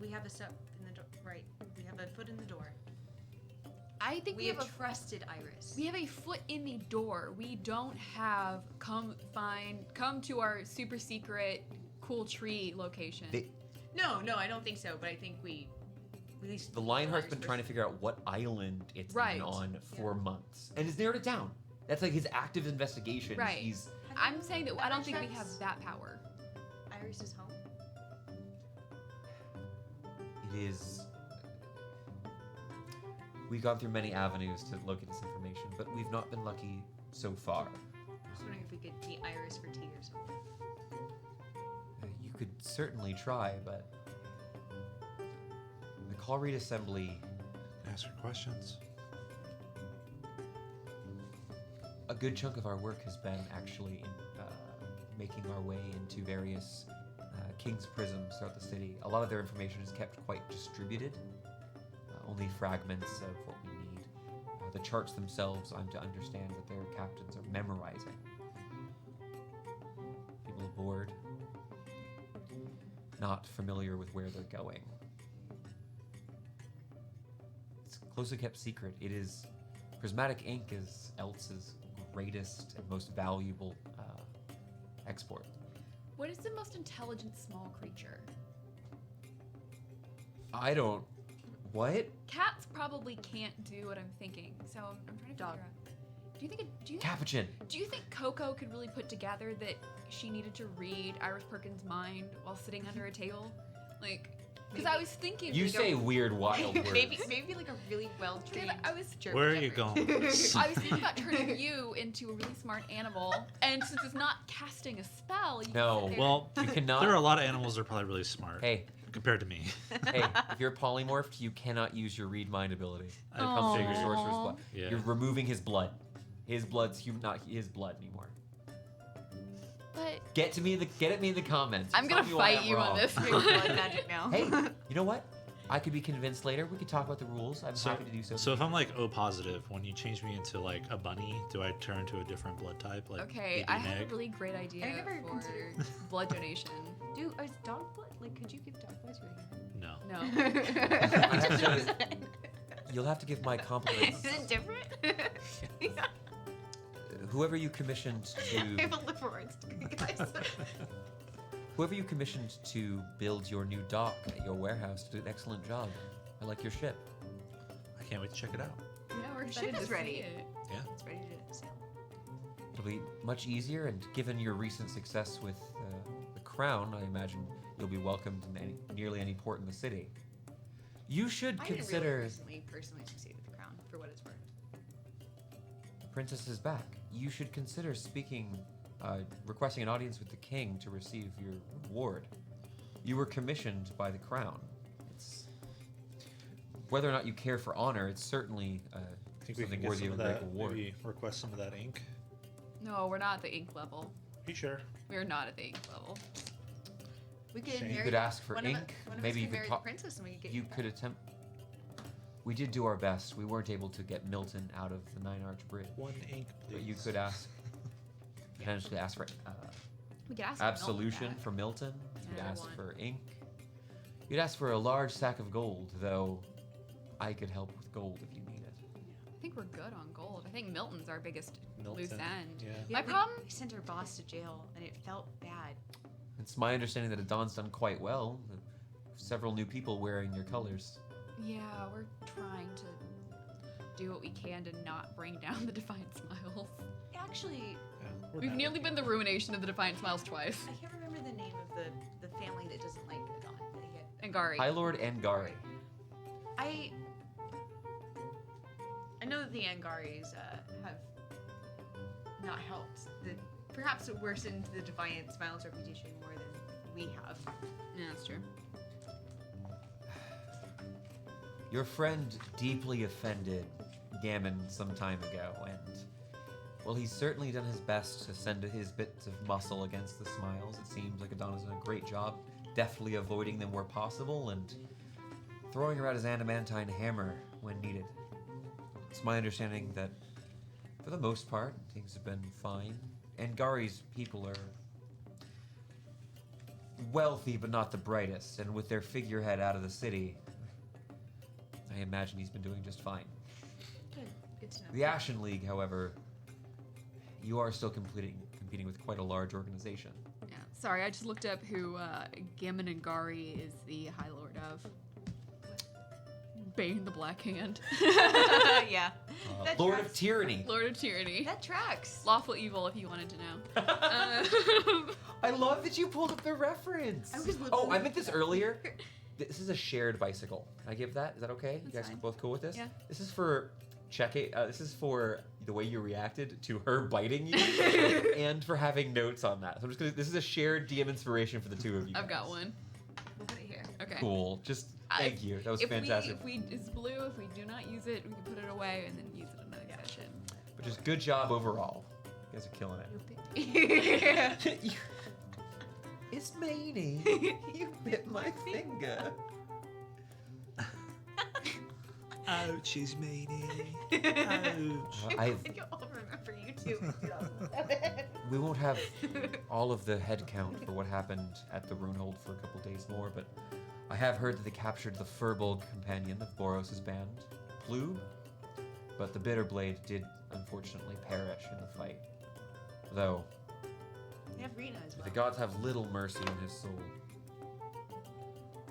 Speaker 3: We have a step in the door. Right. We have a foot in the door.
Speaker 4: I think
Speaker 3: We have trusted Iris.
Speaker 4: we have a foot in the door. We don't have come to our super secret cool tree location.
Speaker 3: No, I don't think so. But I think we at least
Speaker 1: The Lionheart's been trying to figure out what island it's
Speaker 4: Right.
Speaker 1: been on for months, and has narrowed it down. That's like his active investigation.
Speaker 4: Right.
Speaker 1: He's
Speaker 4: I'm saying that I don't think we have
Speaker 3: Checks.
Speaker 4: that power.
Speaker 3: Iris' home.
Speaker 1: It is. We've gone through many avenues to look at this information, but we've not been lucky so far.
Speaker 3: I was wondering if we could meet Iris for tea or something.
Speaker 1: You could certainly try, but the Colruyt Assembly.
Speaker 2: Ask her questions.
Speaker 1: A good chunk of our work has been actually in making our way into various king's prisms throughout the city. A lot of their information is kept quite distributed. Only fragments of what we need. The charts themselves, I'm to understand that their captains are memorizing. People aboard, not familiar with where they're going. It's a closely kept secret. It is prismatic ink is Eltz's greatest and most valuable export.
Speaker 4: What is the most intelligent small creature?
Speaker 1: I don't. What?
Speaker 4: Cats probably can't do what I'm thinking, so I'm trying to
Speaker 3: Dog.
Speaker 4: figure out. Do you
Speaker 1: Capuchin.
Speaker 4: Do you think Coco could really put together that she needed to read Iris Perkins' mind while sitting under a table? Like, because I was thinking.
Speaker 1: You
Speaker 4: like,
Speaker 1: say weird, wild words.
Speaker 3: maybe like a really well trained.
Speaker 4: I was.
Speaker 3: German
Speaker 2: Where are you
Speaker 3: Shepherd.
Speaker 2: going?
Speaker 4: I was thinking about turning you into a really smart animal, and since it's not casting a spell, you
Speaker 1: No.
Speaker 4: can sit there.
Speaker 2: Well,
Speaker 1: You cannot.
Speaker 2: there are a lot of animals that are probably really smart
Speaker 1: Hey,
Speaker 2: compared to me.
Speaker 1: hey, if you're polymorphed, you cannot use your read mind ability. When it comes to your
Speaker 4: Aw.
Speaker 1: sorcerer's blood.
Speaker 2: Yeah.
Speaker 1: You're removing his blood. His blood's not his blood anymore.
Speaker 4: But
Speaker 1: Get at me in the comments.
Speaker 4: I'm
Speaker 1: Tell
Speaker 4: gonna
Speaker 1: me why
Speaker 4: fight
Speaker 1: I'm
Speaker 4: you on
Speaker 1: wrong.
Speaker 4: this
Speaker 3: Great
Speaker 4: one.
Speaker 3: blood magic now.
Speaker 1: Hey, you know what? I could be convinced later. We could talk about the rules. I'm happy to do so.
Speaker 2: So if I'm like O positive, when you change me into like a bunny, do I turn to a different blood type? Like
Speaker 4: Okay,
Speaker 2: baby
Speaker 4: I have
Speaker 2: Meg?
Speaker 4: a really great idea
Speaker 3: Have you ever
Speaker 4: for
Speaker 3: considered-
Speaker 4: blood donation.
Speaker 3: Dude, is dog blood? Like, could you give dog blood to
Speaker 2: No.
Speaker 4: No.
Speaker 1: I have to- You'll have to give my compliments.
Speaker 3: Is it different?
Speaker 1: Whoever you commissioned
Speaker 3: I
Speaker 1: to
Speaker 3: have a lip for words.
Speaker 1: whoever you commissioned to build your new dock at your warehouse did an excellent job. I like your ship.
Speaker 2: I can't wait to check it out.
Speaker 4: Yeah, we're
Speaker 3: The
Speaker 4: excited
Speaker 3: ship
Speaker 4: to
Speaker 3: is
Speaker 4: see
Speaker 3: ready.
Speaker 4: it.
Speaker 2: Yeah.
Speaker 3: It's ready to sail.
Speaker 1: It'll be much easier, and given your recent success with the crown, I imagine you'll be welcomed in nearly any port in the city. You should
Speaker 3: I didn't
Speaker 1: consider
Speaker 3: really personally succeed with the crown, for what it's worth.
Speaker 1: the princess is back. You should consider requesting an audience with the king to receive your reward. You were commissioned by the crown. It's whether or not you care for honor, it's certainly
Speaker 2: I think we
Speaker 1: something
Speaker 2: can get
Speaker 1: worthy
Speaker 2: some
Speaker 1: of
Speaker 2: of
Speaker 1: a great
Speaker 2: that.
Speaker 1: reward.
Speaker 2: Maybe request some of that ink.
Speaker 4: No, we're not at the ink level.
Speaker 2: You sure?
Speaker 4: We're not at the ink level.
Speaker 3: We could
Speaker 2: Shane.
Speaker 3: marry.
Speaker 1: You could ask for
Speaker 3: one of us-
Speaker 1: ink.
Speaker 3: one of us
Speaker 1: Maybe
Speaker 3: could
Speaker 1: you could
Speaker 3: marry
Speaker 1: talk.
Speaker 3: the princess, and we could get
Speaker 1: You
Speaker 3: back.
Speaker 1: could attempt. We did do our best. We weren't able to get Milton out of the Nine Arch Bridge,
Speaker 2: One ink, please.
Speaker 1: but you could ask. Potentially ask for
Speaker 4: We could ask for Milton
Speaker 1: absolution
Speaker 4: back.
Speaker 1: for Milton. You'd
Speaker 3: Another
Speaker 1: ask
Speaker 3: one.
Speaker 1: for ink. You'd ask for a large sack of gold, though I could help with gold if you need it.
Speaker 4: I think we're good on gold. I think Milton's our biggest
Speaker 2: Milton,
Speaker 4: loose end.
Speaker 2: Yeah.
Speaker 3: Yeah,
Speaker 4: My problem-
Speaker 3: We sent our boss to jail, and it felt bad.
Speaker 1: It's my understanding that Adon's done quite well. Several new people wearing your colors.
Speaker 4: Yeah, we're trying to do what we can to not bring down the Defiant Smiles.
Speaker 3: Actually,
Speaker 2: Yeah, we're
Speaker 4: We've
Speaker 2: down.
Speaker 4: nearly been the ruination of the Defiant Smiles twice.
Speaker 3: I can't remember the name of the family that doesn't like Adon.
Speaker 4: And Gari.
Speaker 1: High Lord Angari.
Speaker 3: I know that the Angaris have not helped. Perhaps it worsened the Defiant Smiles reputation more than we have.
Speaker 4: Yeah, that's true.
Speaker 1: Your friend deeply offended Gammon some time ago, and, well, he's certainly done his best to send his bits of muscle against the smiles. It seems like Adonna's done a great job, deftly avoiding them where possible, and throwing around his adamantine hammer when needed. It's my understanding that, for the most part, things have been fine. And Gari's people are wealthy, but not the brightest, and with their figurehead out of the city, I imagine he's been doing just fine.
Speaker 3: Good to know.
Speaker 1: The Ashen League, however, you are still competing with quite a large organization.
Speaker 4: Yeah. Sorry, I just looked up who Gammon and Gari is the High Lord of. Bane the Black Hand.
Speaker 3: Yeah. That
Speaker 1: Lord
Speaker 3: tracks.
Speaker 1: of Tyranny.
Speaker 4: Lord of Tyranny.
Speaker 3: That tracks.
Speaker 4: Lawful evil, if you wanted to know.
Speaker 1: I love that you pulled up the reference.
Speaker 3: I was looking-
Speaker 1: Oh, I meant this earlier. This is a shared bicycle. Can I give that? Is that okay? You
Speaker 4: That's
Speaker 1: guys
Speaker 4: fine.
Speaker 1: both cool with this?
Speaker 4: Yeah.
Speaker 1: This is for this is for the way you reacted to her biting you, and for having notes on that. So I'm just gonna. This is a shared DM inspiration for the two of you.
Speaker 4: I've got
Speaker 1: guys.
Speaker 4: one.
Speaker 3: We'll put it here.
Speaker 4: Okay.
Speaker 1: Cool. Just thank you. That was
Speaker 4: If
Speaker 1: fantastic.
Speaker 4: it's blue, if we do not use it, we can put it away and then use it another session.
Speaker 1: But just good job overall. You guys are killing
Speaker 3: Yeah.
Speaker 1: it. It's meanie. You bit my finger.
Speaker 2: Ouchies, matey. Ouch.
Speaker 1: I
Speaker 3: I'll remember you too.
Speaker 1: We won't have all of the head count for what happened at the Runehold for a couple days more, but I have heard that they captured the Furbolg companion of Boros' band, Plu, but the Bitterblade did unfortunately perish in the fight. Though,
Speaker 3: They have Rena as well.
Speaker 1: the gods have little mercy on his soul.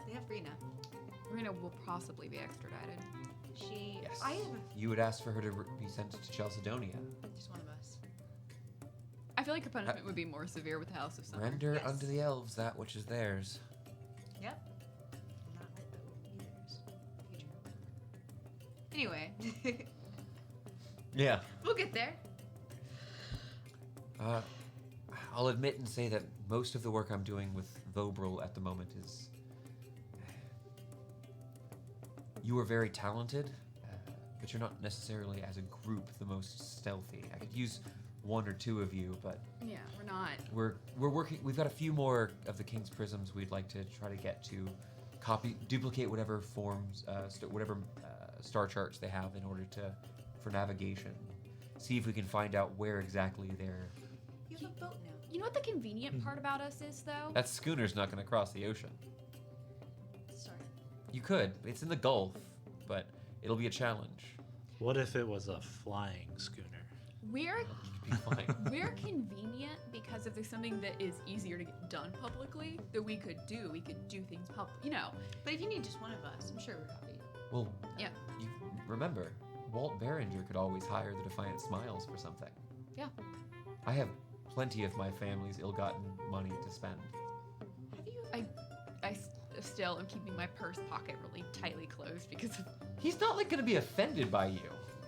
Speaker 3: They have Rena.
Speaker 4: Rena will possibly be extradited.
Speaker 3: She.
Speaker 1: Yes.
Speaker 3: I have
Speaker 1: You would ask for her to be sent to Chalcedonia.
Speaker 3: just one of us.
Speaker 4: I feel like her punishment would be more severe with the House of Summer.
Speaker 1: Render
Speaker 3: Yes.
Speaker 1: unto the elves that which is theirs.
Speaker 3: Yep. Not like that either. Future. Anyway,
Speaker 1: Yeah.
Speaker 3: we'll get there.
Speaker 1: I'll admit and say that most of the work I'm doing with Vobril at the moment is... You are very talented, but you're not necessarily, as a group, the most stealthy. I could use one or two of you, but
Speaker 4: Yeah, we're not.
Speaker 1: we're working. We've got a few more of the King's Prisms we'd like to try to get to, duplicate whatever forms, whatever star charts they have in order for navigation. See if we can find out where exactly they're.
Speaker 3: You have a boat now.
Speaker 4: You know what the convenient part about us is, though?
Speaker 1: That schooner's not going to cross the ocean.
Speaker 3: Sorry.
Speaker 1: You could. It's in the Gulf, but it'll be a challenge.
Speaker 2: What if it was a flying schooner?
Speaker 4: We're
Speaker 1: It'd be fine.
Speaker 4: we're convenient because if there's something that is easier to get done publicly that we could do things you know.
Speaker 3: But if you need just one of us, I'm sure we're happy.
Speaker 1: Well,
Speaker 4: Yeah.
Speaker 1: You remember, Walt Berringer could always hire the Defiant Smiles for something.
Speaker 4: Yeah.
Speaker 1: I have plenty of my family's ill-gotten money to spend.
Speaker 3: Have you?
Speaker 4: I still am keeping my purse pocket really tightly closed because of
Speaker 1: He's not like gonna be offended by you.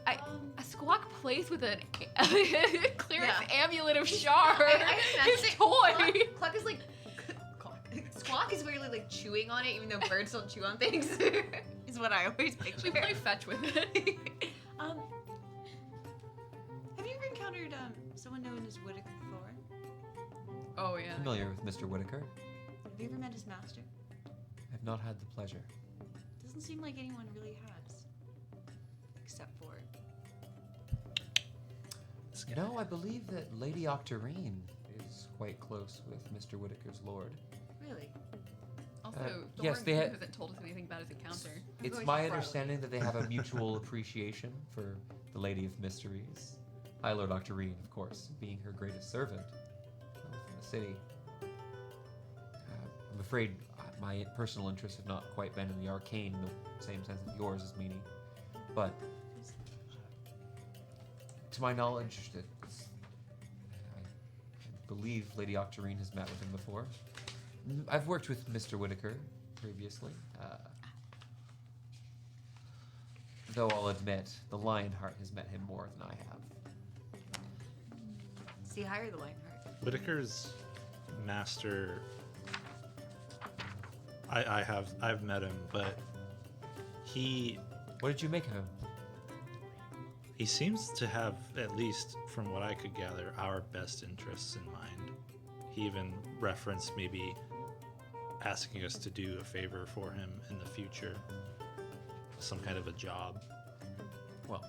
Speaker 4: a Squawk plays with a cleric
Speaker 3: Yeah.
Speaker 4: amulet of shard.
Speaker 3: I
Speaker 4: His
Speaker 3: imagine
Speaker 4: toy.
Speaker 3: Cluck is like. Squawk is weirdly like chewing on it, even though birds don't chew on things. Is what I always picture.
Speaker 4: We play fetch with it.
Speaker 3: Have you ever encountered someone known as Whitaker Thorn?
Speaker 4: Oh yeah.
Speaker 1: Familiar with Mr. Whitaker?
Speaker 3: Have you ever met his master?
Speaker 1: I've not had the pleasure.
Speaker 3: Doesn't seem like anyone really has, except for.
Speaker 1: No, I believe that Lady Octarine is quite close with Mr. Whitaker's lord.
Speaker 3: Really?
Speaker 4: Also,
Speaker 1: yes,
Speaker 4: Thorn
Speaker 1: they ha-
Speaker 4: hasn't told us anything about his encounter.
Speaker 1: It's
Speaker 3: going
Speaker 1: my
Speaker 3: to Farley.
Speaker 1: understanding that they have a mutual appreciation for the Lady of Mysteries. High Lord Octarine, of course, being her greatest servant from the city. I'm afraid my personal interests have not quite been in the arcane, in the same sense that yours is meaning. But to my knowledge, I believe Lady Octarine has met with him before. I've worked with Mr. Whitaker previously. Though I'll admit, the Lionheart has met him more than I have.
Speaker 3: See, hire the Lionheart.
Speaker 2: Whitaker's master. I've met him, but
Speaker 1: What did you make of him?
Speaker 2: He seems to have, at least from what I could gather, our best interests in mind. He even referenced maybe asking us to do a favor for him in the future. Some kind of a job.
Speaker 1: Well,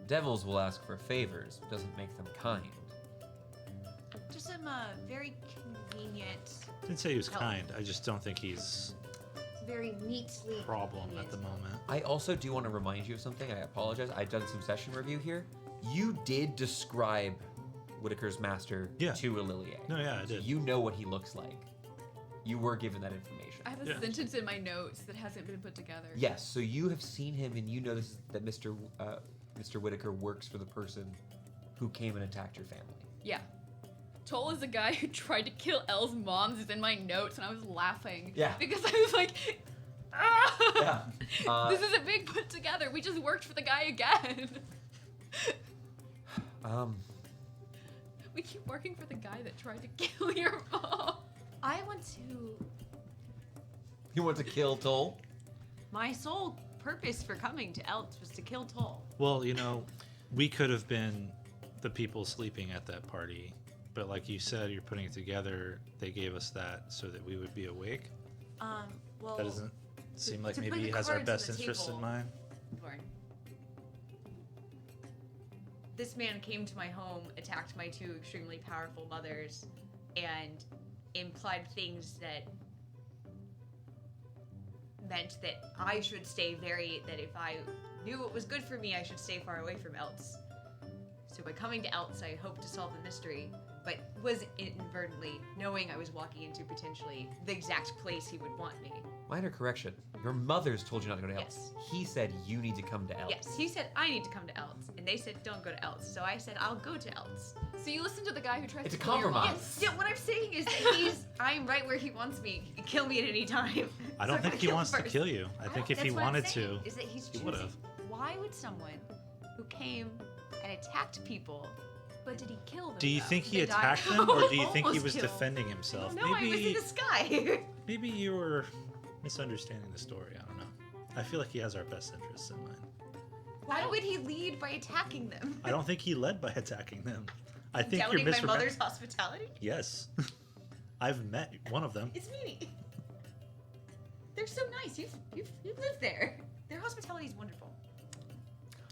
Speaker 1: devils will ask for favors, but doesn't make them kind.
Speaker 3: Just some very convenient,
Speaker 2: Didn't say he was
Speaker 3: Help.
Speaker 2: kind. I just don't think he's
Speaker 3: very neatly
Speaker 2: a problem
Speaker 3: convenient.
Speaker 2: at the moment.
Speaker 1: I also do want to remind you of something. I apologize. I've done some session review here. You did describe Whitaker's master
Speaker 2: Yeah.
Speaker 1: to Lilier.
Speaker 2: No, yeah, I
Speaker 1: So
Speaker 2: did.
Speaker 1: you know what he looks like. You were given that information.
Speaker 4: I have a
Speaker 2: Yeah.
Speaker 4: sentence in my notes that hasn't been put together.
Speaker 1: Yes, so you have seen him, and you know that Mr. Whitaker works for the person who came and attacked your family.
Speaker 4: Yeah. Toll is the guy who tried to kill Elle's mom. Is in my notes, and I was laughing.
Speaker 1: Yeah.
Speaker 4: Because I was like, ah!
Speaker 1: Yeah.
Speaker 4: This isn't being put together. We just worked for the guy again. We keep working for the guy that tried to kill your mom.
Speaker 3: I want to.
Speaker 1: You want to kill Toll?
Speaker 3: My sole purpose for coming to Elts was to kill Toll.
Speaker 2: Well, we could have been the people sleeping at that party, but like you said, you're putting it together. They gave us that so that we would be awake.
Speaker 3: Well,
Speaker 2: That doesn't seem like
Speaker 3: to put
Speaker 2: maybe
Speaker 3: the
Speaker 2: he has our
Speaker 3: cards on
Speaker 2: best
Speaker 3: the
Speaker 2: interests in
Speaker 3: table.
Speaker 2: mind.
Speaker 3: Lauren. This man came to my home, attacked my two extremely powerful mothers, and implied things that meant that I should that if I knew what was good for me, I should stay far away from Elts. So by coming to Elts, I hoped to solve the mystery, but was inadvertently knowing I was walking into potentially the exact place he would want me.
Speaker 1: Minor correction. Your mother's told you not to go to Elts.
Speaker 3: Yes.
Speaker 1: He said you need to come to Elts.
Speaker 3: Yes, he said I need to come to Elts, and they said don't go to Elts. So I said I'll go to Elts.
Speaker 4: So you listen to the guy who tried
Speaker 1: It's
Speaker 4: to
Speaker 1: a
Speaker 4: kill your mom.
Speaker 1: compromise.
Speaker 3: Yeah, what I'm saying is that I'm right where he wants me. Kill me at any time.
Speaker 2: I
Speaker 3: So
Speaker 2: don't
Speaker 3: I'm
Speaker 2: think
Speaker 3: gonna
Speaker 2: he
Speaker 3: kill
Speaker 2: wants to
Speaker 3: first.
Speaker 2: kill you. I think if he
Speaker 3: That's what I'm
Speaker 2: wanted
Speaker 3: saying,
Speaker 2: to,
Speaker 3: is that he's
Speaker 2: he
Speaker 3: choosing.
Speaker 2: would've.
Speaker 3: Why would someone who came and attacked people?
Speaker 4: But did he kill them?
Speaker 2: do you
Speaker 4: though?
Speaker 2: think he
Speaker 3: They died.
Speaker 2: attacked them, or do you think he
Speaker 3: Almost
Speaker 2: was
Speaker 3: killed.
Speaker 2: defending himself?
Speaker 3: No, I was in the sky.
Speaker 2: Maybe you were misunderstanding the story. I don't know. I feel like he has our best interests in mind.
Speaker 3: Why would he lead by attacking them?
Speaker 2: I don't think he led by attacking them. I think
Speaker 3: Doubting
Speaker 2: you're
Speaker 3: my
Speaker 2: misremembering.
Speaker 3: mother's hospitality?
Speaker 2: Yes, I've met one of them.
Speaker 3: It's Meanie. They're so nice. You've lived there. Their hospitality is wonderful.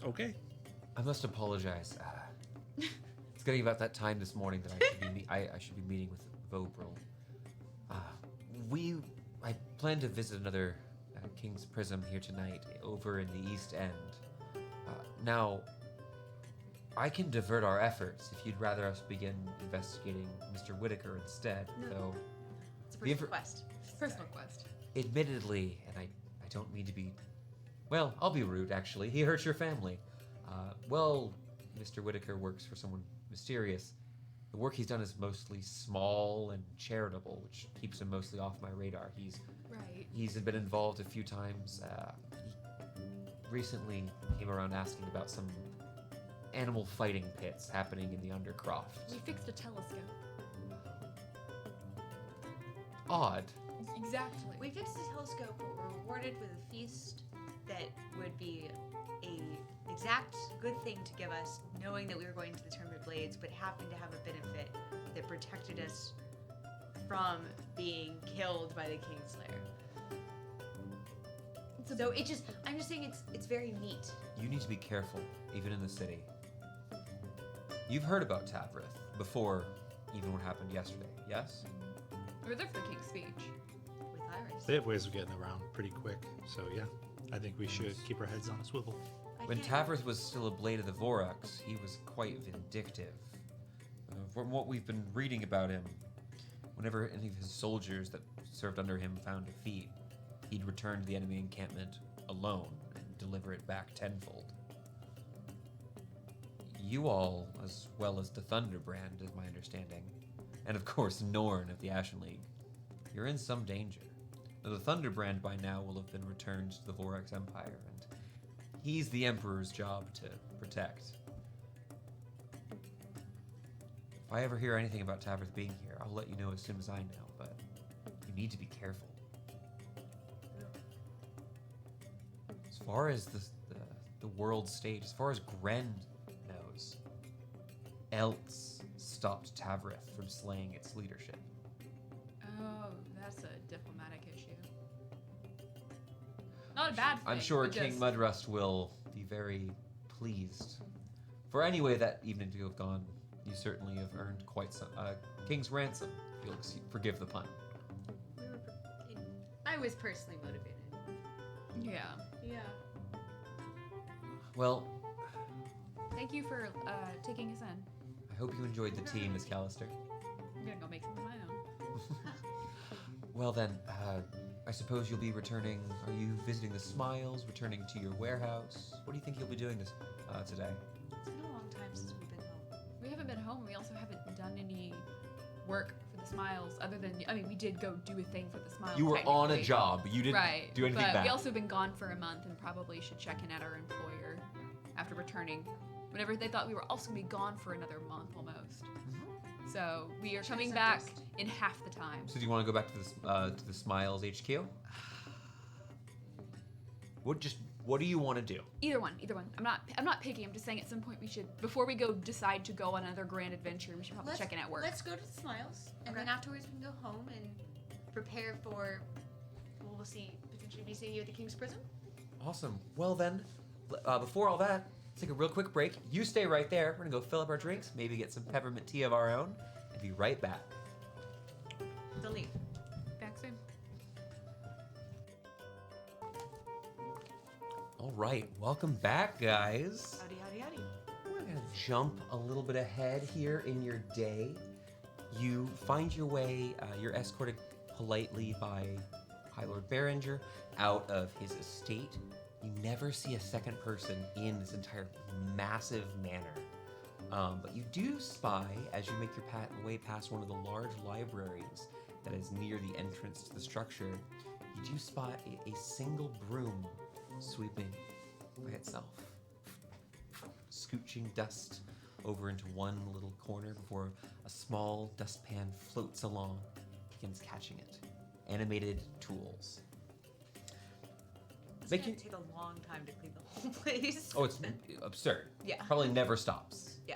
Speaker 2: Okay.
Speaker 1: I must apologize. It's getting about that time this morning that I should be meeting with Vobril. I plan to visit another King's Prism here tonight over in the East End. Now, I can divert our efforts if you'd rather us begin investigating Mr. Whitaker instead, though.
Speaker 3: It's a
Speaker 1: The
Speaker 3: personal quest.
Speaker 4: Personal quest.
Speaker 1: Admittedly, and I don't mean to be. Well, I'll be rude, actually. He hurt your family. Mr. Whitaker works for someone mysterious. The work he's done is mostly small and charitable, which keeps him mostly off my radar.
Speaker 4: Right.
Speaker 1: He's been involved a few times. He recently came around asking about some animal fighting pits happening in the Undercroft.
Speaker 4: We fixed a telescope.
Speaker 1: Odd.
Speaker 4: Exactly.
Speaker 3: We fixed the telescope, but were rewarded with a feast that would be a exact good thing to give us, knowing that we were going to the Tournament of Blades, but happened to have a benefit that protected us from being killed by the Kingslayer. So I'm just saying it's very neat.
Speaker 1: You need to be careful, even in the city. You've heard about Tavrith before even what happened yesterday, yes?
Speaker 4: We were there for the King's speech.
Speaker 3: With Iris.
Speaker 2: They have ways of getting around pretty quick, so yeah, I think we should keep our heads on a swivel.
Speaker 1: When Tavrith was still a blade of the Vorax, he was quite vindictive. From what we've been reading about him, whenever any of his soldiers that served under him found defeat, he'd return to the enemy encampment alone and deliver it back tenfold. You all, as well as the Thunderbrand, is my understanding, and of course Norn of the Ashen League, you're in some danger. Now, the Thunderbrand by now will have been returned to the Vorax Empire, and he's the Emperor's job to protect. If I ever hear anything about Tavrith being here, I'll let you know as soon as I know, but you need to be careful. As far as the world stage, as far as Gren knows, Eltz stopped Tavrith from slaying its leadership.
Speaker 4: Oh, that's a diplomatic issue. Not a bad thing.
Speaker 1: I'm sure
Speaker 4: but
Speaker 1: King
Speaker 4: just-
Speaker 1: Mudrust will be very pleased. For any way that evening to have gone, you certainly have earned quite some king's ransom. If you'll forgive the pun.
Speaker 3: I was personally motivated.
Speaker 4: Yeah.
Speaker 3: Yeah.
Speaker 1: Well,
Speaker 4: Thank you for taking us in.
Speaker 1: I hope you enjoyed the tea, Miss Callister.
Speaker 4: I'm gonna go make some of my own.
Speaker 1: Well then, I suppose you'll be returning. Are you visiting the Smiles? Returning to your warehouse? What do you think you'll be doing today?
Speaker 3: It's been a long time since we've been home.
Speaker 4: We haven't been home. We also haven't done any work for the Smiles, other than we did go do a thing for the Smiles.
Speaker 1: You were on a
Speaker 4: technically.
Speaker 1: job. You didn't
Speaker 4: Right.
Speaker 1: do anything
Speaker 4: but
Speaker 1: bad.
Speaker 4: we also been gone for a month and probably should check in at our employer after returning. Whenever they thought we were also gonna be gone for another month almost. So we are coming back
Speaker 3: accept
Speaker 4: in half the time.
Speaker 1: So do you want to go back to the Smiles HQ? What do you want to do?
Speaker 4: Either one. I'm not picky. I'm just saying at some point we should, before we go decide to go on another grand adventure, we should probably check in at work.
Speaker 3: Let's go to the Smiles, and then afterwards we can go home and prepare for. Well, we'll see. Potentially be seeing you at the King's Prison.
Speaker 1: Awesome. Well then, before all that, let's take a real quick break. You stay right there. We're gonna go fill up our drinks, maybe get some peppermint tea of our own, and be right back.
Speaker 3: Don't leave.
Speaker 4: Back soon.
Speaker 1: All right, welcome back, guys.
Speaker 3: Howdy, howdy, howdy.
Speaker 1: We're gonna jump a little bit ahead here in your day. You find your way, you're escorted politely by High Lord Berringer out of his estate. You never see a second person in this entire massive manor. But you do spy, as you make your way past one of the large libraries that is near the entrance to the structure, you do spot a single broom sweeping by itself, scooching dust over into one little corner before a small dustpan floats along, begins catching it. Animated tools.
Speaker 3: It's
Speaker 1: Making-
Speaker 3: gonna take a long time to clean the whole place.
Speaker 1: Oh, it's absurd.
Speaker 3: Yeah.
Speaker 1: Probably never stops.
Speaker 3: Yeah.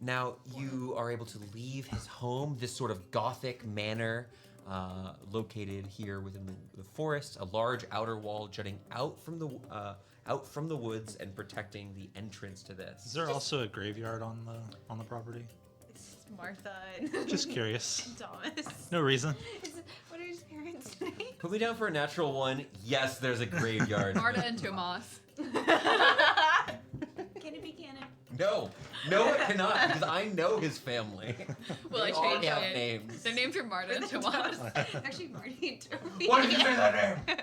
Speaker 1: Now you are able to leave his home, this sort of gothic manor located here within the forest, a large outer wall jutting out from the woods and protecting the entrance to this.
Speaker 2: Is there also a graveyard on the property?
Speaker 3: It's Martha and
Speaker 2: Just curious.
Speaker 3: Thomas.
Speaker 2: No reason.
Speaker 3: What are his parents' names?
Speaker 1: Put me down for a natural one. Yes, there's a graveyard.
Speaker 4: Marta and Tomas.
Speaker 3: Can it be canon?
Speaker 1: No, it cannot because I know his family.
Speaker 4: Well,
Speaker 1: They
Speaker 4: I
Speaker 1: all
Speaker 4: changed
Speaker 1: have
Speaker 4: it.
Speaker 1: names.
Speaker 4: Their names are Marta and Tomas.
Speaker 3: Actually, Marty and Toby.
Speaker 1: Why did you say that name?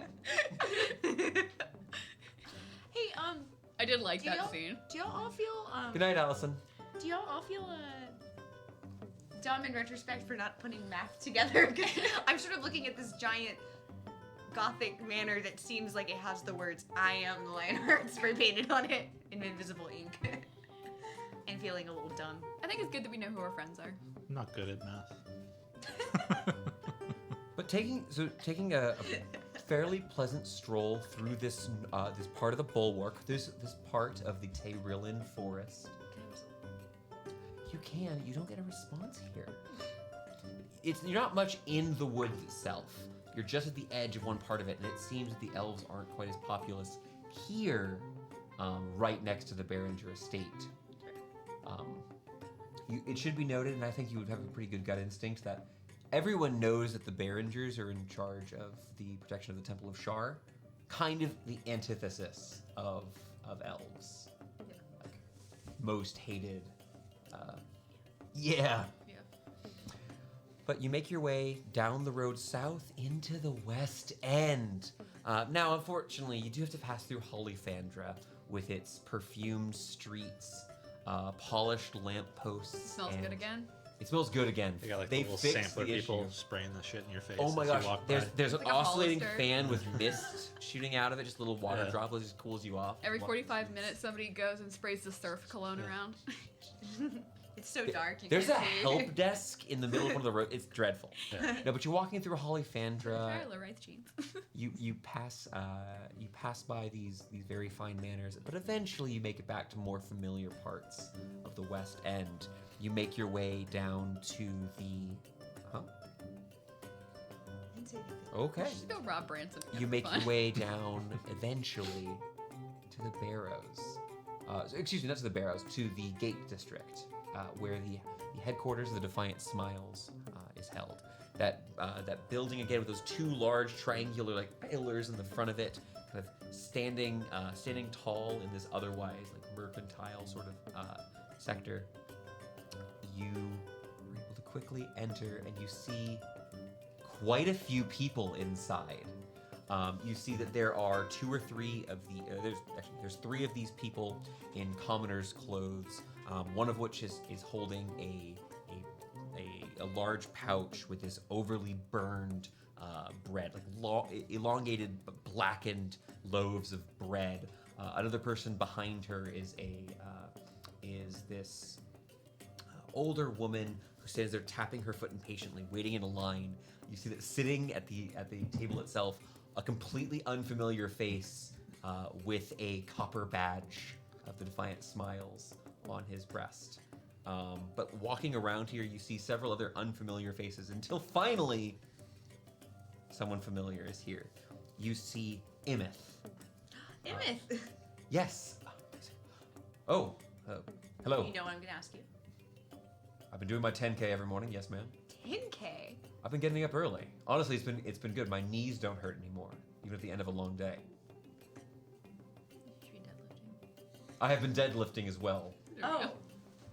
Speaker 3: Hey,
Speaker 4: I did like
Speaker 3: Do y'all-
Speaker 4: that scene.
Speaker 3: do y'all all feel
Speaker 1: Good night, Allison.
Speaker 3: Do y'all all feel dumb in retrospect for not putting math together? 'Cause I'm sort of looking at this giant gothic manor that seems like it has the words "I am the Lionheart" spray painted on it in invisible ink, and feeling a little dumb.
Speaker 4: I think it's good that we know who our friends are.
Speaker 2: I'm not good at math.
Speaker 1: But taking a fairly pleasant stroll through this part of the bulwark, this part of the Tayrillan forest. You can. You don't get a response here. You're not much in the woods itself. You're just at the edge of one part of it, and it seems that the elves aren't quite as populous here, right next to the Berringer estate. It should be noted, and I think you would have a pretty good gut instinct, that everyone knows that the Berringers are in charge of the protection of the Temple of Shar, kind of the antithesis of elves. Like, most hated. Yeah.
Speaker 4: Yeah.
Speaker 1: But you make your way down the road south into the West End. Now, unfortunately, you do have to pass through Hollyfandra with its perfumed streets, polished lampposts.
Speaker 4: Smells
Speaker 1: and
Speaker 4: good again.
Speaker 1: It smells good again.
Speaker 2: They got like
Speaker 1: They
Speaker 2: little
Speaker 1: fixed
Speaker 2: sampler
Speaker 1: the
Speaker 2: people
Speaker 1: issue. spraying
Speaker 2: spraying the shit in your face.
Speaker 1: Oh my
Speaker 2: as
Speaker 1: gosh,
Speaker 2: you walk
Speaker 1: there's
Speaker 2: by.
Speaker 1: there's an
Speaker 4: Like a
Speaker 1: oscillating
Speaker 4: Hollister.
Speaker 1: fan with mist shooting out of it, just little water
Speaker 2: Yeah.
Speaker 1: droplets just cools you off.
Speaker 4: Every 45 minutes, somebody goes and sprays the surf cologne around.
Speaker 3: It's so dark. You
Speaker 1: There's a
Speaker 3: can't see.
Speaker 1: help desk in the middle of one of the roads. It's dreadful.
Speaker 2: Yeah.
Speaker 1: No, but you're walking through Hollyfandra.
Speaker 4: Rite jeans.
Speaker 1: You pass by these very fine manors, but eventually you make it back to more familiar parts of the West End. You make your way down to the. Huh? Okay.
Speaker 4: Just go rob Branson.
Speaker 1: You make your way down eventually to the Barrows. Excuse me, not to the Barrows, to the Gate District, where the headquarters of the Defiant Smiles is held. That building again with those two large triangular like pillars in the front of it, kind of standing tall in this otherwise like mercantile sort of sector. You are able to quickly enter, and you see quite a few people inside. You see that there are two or three of the there's three of these people in commoners' clothes. One of which is holding a large pouch with this overly burned bread, like elongated, blackened loaves of bread. Another person behind her is this older woman who stands there tapping her foot impatiently, waiting in a line. You see that sitting at the table itself, a completely unfamiliar face with a copper badge of the Defiant Smiles on his breast. But walking around here, you see several other unfamiliar faces until finally someone familiar is here. You see Immersed.
Speaker 3: Immersed.
Speaker 1: Yes. Oh, hello.
Speaker 3: You know what I'm gonna ask you?
Speaker 1: I've been doing my 10K every morning. Yes, ma'am.
Speaker 3: 10K.
Speaker 1: I've been getting up early. Honestly, it's been good. My knees don't hurt anymore, even at the end of a long day.
Speaker 4: Should be deadlifting.
Speaker 1: I have been deadlifting as well.
Speaker 3: Oh.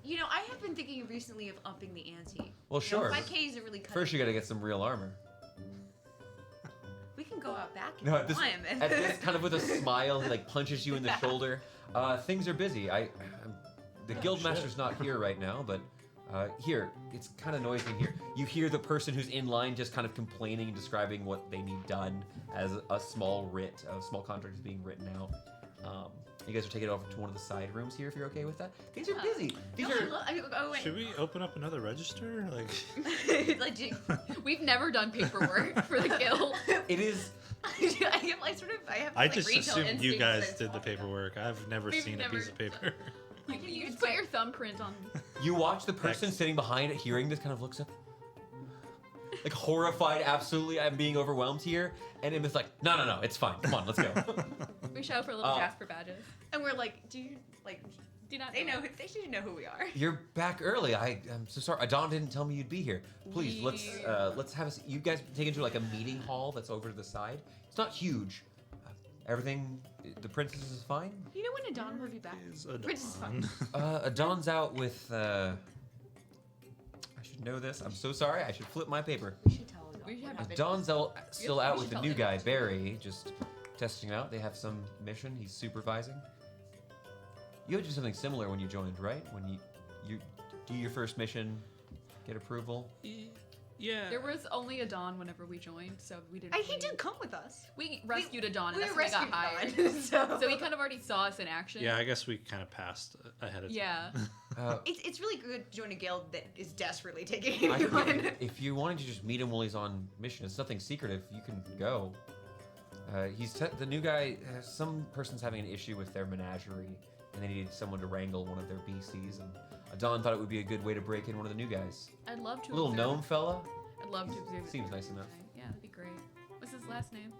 Speaker 3: You know, I have been thinking recently of upping the ante.
Speaker 1: Well, sure.
Speaker 3: 5K isn't really cutting.
Speaker 1: First, you got to get some real armor.
Speaker 3: We can go out back if
Speaker 1: No,
Speaker 3: you
Speaker 1: at this
Speaker 3: want.
Speaker 1: kind of with a smile, he like punches you in the shoulder. Things are busy. The guildmaster's not here right now, but here, it's kind of noisy in here. You hear the person who's in line just kind of complaining and describing what they need done as a small contract is being written out. You guys are taking it over to one of the side rooms here if you're okay with that. These are busy. These are.
Speaker 3: Oh, wait.
Speaker 2: Should we open up another register? Like,
Speaker 4: We've never done paperwork for the guild.
Speaker 1: It is.
Speaker 2: I just assumed you guys did the paperwork. I've never
Speaker 4: We've
Speaker 2: seen a
Speaker 4: never-
Speaker 2: piece of paper.
Speaker 4: You just put your thumbprint on.
Speaker 1: You watch the person sitting behind it, hearing this, kind of looks up, like horrified. Absolutely, I'm being overwhelmed here. And Emma's like, no, it's fine. Come on, let's go.
Speaker 4: We show for little Jasper badges.
Speaker 3: And we're like, do you like?
Speaker 4: Do not.
Speaker 3: They should know who we are.
Speaker 1: You're back early. I'm so sorry. Dawn didn't tell me you'd be here. Please, let's have you guys taken to like a meeting hall that's over to the side. It's not huge. Everything, the princess is fine.
Speaker 3: You know when Adon will be back? Princess is fine.
Speaker 1: Adon's out with. I should know this. I'm so sorry. I should flip my paper.
Speaker 3: We should tell Adon.
Speaker 4: We should
Speaker 3: what
Speaker 4: have-
Speaker 3: happened.
Speaker 1: Don's still out
Speaker 4: we
Speaker 1: with
Speaker 4: should
Speaker 1: the
Speaker 4: tell
Speaker 1: new
Speaker 4: him.
Speaker 1: guy, Barry, just testing him out. They have some mission he's supervising. You had to do something similar when you joined, right? When you do your first mission, get approval.
Speaker 2: Yeah.
Speaker 4: There was only a Dawn whenever we joined, so we didn't.
Speaker 3: He did come with us.
Speaker 4: We rescued a Dawn, and
Speaker 3: We
Speaker 4: that's when we got hired.
Speaker 3: Adon,
Speaker 4: So he kind of already saw us in action.
Speaker 2: Yeah, I guess we kind of passed ahead of time.
Speaker 4: Yeah.
Speaker 3: It's really good to join a guild that is desperately taking
Speaker 1: I
Speaker 3: anyone.
Speaker 1: think if you wanted to just meet him while he's on mission, it's nothing secretive. You can go. The new guy. Some person's having an issue with their menagerie, and they needed someone to wrangle one of their beasties. And Adon thought it would be a good way to break in one of the new guys.
Speaker 4: I'd love to.
Speaker 1: Little
Speaker 4: observe
Speaker 1: gnome
Speaker 4: it.
Speaker 1: fella.
Speaker 4: I'd love to observe it.
Speaker 1: Seems nice enough.
Speaker 4: Yeah, that'd be great. What's his last name?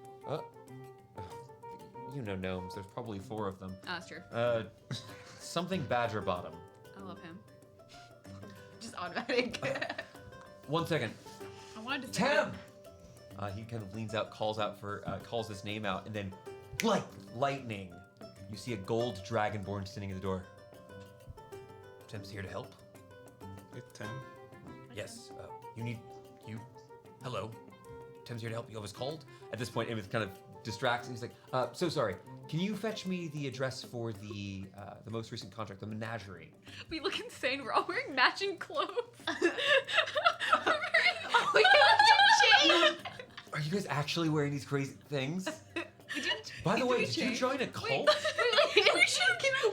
Speaker 1: You know gnomes. There's probably 4 of them.
Speaker 4: Ah, that's true.
Speaker 1: Something Badger Bottom.
Speaker 4: I love him.
Speaker 3: Just automatic.
Speaker 1: 1 second.
Speaker 4: I wanted to say
Speaker 1: Tem! He kind of leans out, calls his name out, and then, like lightning, you see a gold dragonborn standing at the door. Tem's here to help.
Speaker 2: Hey, Tim.
Speaker 1: Yes. Hello. Tem's here to help. You always called. At this point, Emmett kind of distracts, and he's like, so sorry. Can you fetch me the address for the most recent contract, the menagerie?
Speaker 4: we look insane. We're all wearing matching clothes.
Speaker 3: We have to change.
Speaker 1: Are you guys actually wearing these crazy things?
Speaker 3: We didn't.
Speaker 1: By the way,
Speaker 3: we
Speaker 1: did you
Speaker 3: change?
Speaker 1: join a cult?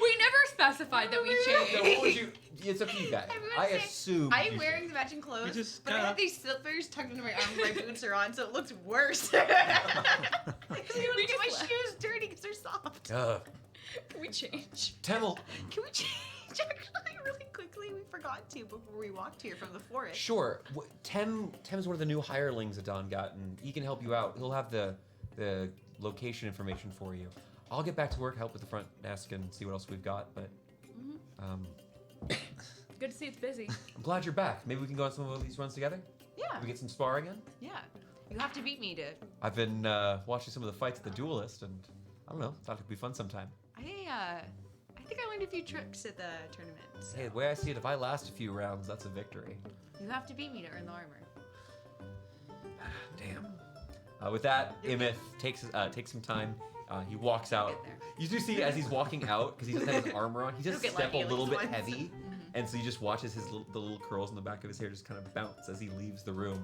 Speaker 4: we never specified that we
Speaker 1: No,
Speaker 4: changed.
Speaker 1: what would you It's up to you guys.
Speaker 3: Everyone's
Speaker 1: I
Speaker 3: saying-
Speaker 1: assume.
Speaker 3: I'm
Speaker 1: you
Speaker 3: wearing the matching clothes,
Speaker 2: just
Speaker 3: but I
Speaker 2: gotta-
Speaker 3: have these slippers tucked into my arm. My boots are on, so it looks worse. Because we want to get my shoes dirty because they're soft.
Speaker 1: should.
Speaker 4: Can we change?
Speaker 1: Temel.
Speaker 3: Can we change actually really quickly? We forgot to before we walked here from the forest.
Speaker 1: Sure. Tem's one of the new hirelings that Don got, and he can help you out. He'll have the location information for you. I'll get back to work, help with the front desk, and see what else we've got. But
Speaker 4: Good to see it's busy.
Speaker 1: I'm glad you're back. Maybe we can go on some of these runs together.
Speaker 3: Yeah,
Speaker 1: We get some sparring in.
Speaker 3: yeah. You have to beat me to.
Speaker 1: I've been watching some of the fights at the Duelist, and I don't know. Thought it could be fun sometime.
Speaker 3: I think I learned a few tricks at the tournament. So.
Speaker 1: Hey, the way I see it, if I last a few rounds, that's a victory.
Speaker 3: You have to beat me to earn the armor.
Speaker 1: Damn. With that, Imith takes some time. He walks out.
Speaker 3: Get there.
Speaker 1: You do see as he's walking out, because he doesn't have his armor on, he just
Speaker 3: He'll get
Speaker 1: step
Speaker 3: lucky
Speaker 1: a
Speaker 3: at
Speaker 1: little
Speaker 3: least
Speaker 1: bit
Speaker 3: once.
Speaker 1: heavy, and so you just watches the little curls in the back of his hair just kind of bounce as he leaves the room.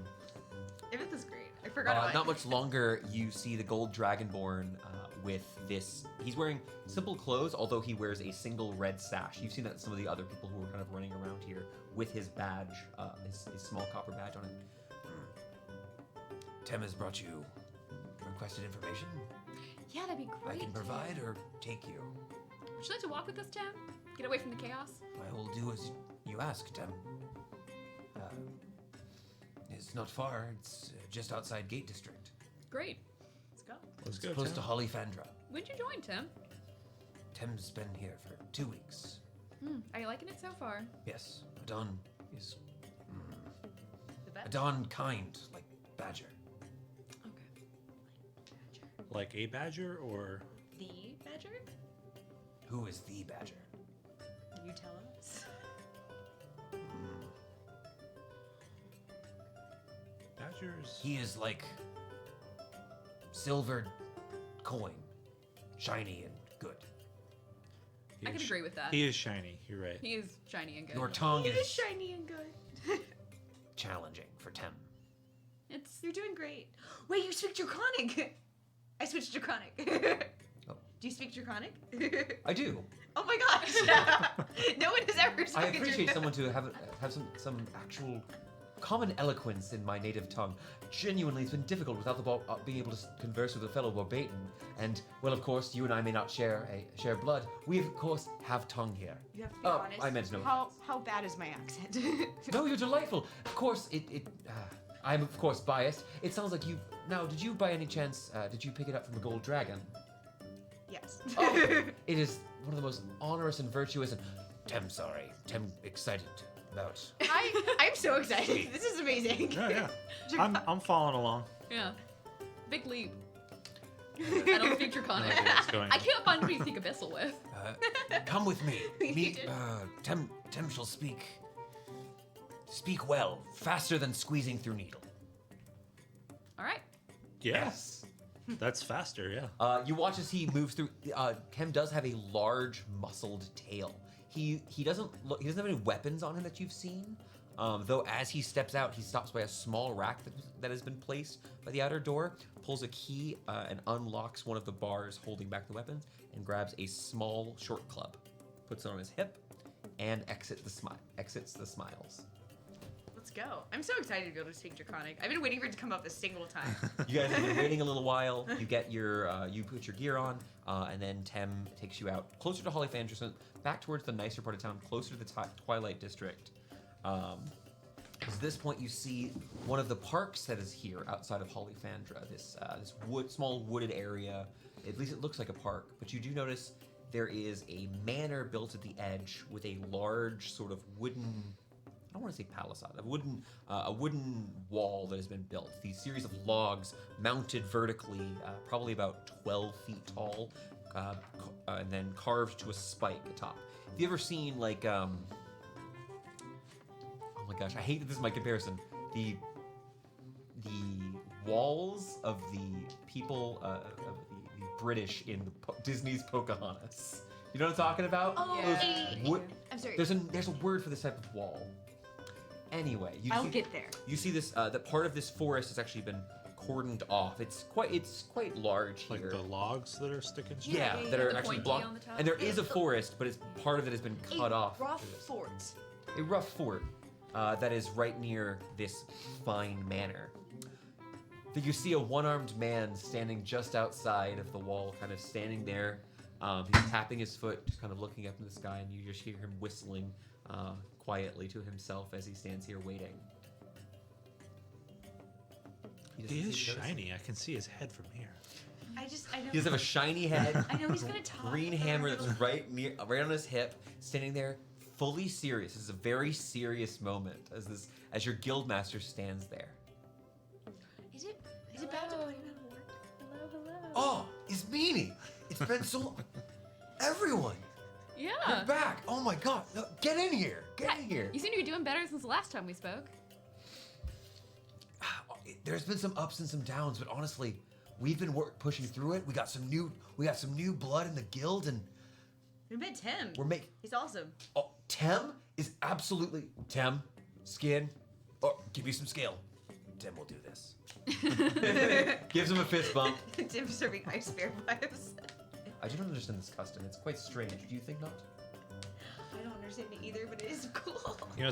Speaker 3: If is great. I forgot about
Speaker 1: Not
Speaker 3: it.
Speaker 1: much longer, you see the gold dragonborn with this. He's wearing simple clothes, although he wears a single red sash. You've seen that some of the other people who are kind of running around here with his badge, his small copper badge on it. Tem has brought you requested information.
Speaker 4: Yeah, that'd be
Speaker 1: I
Speaker 4: great.
Speaker 1: can provide or take you.
Speaker 4: Would you like to walk with us, Tem? Get away from the chaos?
Speaker 1: I will do as you ask, Tem. It's not far. It's just outside Gate District.
Speaker 4: Great.
Speaker 3: Let's go.
Speaker 2: Let's
Speaker 1: It's
Speaker 2: go,
Speaker 1: close
Speaker 2: Tim.
Speaker 1: to Hollyfandra.
Speaker 4: When'd you join, Tem?
Speaker 1: Tem's been here for 2 weeks.
Speaker 4: Are you liking it so far?
Speaker 1: Yes, Adon is
Speaker 3: The best.
Speaker 1: Adon kind, like Badger.
Speaker 4: Okay.
Speaker 2: Like a badger or
Speaker 3: The badger?
Speaker 1: Who is the Badger?
Speaker 3: You tell us.
Speaker 2: badgers?
Speaker 1: He is like silvered coin, shiny and good.
Speaker 2: He
Speaker 4: I can
Speaker 2: is-
Speaker 4: agree with that.
Speaker 2: He is shiny. You're right.
Speaker 4: He is shiny and good.
Speaker 1: Your tongue
Speaker 3: It is
Speaker 1: is
Speaker 3: shiny and good.
Speaker 1: challenging for Tem.
Speaker 4: It's
Speaker 3: You're doing great. Wait, you speak Draconic. I switched Draconic.
Speaker 1: Oh.
Speaker 3: Do you speak Draconic?
Speaker 1: I do.
Speaker 3: Oh my gosh. No one has ever
Speaker 1: I
Speaker 3: spoken
Speaker 1: appreciate
Speaker 3: Draconic.
Speaker 1: someone to have some actual common eloquence in my native tongue. Genuinely, it's been difficult without being able to converse with a fellow Barbaten. And well, of course, you and I may not share blood. We of course have tongue here.
Speaker 3: You have to be
Speaker 1: Oh,
Speaker 3: honest.
Speaker 1: I meant no
Speaker 3: How bad is my accent?
Speaker 1: No, you're delightful. Of course, I'm of course biased. It sounds like you. Now, did you by any chance did you pick it up from the Gold Dragon?
Speaker 3: Yes.
Speaker 1: Oh, it is one of the most onerous and virtuous and Tem excited about.
Speaker 3: I'm so excited. This is amazing.
Speaker 2: Yeah, yeah. I'm following along.
Speaker 4: yeah. Big leap. I don't speak Draconic.
Speaker 2: No idea what's going
Speaker 4: I
Speaker 2: on.
Speaker 4: can't find who to speak Abyssal with.
Speaker 1: Come with me.
Speaker 3: You
Speaker 1: Me,
Speaker 3: did.
Speaker 1: Tem shall speak well, faster than squeezing through needle.
Speaker 4: All right.
Speaker 2: Yes. That's faster, yeah.
Speaker 1: You watch as he moves through. Tem does have a large, muscled tail. He doesn't have any weapons on him that you've seen. Though as he steps out, he stops by a small rack that has been placed by the outer door, pulls a key and unlocks one of the bars holding back the weapons, and grabs a small short club, puts it on his hip, and exits the smiles.
Speaker 3: Let's go. I'm so excited to be able to speak Draconic. I've been waiting for it to come up a single time.
Speaker 1: You guys have been waiting a little while. You get you put your gear on, and then Tem takes you out closer to Hollyfandra, back towards the nicer part of town, closer to the Twilight District. At this point, you see one of the parks that is here outside of Hollyfandra. This small wooded area. At least it looks like a park, but you do notice there is a manor built at the edge with a large sort of wooden. I don't want to say palisade, a wooden wall that has been built. These series of logs mounted vertically, probably about 12 feet tall, and then carved to a spike atop. Have you ever seen like, oh my gosh, I hate that this is my comparison. The walls of the people of the British in Disney's Pocahontas. You know what I'm talking about?
Speaker 3: Oh,
Speaker 4: Yeah.
Speaker 3: yeah.
Speaker 1: Wood-
Speaker 3: I'm sorry.
Speaker 1: There's a word for this type of wall. Anyway,
Speaker 3: I'll get there.
Speaker 1: You see this that part of this forest has actually been cordoned off. It's quite large
Speaker 2: Like
Speaker 1: here.
Speaker 2: the logs that are sticking straight.
Speaker 1: Yeah,
Speaker 3: yeah,
Speaker 1: that
Speaker 3: yeah.
Speaker 1: are
Speaker 4: The
Speaker 1: actually
Speaker 4: pointy
Speaker 1: blocked.
Speaker 4: on the top.
Speaker 1: And there is a forest, but it's part of it has been cut off.
Speaker 3: Rough fort.
Speaker 1: rough fort that is right near this fine manor. You see a one-armed man standing just outside of the wall, kind of standing there. He's tapping his foot, just kind of looking up in the sky, and you just hear him whistling quietly to himself as he stands here waiting.
Speaker 2: He is shiny. I can see his head from here.
Speaker 3: I know.
Speaker 1: He does have a shiny head.
Speaker 3: I know he's gonna talk.
Speaker 1: Green hammer that's right on his hip, standing there, fully serious. This is a very serious moment as your guildmaster stands there.
Speaker 3: Is it bad to put him out of work?
Speaker 4: Hello.
Speaker 1: Oh, it's Meanie. It's been so long. Everyone,
Speaker 4: Yeah.
Speaker 1: you're back. Oh my God, no, get in here. Get in here.
Speaker 4: You seem to be doing better since the last time we spoke.
Speaker 1: There's been some ups and some downs, but honestly, we've been pushing through it. We got some new blood in the guild, and
Speaker 3: We met Tim. He's awesome.
Speaker 1: Oh, Tem is absolutely Skin. Oh, give me some scale. Tim will do this. Gives him a fist bump.
Speaker 3: Tim's serving ice bear vibes.
Speaker 1: I do not understand this custom. It's quite strange. Do you think not?
Speaker 3: I don't understand it either, but it is cool.
Speaker 2: You know,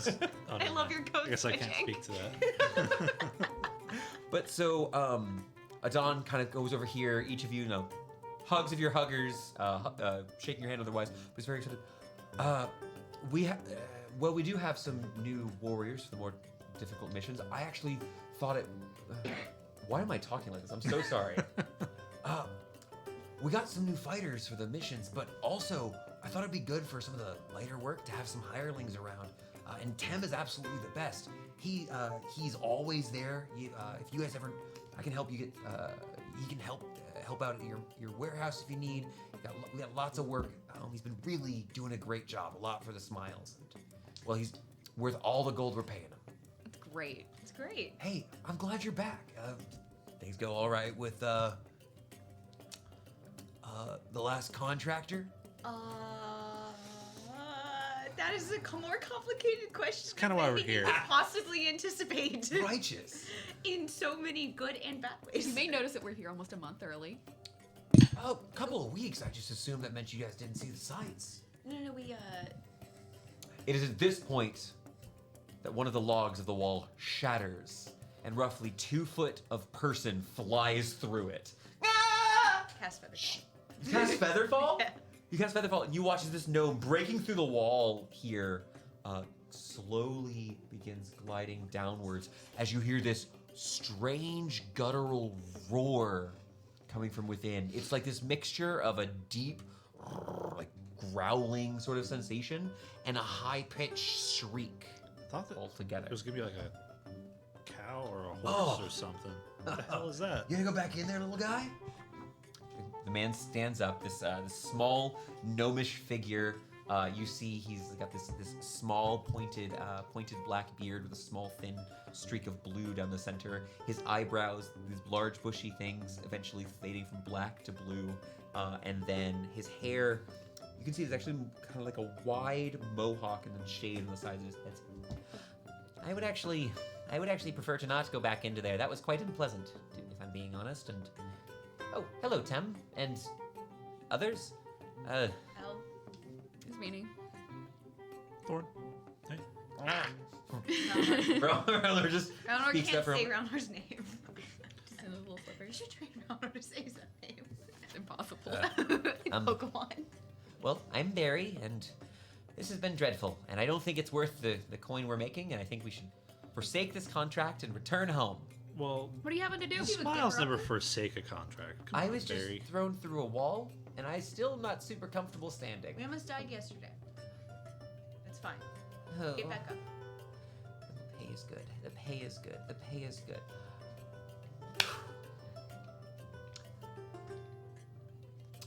Speaker 3: I love your code
Speaker 2: I guess
Speaker 3: switching.
Speaker 2: I can't speak to that.
Speaker 1: But so, Adon kind of goes over here. Each of you, hugs of your huggers, shaking your hand otherwise, but he's very excited. We do have some new warriors for the more difficult missions. I actually thought it... why am I talking like this? I'm so sorry. We got some new fighters for the missions, but also I thought it'd be good for some of the lighter work to have some hirelings around. And Tem is absolutely the best. He's always there. If you guys ever, I can help you get. He can help out at your warehouse if you need. We got lots of work. He's been really doing a great job. A lot for the smiles. And, well, he's worth all the gold we're paying him.
Speaker 4: That's great.
Speaker 3: It's great.
Speaker 1: Hey, I'm glad you're back. Things go all right with the last contractor.
Speaker 3: That is a more complicated question. It's
Speaker 2: kinda why we're here.
Speaker 3: Possibly anticipate.
Speaker 1: Righteous.
Speaker 3: In so many good and bad ways.
Speaker 4: You may notice that we're here almost a month early.
Speaker 1: A couple of weeks. I just assumed that meant you guys didn't see the sights.
Speaker 3: No, we
Speaker 1: It is at this point that one of the logs of the wall shatters, and roughly 2 foot of person flies through it.
Speaker 3: cast feather.
Speaker 1: You cast Featherfall?
Speaker 3: Yeah.
Speaker 1: You cast Featherfall, and you watch as this gnome breaking through the wall here slowly begins gliding downwards as you hear this strange guttural roar coming from within. It's like this mixture of a deep, like growling sort of sensation and a high-pitched shriek
Speaker 2: I thought that
Speaker 1: altogether.
Speaker 2: it was gonna be like a cow or a horse or something. What the hell is that?
Speaker 1: You gonna go back in there, little guy? The man stands up, this small gnomish figure. You see he's got this small pointed black beard with a small thin streak of blue down the center. His eyebrows, these large bushy things, eventually fading from black to blue. And then his hair, you can see it's actually kind of like a wide mohawk and then shade on the sides of his head. I would actually prefer to not go back into there. That was quite unpleasant, if I'm being honest. And oh, hello, Tem, and others.
Speaker 3: Hell.
Speaker 4: His meaning.
Speaker 2: Thorn. Hey.
Speaker 1: Rellor just
Speaker 3: Rellor
Speaker 1: speaks
Speaker 3: can't
Speaker 1: up for
Speaker 3: say
Speaker 1: him.
Speaker 3: Rellor's name.
Speaker 4: Just in those little
Speaker 3: You
Speaker 4: slippers.
Speaker 3: should train Rellor to say his name.
Speaker 4: It's impossible.
Speaker 3: In
Speaker 1: Um,
Speaker 3: Pokemon.
Speaker 1: Well, I'm Barry, and this has been dreadful, and I don't think it's worth the coin we're making, and I think we should forsake this contract and return home.
Speaker 2: Well,
Speaker 4: What are you having to do?
Speaker 2: the
Speaker 4: People
Speaker 2: smiles
Speaker 4: give her
Speaker 2: never
Speaker 4: up?
Speaker 2: forsake a contract. Come
Speaker 1: I
Speaker 2: on,
Speaker 1: was just
Speaker 2: Barry.
Speaker 1: thrown through a wall, and I still am not super comfortable standing.
Speaker 3: We almost died yesterday. It's fine.
Speaker 1: Oh,
Speaker 3: Get back up.
Speaker 1: the pay is good. The pay is good. The pay is good.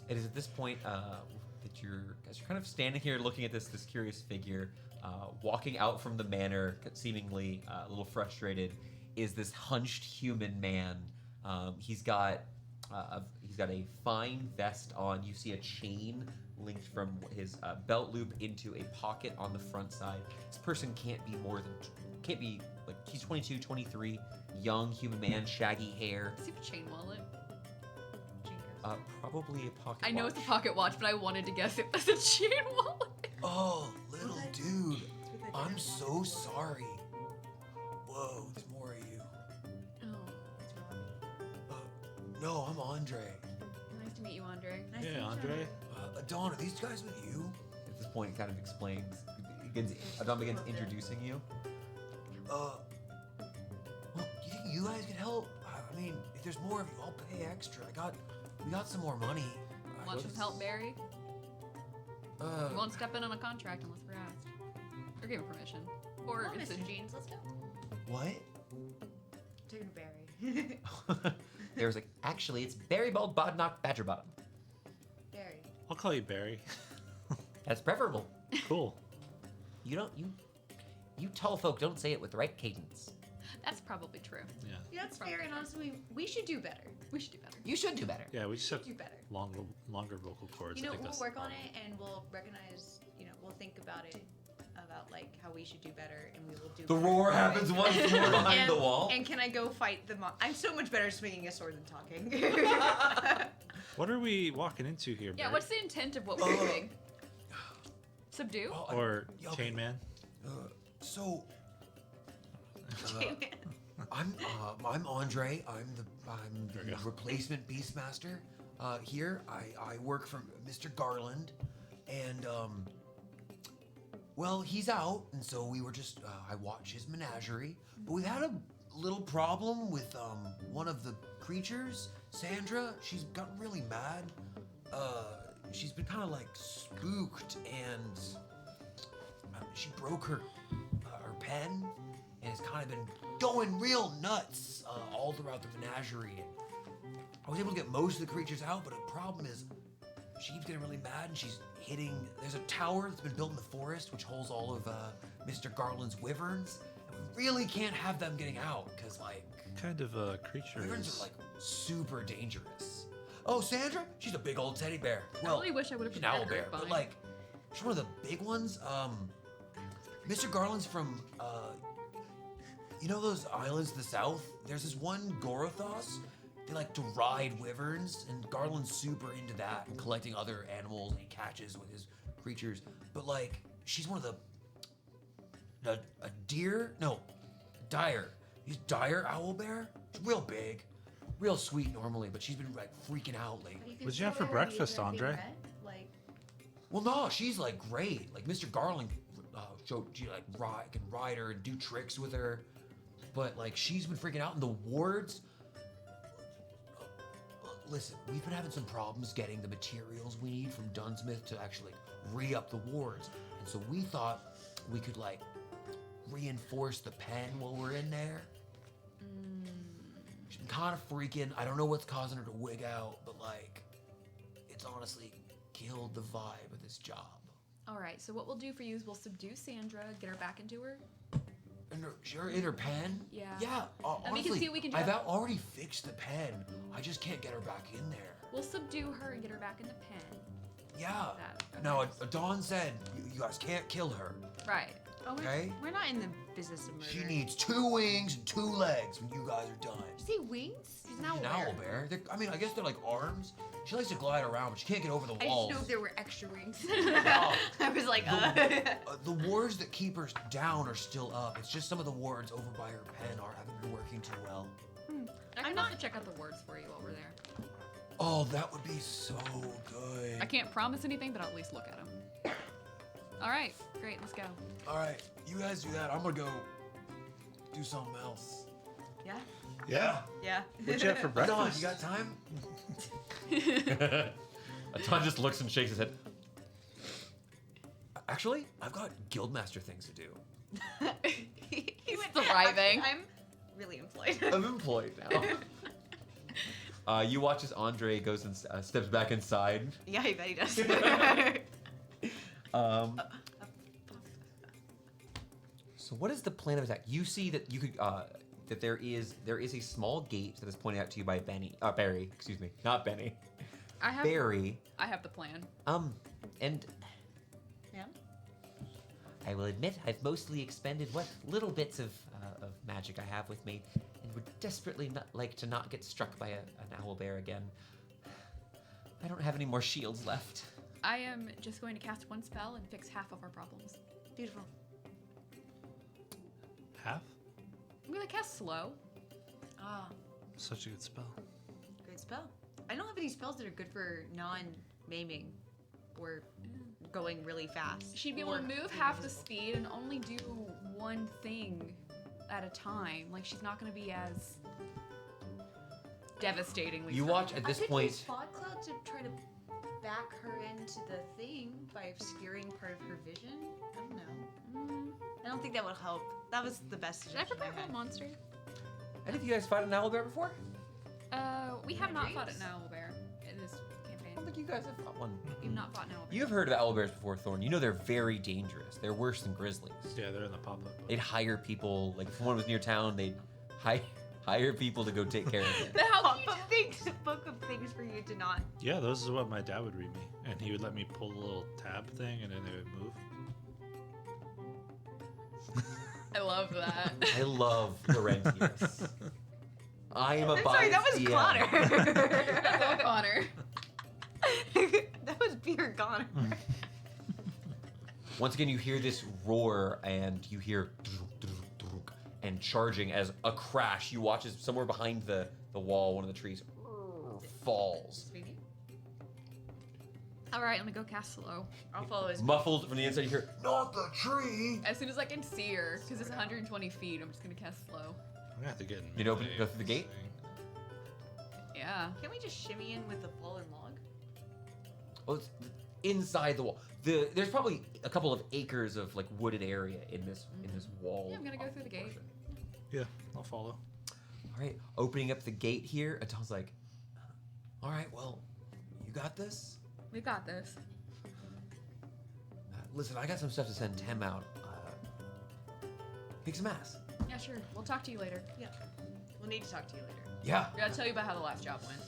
Speaker 1: It is at this point that you're kind of standing here looking at this curious figure walking out from the manor, seemingly a little frustrated. Is this hunched human man? He's got a fine vest on. You see a chain linked from his belt loop into a pocket on the front side. This person can't be like, he's 22, 23, young human man, shaggy hair.
Speaker 4: Does he have a chain wallet?
Speaker 1: Probably a pocket
Speaker 4: I know
Speaker 1: watch.
Speaker 4: it's a pocket watch, but I wanted to guess it was a chain wallet.
Speaker 1: Oh, little dude.
Speaker 3: It's with
Speaker 1: I'm so sorry. Whoa, there's more of you.
Speaker 4: Oh,
Speaker 1: No, I'm Andre.
Speaker 4: nice to meet you, Andre.
Speaker 3: Nice to meet
Speaker 2: Yeah,
Speaker 3: you,
Speaker 2: Andre.
Speaker 1: Adon, are these guys with you? At this point, he kind of explains. Adon begins introducing you. Well, you think you guys could help? I mean, if there's more of you, I'll pay extra. We got some more money.
Speaker 4: Want some help, Barry? We won't step in on a contract unless we're asked. Or given permission. Or
Speaker 3: Come on,
Speaker 4: it's a
Speaker 3: Mr. Jeans, let's go.
Speaker 1: What?
Speaker 3: Taking a berry.
Speaker 1: There's like, actually, it's Barry Bald Bodnock Badgerbottom.
Speaker 3: Berry.
Speaker 2: I'll call you Barry.
Speaker 1: That's preferable.
Speaker 2: Cool.
Speaker 1: You tall folk don't say it with the right cadence.
Speaker 4: That's probably true.
Speaker 2: Yeah.
Speaker 3: Yeah, that's fair, and honestly, we should do better.
Speaker 4: We should do better.
Speaker 1: You should do better.
Speaker 2: Yeah, we just have
Speaker 3: Do better.
Speaker 2: longer vocal cords.
Speaker 3: You know,
Speaker 2: I think
Speaker 3: we'll
Speaker 2: that's
Speaker 3: work
Speaker 2: the
Speaker 3: on
Speaker 2: problem.
Speaker 3: it, and we'll recognize, we'll think about it, about like how we should do better, and we will do
Speaker 1: The
Speaker 3: better.
Speaker 1: roar happens once more behind
Speaker 3: and,
Speaker 1: the wall.
Speaker 3: And can I go fight the I'm so much better at swinging a sword than talking.
Speaker 2: What are we walking into here,
Speaker 4: Yeah,
Speaker 2: Barry?
Speaker 4: what's the intent of what we're doing? Subdue?
Speaker 1: Well,
Speaker 2: Or
Speaker 1: okay.
Speaker 2: Chainman?
Speaker 1: So,
Speaker 3: Okay,
Speaker 1: I'm Andre. I'm
Speaker 2: There
Speaker 1: the
Speaker 2: you go.
Speaker 1: replacement Beastmaster. Here, I work for Mr. Garland, and well, he's out, and so we were just I watch his menagerie. But we've had a little problem with one of the creatures, Sandra. She's gotten really mad. She's been kind of like spooked, and she broke her pen, and has kind of been going real nuts all throughout the menagerie. And I was able to get most of the creatures out, but the problem is she keeps getting really mad, and she's hitting. There's a tower that's been built in the forest, which holds all of Mr. Garland's wyverns, and we really can't have them getting out because like
Speaker 2: What kind of creature
Speaker 1: wyverns
Speaker 2: is...
Speaker 1: are like super dangerous. Oh, Sandra, she's a big old teddy bear. Well,
Speaker 4: I really wish I would have
Speaker 1: she's
Speaker 4: been
Speaker 1: an owl
Speaker 4: better
Speaker 1: bear,
Speaker 4: at
Speaker 1: but
Speaker 4: buying.
Speaker 1: like she's one of the big ones. Mr. Garland's from you know those islands to the south? There's this one Gorothos. They like to ride wyverns, and Garland's super into that and collecting other animals he catches with his creatures. But like, she's one of a deer? No, dire. He's dire owl bear. She's real big, real sweet normally, but she's been like freaking out lately.
Speaker 2: What'd you have for breakfast, Andre?
Speaker 3: Like,
Speaker 1: Well, no, she's like great. Like Mr. Garland showed she like can ride her and do tricks with her, but like she's been freaking out. And the wards. Listen, we've been having some problems getting the materials we need from Dunsmith to actually re-up the wards, and so we thought we could like reinforce the pen while we're in there. She's been kind of freaking. I don't know what's causing her to wig out, but like, it's honestly killed the vibe of this job.
Speaker 4: All right, so what we'll do for you is we'll subdue Sandra, get her back into her.
Speaker 1: In her pen?
Speaker 4: Yeah.
Speaker 1: Yeah,
Speaker 4: And we can
Speaker 1: honestly,
Speaker 4: see what we can do.
Speaker 1: I've already fixed the pen. I just can't get her back in there.
Speaker 4: We'll subdue her and get her back in the pen.
Speaker 1: Yeah.
Speaker 4: That.
Speaker 1: Now, Dawn said you guys can't kill her.
Speaker 4: Right.
Speaker 3: oh,
Speaker 1: Okay.
Speaker 3: we're not in the business of murder.
Speaker 1: She needs 2 wings and 2 legs when you guys are done.
Speaker 3: Did you say wings? She's an owl
Speaker 1: An
Speaker 3: bear.
Speaker 1: owl bear. I mean, I guess they're like arms. She likes to glide around, but she can't get over the
Speaker 3: I
Speaker 1: walls.
Speaker 3: just know if there were extra wings.
Speaker 1: Oh.
Speaker 3: I was like,
Speaker 1: The wards that keep her down are still up. It's just some of the wards over by her pen haven't been working too well.
Speaker 4: I can also check out the words for you while we're there.
Speaker 1: Oh, that would be so good.
Speaker 4: I can't promise anything, but I'll at least look at them. All right, great, let's go.
Speaker 1: All right, you guys do that. I'm gonna go do something else.
Speaker 3: yeah,
Speaker 2: Yeah.
Speaker 3: yeah.
Speaker 2: What'd you have for
Speaker 1: Dawn,
Speaker 2: breakfast?
Speaker 1: you got time?
Speaker 5: Aton just looks and shakes his head.
Speaker 1: Actually, I've got guildmaster things to do.
Speaker 3: He's
Speaker 4: thriving.
Speaker 3: I'm really employed.
Speaker 5: I'm employed now. You watch as Andre goes and steps back inside.
Speaker 3: Yeah, I bet he does.
Speaker 1: So what is the plan of attack? You see that you could that there is a small gate that is pointed out to you by Barry. Excuse me, not Benny. Barry.
Speaker 4: I have the plan.
Speaker 1: And
Speaker 3: yeah.
Speaker 1: I will admit I've mostly expended what little bits of magic I have with me, and would desperately like to not get struck by an owl bear again. I don't have any more shields left.
Speaker 4: I am just going to cast one spell and fix half of our problems.
Speaker 3: Beautiful.
Speaker 4: I'm gonna cast slow.
Speaker 3: Ah,
Speaker 2: Such a good spell.
Speaker 3: good spell. I don't have any spells that are good for non-maiming or going really fast.
Speaker 4: She'd be able
Speaker 3: or
Speaker 4: to move
Speaker 3: being
Speaker 4: half the
Speaker 3: invisible.
Speaker 4: speed and only do one thing at a time. Like she's not gonna be as devastatingly.
Speaker 5: You watch at this
Speaker 3: I could
Speaker 5: point.
Speaker 3: use Fog Cloud to try to back her into the thing by obscuring part of her vision. I don't know. I don't think that would help. That was the best
Speaker 4: Should I
Speaker 3: suggestion
Speaker 4: prepare for
Speaker 3: had.
Speaker 4: a monster?
Speaker 5: Any of you guys fought an owlbear before?
Speaker 4: We have not fought
Speaker 3: Nightdreams?
Speaker 4: an owlbear in this
Speaker 5: I
Speaker 4: campaign.
Speaker 5: don't think you guys have fought one.
Speaker 4: We've not fought an owlbear.
Speaker 5: You've heard of owlbears before, Thorn. You know they're very dangerous. They're worse than grizzlies.
Speaker 2: Yeah, they're in the pop-up.
Speaker 5: They'd hire people, like if one was near town, they'd hire people to go take care of it.
Speaker 4: But how
Speaker 3: Pop
Speaker 4: can you
Speaker 3: up things, a book of things for you to not.
Speaker 2: Yeah, those is what my dad would read me, and he would let me pull the little tab thing, and then it would move.
Speaker 4: I love that.
Speaker 5: I love Laurentius. I am a
Speaker 3: Sorry, that
Speaker 5: biased
Speaker 3: was
Speaker 5: DM.
Speaker 3: Connor.
Speaker 4: That's all Connor.
Speaker 3: That was Beer Connor.
Speaker 5: Once again, you hear this roar, and you hear and charging as a crash. You watch as somewhere behind the wall, one of the trees falls.
Speaker 3: Maybe.
Speaker 4: All right, let me go cast slow.
Speaker 3: I'll follow his.
Speaker 5: Muffled from the inside, you hear, "Not the tree!"
Speaker 4: As soon as I can see her, because it's 120 feet, I'm just gonna cast slow.
Speaker 2: I'm gonna have to get in.
Speaker 5: You'd open-
Speaker 2: melee
Speaker 5: go through the
Speaker 2: with this
Speaker 5: gate?
Speaker 2: thing.
Speaker 4: Yeah.
Speaker 3: Can we just shimmy in with the fallen log?
Speaker 5: Oh, it's inside the wall. There's probably a couple of acres of like wooded area in this wall.
Speaker 4: Yeah, I'm gonna go through the gate.
Speaker 5: portion.
Speaker 2: Yeah, I'll follow.
Speaker 5: All right, opening up the gate here, Adele's like, "All right, well, you got this.
Speaker 4: We got this.
Speaker 5: Listen, I got some stuff to send Tem out. Kick some ass."
Speaker 4: Yeah, sure. We'll talk to you later.
Speaker 3: Yeah. We'll need to talk to you later.
Speaker 5: Yeah.
Speaker 4: I gotta tell you about how the last job went.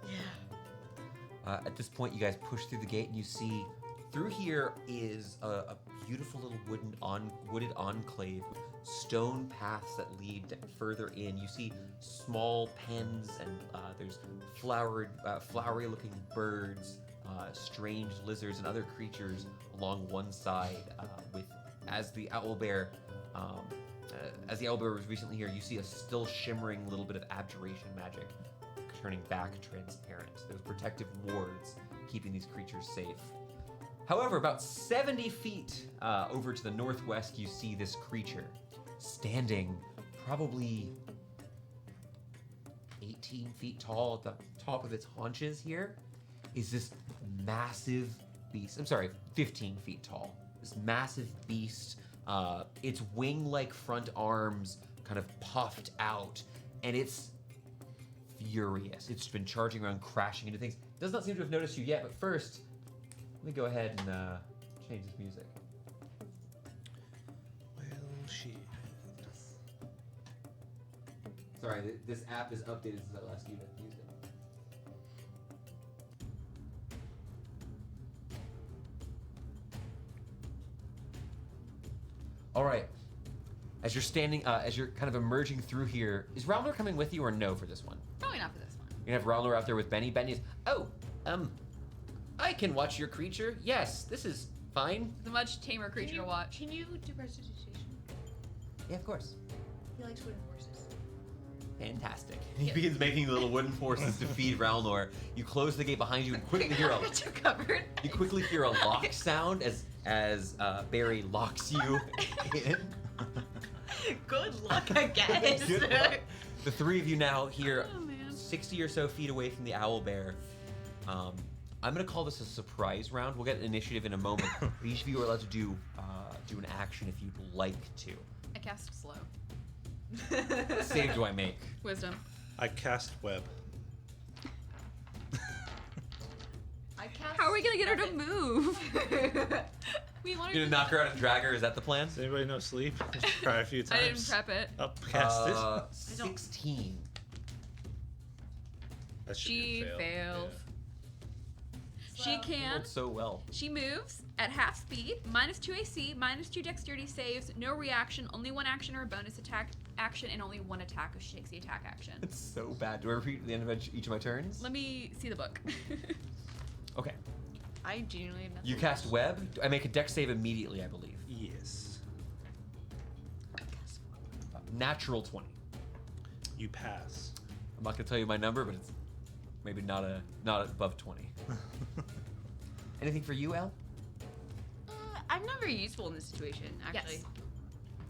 Speaker 3: Yeah.
Speaker 5: At this point, you guys push through the gate, and you see through here is a beautiful little wooded enclave, stone paths that lead further in. You see small pens, and there's flowery-looking birds, strange lizards, and other creatures along one side. As the owlbear was recently here, you see a still shimmering little bit of abjuration magic turning back transparent. Those protective wards keeping these creatures safe. However, about 70 feet over to the northwest, you see this creature standing probably 18 feet tall at the top of its haunches here. Is this massive beast. I'm sorry, 15 feet tall. This massive beast, its wing-like front arms kind of puffed out, and it's furious. It's been charging around, crashing into things. It does not seem to have noticed you yet, but first, let me go ahead and change this music.
Speaker 2: Well, shit.
Speaker 5: Sorry, this app is updated since I last used it. All right. As you're standing, as you're kind of emerging through here, is Ralnor coming with you or no for this one?
Speaker 4: Probably not for this one.
Speaker 5: You're gonna have Ralnor out there with Benny. Benny's, I can watch your creature. Yes, this is fine.
Speaker 4: It's a much tamer creature to watch.
Speaker 3: Can you do prestidigitation?
Speaker 5: Yeah, of course.
Speaker 3: He likes wooden horses.
Speaker 5: Fantastic. He begins making little wooden horses to feed Ralnor. You close the gate behind you and quickly hear a
Speaker 3: You're covered.
Speaker 5: you quickly hear a lock sound as Barry locks you in.
Speaker 3: Good luck, I guess.
Speaker 5: Good luck. The three of you now here,
Speaker 4: Oh, man.
Speaker 5: 60 or so feet away from the owlbear. I'm gonna call this a surprise round. We'll get initiative in a moment. But each of you are allowed to do an action if you'd like to.
Speaker 4: I cast slow.
Speaker 5: What save do I make?
Speaker 4: Wisdom.
Speaker 2: I cast web.
Speaker 3: I cast
Speaker 4: How are we gonna get her to move? We want
Speaker 5: You're
Speaker 4: her
Speaker 5: gonna
Speaker 4: to
Speaker 5: knock her out and drag her? Is that the plan?
Speaker 2: Does anybody know sleep? Try a few
Speaker 4: I
Speaker 2: times.
Speaker 4: didn't prep it.
Speaker 2: Upcast it.
Speaker 3: don't-
Speaker 5: 16.
Speaker 2: That should
Speaker 4: She
Speaker 2: be a fail.
Speaker 4: fails. She
Speaker 3: Slow.
Speaker 4: can.
Speaker 5: Rolled so well.
Speaker 4: She moves at half speed, -2 AC, -2 dexterity saves, no reaction, only one action or a bonus attack action, and only one attack if she takes the attack action.
Speaker 5: It's so bad. Do I repeat at the end of each of my turns?
Speaker 4: Let me see the book.
Speaker 5: Okay.
Speaker 3: I genuinely have nothing.
Speaker 5: You cast web. I make a dex save immediately, I believe.
Speaker 2: Yes.
Speaker 5: Natural 20.
Speaker 2: You pass.
Speaker 5: I'm not gonna tell you my number, but it's maybe not above 20. Anything for you, Elle?
Speaker 3: I'm not very useful in this situation, actually.
Speaker 4: Yes.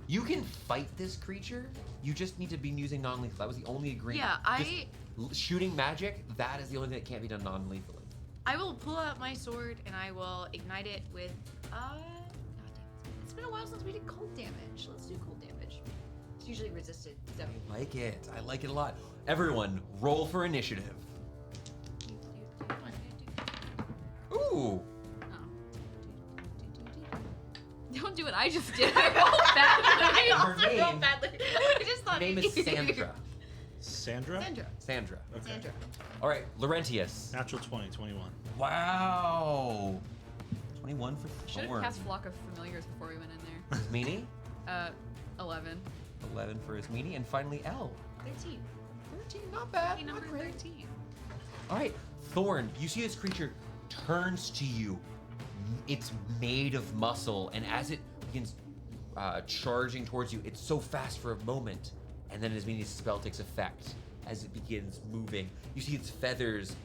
Speaker 5: You can fight this creature. You just need to be using non-lethal. That was the only agreement.
Speaker 3: Yeah,
Speaker 5: Shooting magic, that is the only thing that can't be done non-lethally.
Speaker 3: I will pull out my sword and I will ignite it with, it's been a while since we did cold damage. Let's do cold damage. It's usually resisted, so.
Speaker 5: I like it. I like it a lot. Everyone, roll for initiative. Ooh.
Speaker 4: Don't do what I just did. I rolled badly.
Speaker 3: I also
Speaker 5: Her
Speaker 3: rolled
Speaker 5: name-
Speaker 3: badly. I just thought
Speaker 5: Her name is Sandra.
Speaker 2: Sandra?
Speaker 3: Sandra.
Speaker 5: Sandra.
Speaker 2: Okay.
Speaker 3: Sandra.
Speaker 5: All right, Laurentius.
Speaker 2: Natural 20, 21.
Speaker 5: Wow. 21 for
Speaker 4: Should have
Speaker 5: Thorn.
Speaker 4: cast Flock of Familiars before we went in
Speaker 5: Meanie.
Speaker 4: there. 11.
Speaker 5: 11 for his meanie. And finally, L.
Speaker 3: 13.
Speaker 5: 13, not bad.
Speaker 3: Lucky number
Speaker 5: not great.
Speaker 3: 13.
Speaker 5: All right, Thorn, you see this creature turns to you. It's made of muscle, and as it begins charging towards you, it's so fast for a moment, and then as Meanie's spell takes effect, as it begins moving, you see its feathers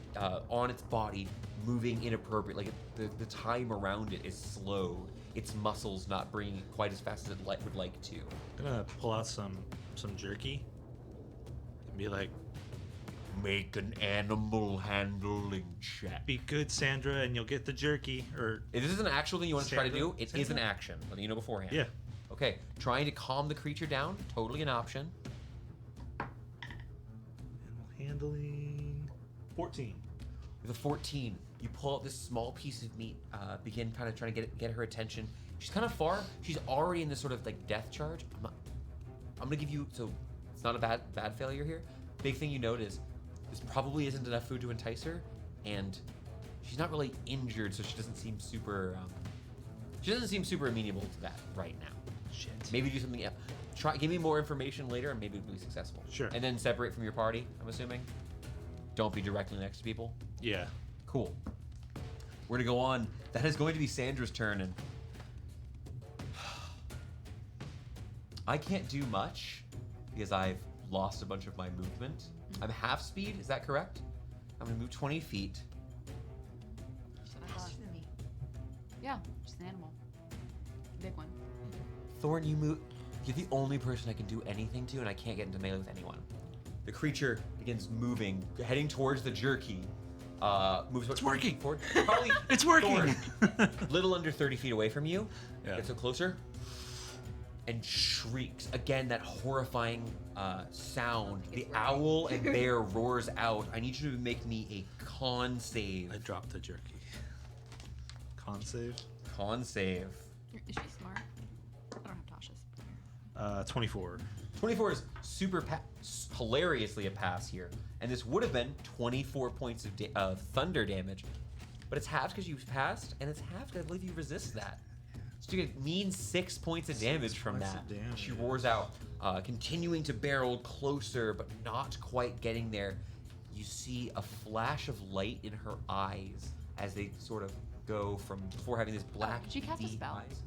Speaker 5: on its body moving inappropriately. Like the time around it is slowed. Its muscles not bringing it quite as fast as it would like to.
Speaker 2: I'm gonna pull out some jerky and be like,
Speaker 5: Make an animal handling check.
Speaker 2: be good, Sandra, and you'll get the jerky. Or
Speaker 5: If this is an actual thing you want to try to
Speaker 2: Sandra?
Speaker 5: do, it is
Speaker 2: Sandra?
Speaker 5: an action. Letting you know beforehand.
Speaker 2: yeah.
Speaker 5: Okay, trying to calm the creature down, totally an option.
Speaker 2: Animal handling. 14.
Speaker 5: With a 14, you pull out this small piece of meat, begin kind of trying to get her attention. She's kind of far. She's already in this sort of like death charge. I'm gonna give you, so it's not a bad failure here. Big thing you note is this probably isn't enough food to entice her, and she's not really injured, so she doesn't seem super. She doesn't seem super amenable to that right now.
Speaker 2: Shit.
Speaker 5: Maybe do something else. Give me more information later, and maybe it'll be successful.
Speaker 2: Sure.
Speaker 5: And then separate from your party. I'm assuming. Don't be directly next to people.
Speaker 2: Yeah.
Speaker 5: Cool. We're gonna go on. That is going to be Sandra's turn, and I can't do much because I've lost a bunch of my movement. I'm half speed. Is that correct? I'm gonna move 20 feet.
Speaker 4: That's what I thought.
Speaker 3: Faster than me.
Speaker 4: Yeah, just an animal. Big one.
Speaker 5: Thorn, you move. You're the only person I can do anything to, and I can't get into melee with anyone. The creature begins moving, heading towards the jerky. Moves about 20 feet forward. Probably
Speaker 2: It's working.
Speaker 5: Thorn, little under 30 feet away from you.
Speaker 2: Yeah.
Speaker 5: Gets so closer. And shrieks. Again, that horrifying sound. The owl and bear roars out. I need you to make me a con save.
Speaker 2: I dropped the jerky. Con save.
Speaker 5: Con save.
Speaker 4: Is she smart? I don't have Tasha's.
Speaker 2: 24.
Speaker 5: 24 is hilariously a pass here. And this would have been 24 points of thunder damage. But it's halved because you passed, and it's halved because I believe you resist that. So you get mean 6 points of damage from
Speaker 2: points
Speaker 5: that.
Speaker 2: of damage.
Speaker 5: She roars out, continuing to barrel closer, but not quite getting there. You see a flash of light in her eyes as they sort of go from before having this black.
Speaker 4: did she cast a
Speaker 5: beady
Speaker 4: spell?
Speaker 5: eyes.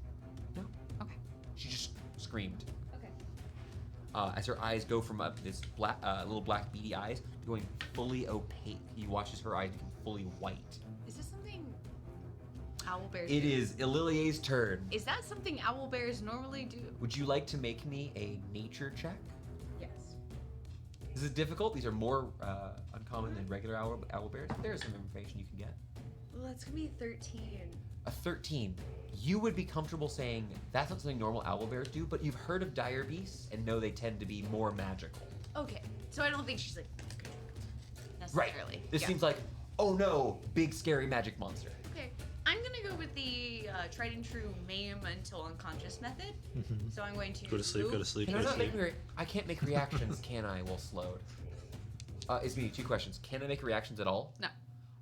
Speaker 5: No,
Speaker 4: Okay.
Speaker 5: she just screamed.
Speaker 3: Okay.
Speaker 5: As her eyes go from this black, little black beady eyes going fully opaque. You watch as her eyes become fully white.
Speaker 3: Is this something owl bears
Speaker 5: It
Speaker 3: do?
Speaker 5: is Ililie's turn.
Speaker 3: Is that something owl bears normally do?
Speaker 5: Would you like to make me a nature check?
Speaker 3: Yes.
Speaker 5: This is difficult. These are more uncommon than regular owl bears. There's some information you can get.
Speaker 3: Well, that's gonna be 13.
Speaker 5: A 13. You would be comfortable saying that's not something normal owl bears do, but you've heard of dire beasts and know they tend to be more magical.
Speaker 3: Okay. So I don't think she's like
Speaker 5: Right.
Speaker 3: necessarily.
Speaker 5: This
Speaker 3: Yeah.
Speaker 5: seems like, oh no, big scary magic monster.
Speaker 3: Okay. I'm gonna go with the tried and true maim until unconscious method. So I'm going to
Speaker 2: Go to sleep,
Speaker 3: move.
Speaker 2: go to sleep,
Speaker 5: Can
Speaker 2: go
Speaker 5: I
Speaker 2: to
Speaker 5: not
Speaker 2: sleep.
Speaker 5: make I can't make reactions, can I, while slowed? It's me, 2 questions. Can I make reactions at all?
Speaker 4: No.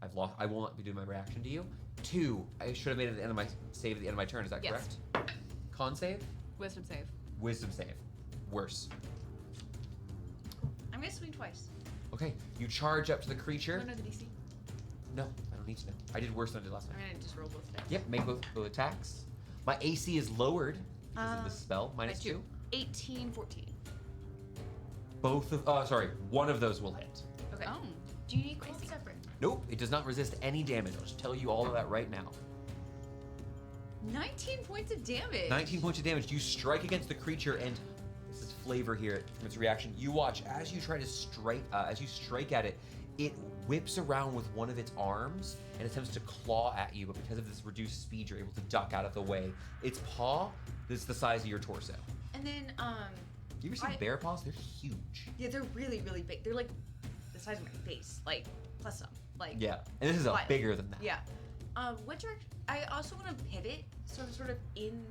Speaker 5: I've lost. I will not be doing my reaction to you. 2, I should have made it at the end of my save at the end of my turn. Is that
Speaker 4: Yes.
Speaker 5: correct? Con save?
Speaker 4: Wisdom save.
Speaker 5: Wisdom save. Worse.
Speaker 3: I'm gonna swing twice.
Speaker 5: Okay, you charge up to the creature.
Speaker 4: No, the DC.
Speaker 5: No, I don't need to know. I did worse than I did last
Speaker 3: I'm
Speaker 5: time.
Speaker 3: gonna just roll both dice.
Speaker 5: Yep, make both attacks. My AC is lowered because of the spell.
Speaker 3: By
Speaker 5: -2.
Speaker 3: 18, 14.
Speaker 5: One of those will hit.
Speaker 3: Okay.
Speaker 4: Oh.
Speaker 3: Do you need cold separate?
Speaker 5: Nope, it does not resist any damage. I'll just tell you all of that right now.
Speaker 3: 19 points of damage.
Speaker 5: 19 points of damage. You strike against the creature, and this is flavor here from its reaction. You watch as you try to strike. As you strike at it, it whips around with one of its arms and attempts to claw at you. But because of this reduced speed, you're able to duck out of the way. Its paw is the size of your torso.
Speaker 3: And then
Speaker 5: You ever seen bear paws? They're huge.
Speaker 3: yeah, they're really really big. They're like the size of my face, like plus some. Like
Speaker 5: Yeah, and this is
Speaker 3: What?
Speaker 5: bigger than that.
Speaker 3: Yeah. What direction? I also want to pivot, so I'm sort of in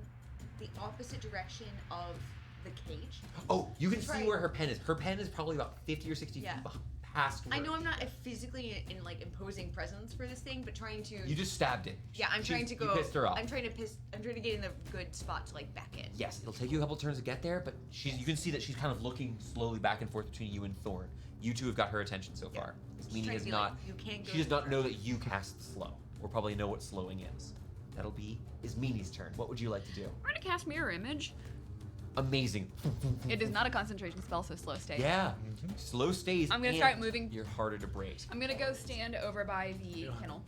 Speaker 3: the opposite direction of the cage.
Speaker 5: Oh, you can
Speaker 3: That's
Speaker 5: see
Speaker 3: right.
Speaker 5: where her pen is. Her pen is probably about 50 or 60
Speaker 3: Yeah.
Speaker 5: feet past where
Speaker 3: I know I'm not physically in like imposing presence for this thing, but trying to.
Speaker 5: You just stabbed it.
Speaker 3: Yeah, I'm trying to go.
Speaker 5: You pissed her off.
Speaker 3: I'm trying to get in the good spot to like back in.
Speaker 5: Yes, it'll take you a couple turns to get there, but you can see that she's kind of looking slowly back and forth between you and Thorn. You two have got her attention so
Speaker 3: Yeah.
Speaker 5: far.
Speaker 3: Just
Speaker 5: Meaning
Speaker 3: trying
Speaker 5: is
Speaker 3: to be
Speaker 5: not.
Speaker 3: like, you can't go
Speaker 5: She does not
Speaker 3: far.
Speaker 5: know that you cast slow, or probably know what slowing is. That'll be Meanie's turn. What would you like to do?
Speaker 4: We're gonna cast Mirror Image.
Speaker 5: Amazing.
Speaker 4: It is not a concentration spell, so slow stay.
Speaker 5: Yeah. Slow stays.
Speaker 4: I'm gonna
Speaker 5: and
Speaker 4: start moving.
Speaker 5: You're harder to break.
Speaker 4: I'm gonna go stand over by the kennel.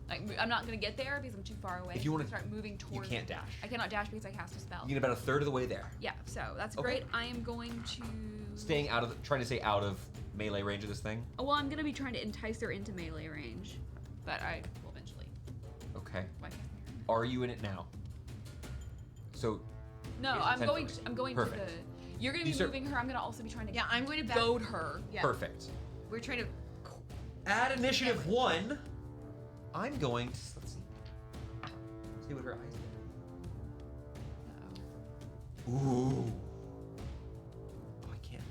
Speaker 4: Like, I'm not gonna get there because I'm too far away.
Speaker 5: If you wanna-
Speaker 4: start moving
Speaker 5: You
Speaker 4: towards.
Speaker 5: can't dash.
Speaker 4: I cannot dash because I cast a spell.
Speaker 5: You get about a third of the way there.
Speaker 4: Yeah, so that's
Speaker 5: Okay.
Speaker 4: great. I am going to.
Speaker 5: Staying trying to stay out of melee range of this thing.
Speaker 4: Oh, well, I'm gonna be trying to entice her into melee range, but I will eventually.
Speaker 5: Okay.
Speaker 4: Why can't I hear?
Speaker 5: Are you in it now? So
Speaker 4: No,
Speaker 5: Here's
Speaker 4: I'm
Speaker 5: the
Speaker 4: going.
Speaker 5: 10
Speaker 4: I'm going
Speaker 5: Perfect.
Speaker 4: to the. You're gonna
Speaker 5: You
Speaker 4: be
Speaker 5: start-
Speaker 4: moving her. I'm gonna also be trying to.
Speaker 3: Yeah, I'm going to back.
Speaker 4: goad her.
Speaker 3: Yeah.
Speaker 5: perfect.
Speaker 3: We're trying to.
Speaker 5: At initiative 1, I'm going to let's see. See what her eyes do. Ooh. Oh, I can't.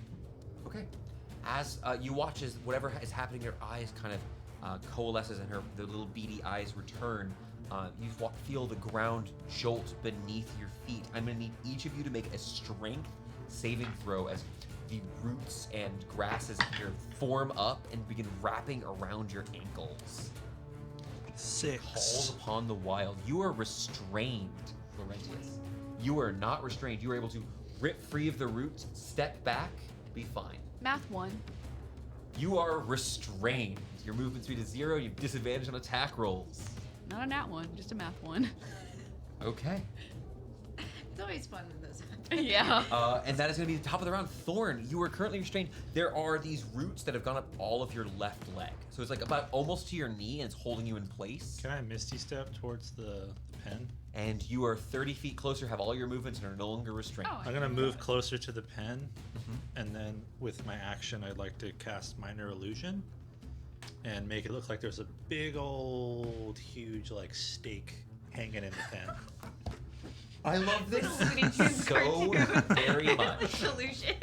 Speaker 5: Okay. As you watch as whatever is happening, your eyes kind of coalesces and the little beady eyes return. You feel the ground jolt beneath your feet. I'm going to need each of you to make a strength saving throw as the roots and grasses here form up and begin wrapping around your ankles.
Speaker 2: 6.
Speaker 5: Calls upon the wild. You are restrained, Florentius. You are not restrained. You are able to rip free of the roots, step back, be fine.
Speaker 4: Math 1.
Speaker 5: You are restrained. Your movement speed is 0. You have disadvantage on attack rolls.
Speaker 4: Not a nat 1, just a math 1.
Speaker 5: Okay.
Speaker 3: It's always fun when those happen.
Speaker 4: Yeah.
Speaker 5: And that is going to be the top of the round. Thorn, you are currently restrained. There are these roots that have gone up all of your left leg. So it's like about almost to your knee and it's holding you in place.
Speaker 2: Can I Misty Step towards the pen?
Speaker 5: And you are 30 feet closer, have all your movements, and are no longer restrained.
Speaker 4: Oh,
Speaker 2: I'm gonna move closer to the pen, and then with my action, I'd like to cast Minor Illusion and make it look like there's a big old, huge, like stake hanging in the pen.
Speaker 5: I love this
Speaker 3: Looney Tunes
Speaker 5: so
Speaker 3: cartoon.
Speaker 5: very much.
Speaker 3: Solution.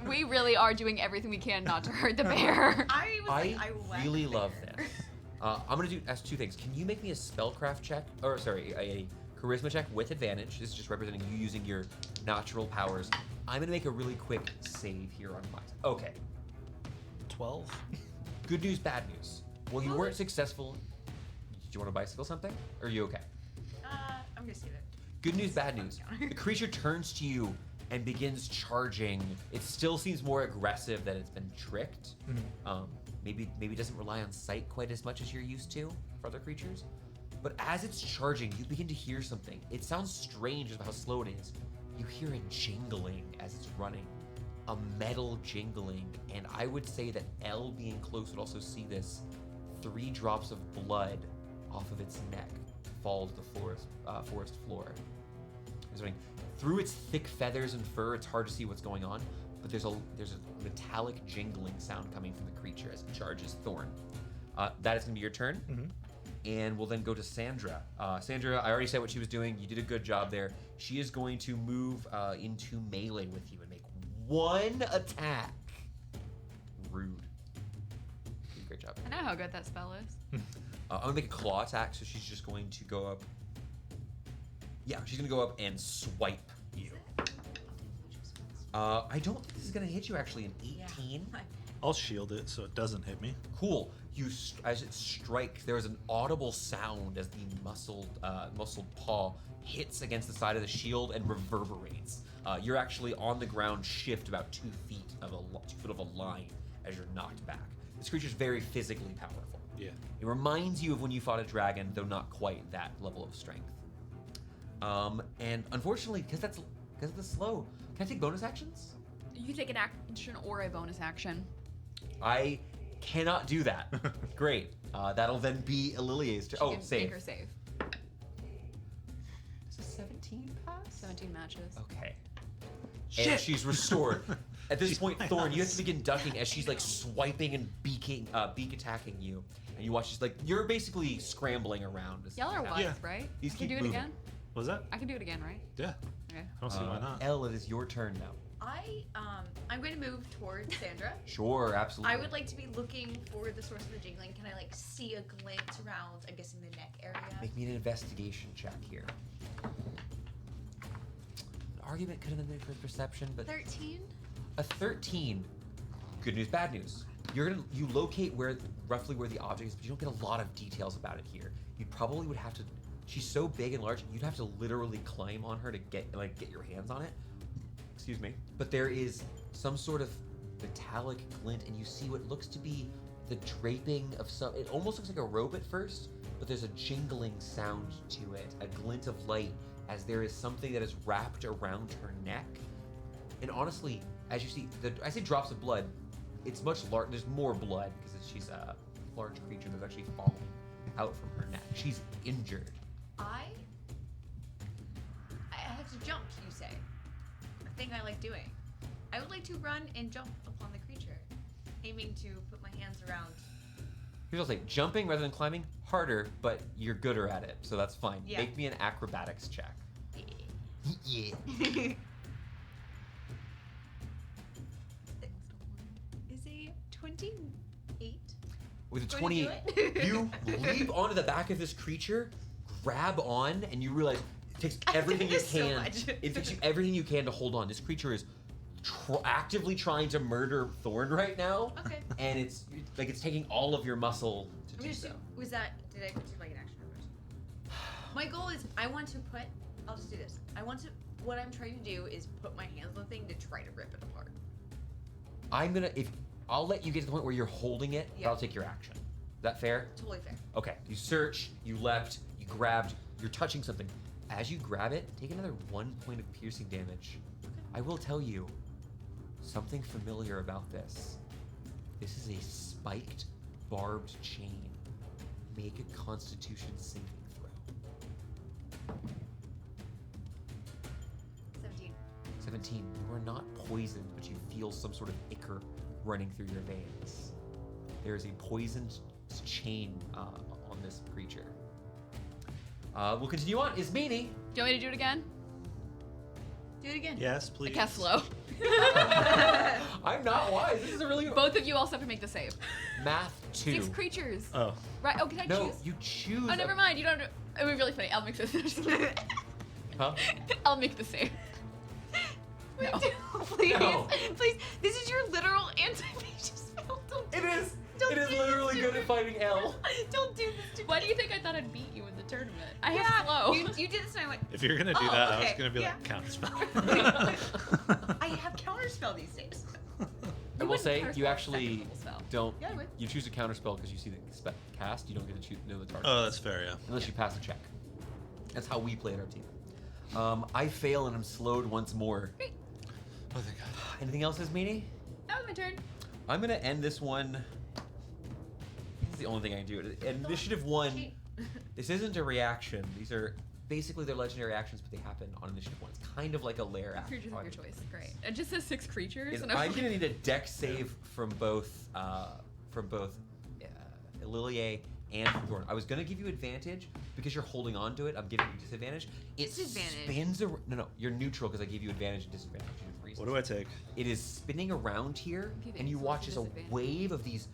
Speaker 4: We really are doing everything we can not to hurt the bear.
Speaker 3: I was like, I wept.
Speaker 5: really love this. I'm gonna ask 2 things. Can you make me a spellcraft check, or sorry, a charisma check with advantage? This is just representing you using your natural powers. I'm gonna make a really quick save here on mine. Okay.
Speaker 2: 12.
Speaker 5: Good news, bad news. Well, you weren't successful. Did you want to bicycle something? Or are you okay?
Speaker 3: I'm gonna save it.
Speaker 5: Good news, bad news. The creature turns to you and begins charging. It still seems more aggressive than it's been tricked. Maybe doesn't rely on sight quite as much as you're used to for other creatures. But as it's charging, you begin to hear something. It sounds strange of how slow it is. You hear a jingling as it's running. A metal jingling. And I would say that L being close would also see this. 3 drops of blood off of its neck fall to the forest floor. There's something through its thick feathers and fur. It's hard to see what's going on, but there's a metallic jingling sound coming from the creature as it charges Thorn. That is going to be your turn, and we'll then go to Sandra. Sandra, I already said what she was doing. You did a good job there. She is going to move into melee with you and make 1 attack. Rude. You did a great job.
Speaker 4: I know how good that spell is.
Speaker 5: I'm gonna make a claw attack, so she's just going to go up. Yeah, she's gonna go up and swipe you. I don't think this is gonna hit you actually. An 18.
Speaker 2: I'll shield it so it doesn't hit me.
Speaker 5: Cool. As it strikes, there is an audible sound as the muscled paw hits against the side of the shield and reverberates. You're actually on the ground, shift about 2 feet of 2 foot of a line as you're knocked back. This creature's very physically powerful.
Speaker 2: Yeah.
Speaker 5: It reminds you of when you fought a dragon, though not quite that level of strength. And unfortunately, because of the slow, can I take bonus actions?
Speaker 4: You can take an action or a bonus action.
Speaker 5: I cannot do that. Great. That'll then be Ililia's turn.
Speaker 4: She
Speaker 5: Oh,
Speaker 4: can
Speaker 5: save.
Speaker 4: Make her save.
Speaker 5: Is a 17 pass?
Speaker 4: 17 matches.
Speaker 5: Okay.
Speaker 2: Shit.
Speaker 5: And she's restored. At this
Speaker 2: She's
Speaker 5: point,
Speaker 2: my
Speaker 5: Thorn, you have
Speaker 2: ass.
Speaker 5: to begin ducking as she's like swiping and beak attacking you. And you watch, she's like, you're basically scrambling around.
Speaker 4: Yell or was,
Speaker 2: Yeah.
Speaker 4: right?
Speaker 5: These
Speaker 4: I can
Speaker 5: keep
Speaker 4: do it
Speaker 5: moving.
Speaker 4: again?
Speaker 2: Was that?
Speaker 4: I can do it again, right?
Speaker 2: Yeah.
Speaker 4: Okay.
Speaker 2: I don't see why not.
Speaker 5: Elle, it is your turn now.
Speaker 3: I'm going to move towards Sandra.
Speaker 5: Sure, absolutely.
Speaker 3: I would like to be looking for the source of the jingling. Can I like see a glint around, I'm guessing the neck area?
Speaker 5: Make me an investigation check here. An argument could have been made for perception, but
Speaker 3: 13?
Speaker 5: a 13. Good news, bad news. You locate roughly where the object is, but you don't get a lot of details about it here. You probably would have to. She's so big and large, you'd have to literally climb on her to get your hands on it. Excuse me. But there is some sort of metallic glint, and you see what looks to be the draping of some. It almost looks like a rope at first, but there's a jingling sound to it, a glint of light, as there is something that is wrapped around her neck. And honestly, as you see, I say drops of blood. It's much larger. There's more blood because she's a large creature that's actually falling out from her neck. She's injured.
Speaker 3: I have to jump, you say. A thing I like doing. I would like to run and jump upon the creature, aiming to put my hands around.
Speaker 5: Here's what I'll say: jumping rather than climbing, harder, but you're gooder at it, so that's fine.
Speaker 3: Yeah.
Speaker 5: Make me an acrobatics check. Yeah.
Speaker 3: Is a 28?
Speaker 5: With a
Speaker 3: Going to
Speaker 5: 28,
Speaker 3: do it?
Speaker 5: you leap onto the back of this creature, grab on, and you realize it takes everything you
Speaker 3: this so
Speaker 5: can.
Speaker 3: much.
Speaker 5: It takes you everything you can to hold on. This creature is actively trying to murder Thorn right now,
Speaker 3: Okay.
Speaker 5: and it's taking all of your muscle to do
Speaker 3: Just-
Speaker 5: so.
Speaker 3: Was that, did I put like an action first? My goal is, I want to put, I'll just do this. What I'm trying to do is put my hands on the thing to try to rip it apart.
Speaker 5: I'll let you get to the point where you're holding it, but
Speaker 3: Yeah.
Speaker 5: I'll take your action. Is that fair?
Speaker 3: Totally fair.
Speaker 5: Okay, you search, you leapt, you grabbed, you're touching something. As you grab it, take another 1 point of piercing damage. I will tell you something familiar about this. This is a spiked, barbed chain. Make a Constitution saving throw.
Speaker 3: 17.
Speaker 5: 17. You are not poisoned, but you feel some sort of ichor running through your veins. There is a poisoned chain on this creature. We'll continue on. Is Meanie.
Speaker 4: Do you want me to do it again?
Speaker 3: Do it again.
Speaker 2: Yes,
Speaker 4: I
Speaker 2: please.
Speaker 4: cast slow.
Speaker 5: I'm not wise. This is a really
Speaker 4: Both of you also have to make the save.
Speaker 5: math 2.
Speaker 4: 6 creatures.
Speaker 2: Oh.
Speaker 4: Right, oh, can I
Speaker 5: No,
Speaker 4: choose?
Speaker 5: you choose.
Speaker 4: Oh, never mind. You don't have to. It would be really funny. I'll make this.
Speaker 5: Huh?
Speaker 4: I'll make the save.
Speaker 3: Wait,
Speaker 4: No.
Speaker 3: please,
Speaker 5: No.
Speaker 3: please. This is your literal anti-magus spell. Don't do
Speaker 5: It is.
Speaker 3: Don't
Speaker 5: It is
Speaker 3: do
Speaker 5: literally
Speaker 3: this
Speaker 5: good
Speaker 3: to
Speaker 5: at fighting L.
Speaker 3: Don't do this to
Speaker 4: Why
Speaker 3: me.
Speaker 4: do you think I thought I'd beat you in the tournament? I
Speaker 3: Yeah,
Speaker 4: have slow.
Speaker 3: you did this and I went,
Speaker 2: If you're gonna do
Speaker 3: Oh,
Speaker 2: that, I was
Speaker 3: okay,
Speaker 2: gonna be
Speaker 3: yeah.
Speaker 2: like counterspell.
Speaker 3: I have counterspell these days.
Speaker 5: I will
Speaker 4: wouldn't
Speaker 5: say
Speaker 4: counterspell
Speaker 5: you
Speaker 4: a
Speaker 5: actually
Speaker 4: second level spell.
Speaker 5: don't.
Speaker 3: Yeah, I would.
Speaker 5: You choose a counterspell because you see the cast. You don't get to know the target
Speaker 2: Oh, that's fair. Yeah.
Speaker 5: unless you pass a check. That's how we play at our team. I fail and I'm slowed once more.
Speaker 4: Great.
Speaker 2: Oh, thank God.
Speaker 5: Anything else, Meanie?
Speaker 4: That was my turn.
Speaker 5: I'm gonna end this one. This is the only thing I can do. Initiative 1. This isn't a reaction. These are basically they're legendary actions, but they happen on initiative 1. It's kind of like a lair action.
Speaker 4: Creatures of your choice. Great. It just says 6 creatures.
Speaker 5: Is
Speaker 4: And
Speaker 5: I'm gonna need a dex save from both Ililia and Thorn. I was gonna give you advantage because you're holding on to it. I'm giving you disadvantage. It
Speaker 3: Disadvantage.
Speaker 5: spins around. No, you're neutral because I gave you advantage and disadvantage. You have reasons.
Speaker 2: What do I take?
Speaker 5: It is spinning around here,
Speaker 4: Okay,
Speaker 5: and you
Speaker 4: so
Speaker 5: watch
Speaker 4: it's
Speaker 5: as a
Speaker 4: disadvantage.
Speaker 5: wave of these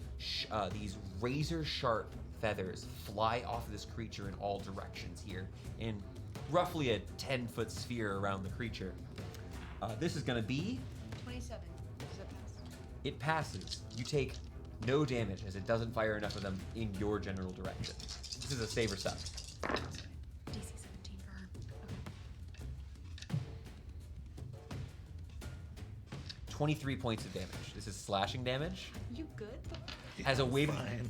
Speaker 5: razor sharp feathers fly off of this creature in all directions here, in roughly a 10-foot sphere around the creature. This is gonna be.
Speaker 3: 27. Does that pass?
Speaker 5: It passes. You take no damage as it doesn't fire enough of them in your general direction. This is a save or suck.
Speaker 4: DC 17 for her.
Speaker 5: 23 points of damage. This is slashing damage.
Speaker 3: You good?
Speaker 5: As a wave,
Speaker 2: Fine.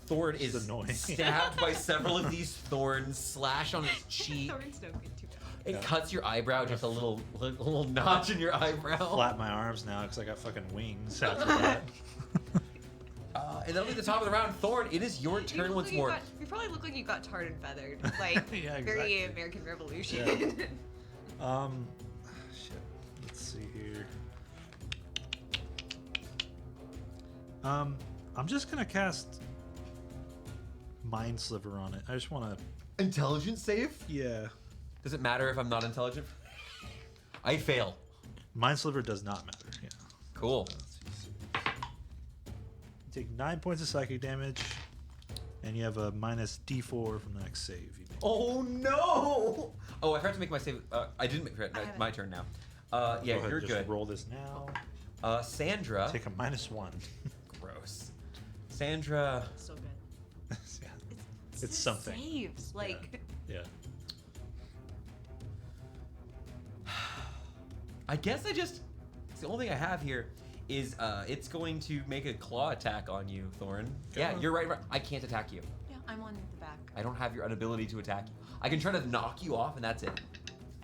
Speaker 5: Thorn
Speaker 2: It's
Speaker 5: is
Speaker 2: annoying.
Speaker 5: stabbed by several of these thorns, slash on his cheek.
Speaker 3: Thorn's no good too.
Speaker 5: It cuts your eyebrow, just a little notch in your eyebrow.
Speaker 2: Flap my arms now because I got fucking wings after that.
Speaker 5: And that'll be the top of the round. Thorn, it is your turn once more.
Speaker 3: You probably look like you got tarred and feathered, like
Speaker 2: Yeah,
Speaker 3: very
Speaker 2: exactly.
Speaker 3: American Revolution.
Speaker 2: Shit. Let's see here. I'm just gonna cast Mind Sliver on it. I just want to.
Speaker 5: Intelligence save?
Speaker 2: Yeah.
Speaker 5: Does it matter if I'm not intelligent? I fail.
Speaker 2: Mind Sliver does not matter. Yeah.
Speaker 5: Cool.
Speaker 2: You take 9 points of psychic damage, and you have a minus D4 from the next save. You make.
Speaker 5: Oh no! Oh, I forgot to make my save. I didn't make it. My turn now. Yeah,
Speaker 2: Go ahead,
Speaker 5: you're
Speaker 2: just
Speaker 5: good.
Speaker 2: Roll this now.
Speaker 5: Sandra.
Speaker 2: Take a -1.
Speaker 5: Gross. Sandra.
Speaker 3: So good.
Speaker 2: Yeah. It's
Speaker 3: just
Speaker 2: something.
Speaker 3: Saves like.
Speaker 2: Yeah.
Speaker 5: I guess it's the only thing I have here is it's going to make a claw attack on you, Thorn. Yeah,
Speaker 2: on.
Speaker 5: you're right. I can't attack you.
Speaker 3: Yeah, I'm on the back.
Speaker 5: I don't have your inability to attack you. I can try to knock you off, and that's it.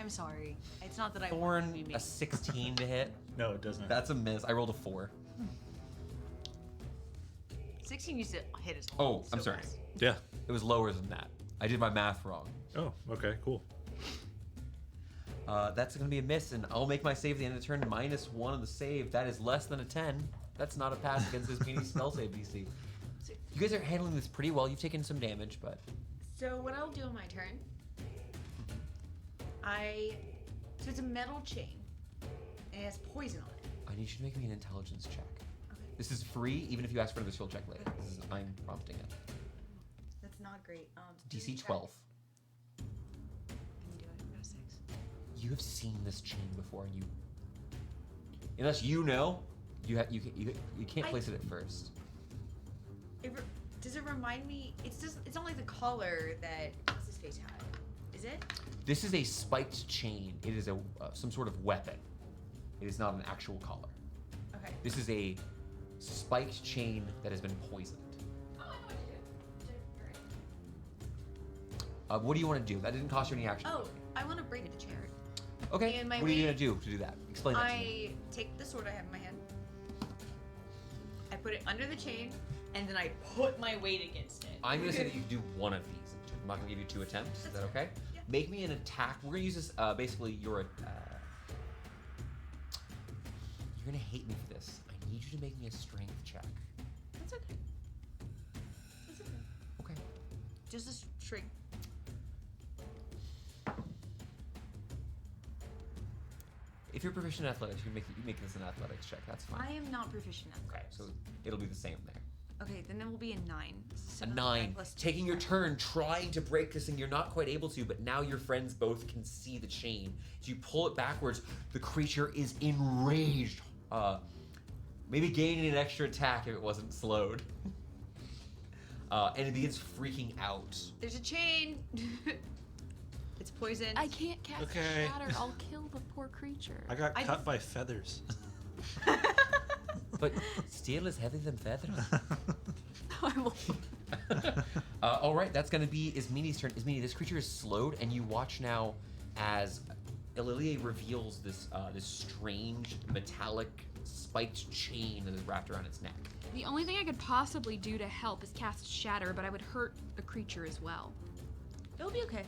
Speaker 3: I'm sorry. It's not that I want
Speaker 5: Thorn,
Speaker 3: to be
Speaker 5: a
Speaker 3: made.
Speaker 5: 16 to hit.
Speaker 2: No, it doesn't.
Speaker 5: That's a miss. I rolled a 4.
Speaker 3: 16 used to hit us.
Speaker 5: Oh, I'm sorry.
Speaker 3: fast.
Speaker 2: Yeah.
Speaker 5: It was lower than that. I did my math wrong.
Speaker 2: Oh, okay, cool.
Speaker 5: That's going to be a miss, and I'll make my save at the end of the turn. -1 on the save. That is less than a 10. That's not a pass against this mini spell save DC. You guys are handling this pretty well. You've taken some damage, but...
Speaker 3: So what I'll do on my turn, so it's a metal chain, and it has poison on it.
Speaker 5: I need you to make me an intelligence check.
Speaker 3: Okay.
Speaker 5: This is free, even if you ask for the skill check later. I'm prompting it.
Speaker 3: That's not great.
Speaker 5: DC 12.
Speaker 3: I can do it. I got a 6.
Speaker 5: You have seen this chain before, and you... Unless you know, you can't place it at first.
Speaker 3: Does it remind me? It's only the collar that what's his face had. Is it?
Speaker 5: This is a spiked chain. It is some sort of weapon. It is not an actual collar.
Speaker 3: Okay.
Speaker 5: This is a spiked chain that has been poisoned. What do you want to do? That didn't cost you any action.
Speaker 3: Oh, I want to break the chair.
Speaker 5: Okay.
Speaker 3: and my
Speaker 5: What are you
Speaker 3: weight-
Speaker 5: gonna do to do that? Explain that to me.
Speaker 3: I take the sword I have in my hand. I put it under the chain, and then I put my weight against it.
Speaker 5: I'm gonna say that you can do one of these. I'm not gonna give you 2 attempts. Is that okay?
Speaker 3: Yeah.
Speaker 5: Make me an attack. We're gonna use this. Basically, you're gonna hate me for this. I need you to make me a strength check.
Speaker 3: That's okay. That's okay.
Speaker 5: Okay.
Speaker 3: Just a shrink.
Speaker 5: If you're proficient in athletics, you make this an athletics check. That's fine.
Speaker 3: I am not proficient at
Speaker 5: Okay,
Speaker 3: this.
Speaker 5: so it'll be the same there.
Speaker 3: Okay, then it will be a 9. So
Speaker 5: A 9.
Speaker 3: plus 2.
Speaker 5: Taking your turn, trying to break this thing, you're not quite able to, but now your friends both can see the chain. As you pull it backwards, the creature is enraged. Maybe gaining an extra attack if it wasn't slowed. And it begins freaking out.
Speaker 3: There's a chain. It's poison.
Speaker 4: I can't cast
Speaker 2: Okay.
Speaker 4: Shatter. I'll kill the poor creature.
Speaker 2: I got
Speaker 3: I
Speaker 2: cut
Speaker 3: just-
Speaker 2: by feathers.
Speaker 5: But steel is heavier than feathers.
Speaker 4: I will.
Speaker 5: All right, that's gonna be Ismini's turn. Ismini, this creature is slowed, and you watch now as Ililia reveals this strange metallic spiked chain that is wrapped around its neck.
Speaker 4: The only thing I could possibly do to help is cast Shatter, but I would hurt the creature as well.
Speaker 3: It'll be okay.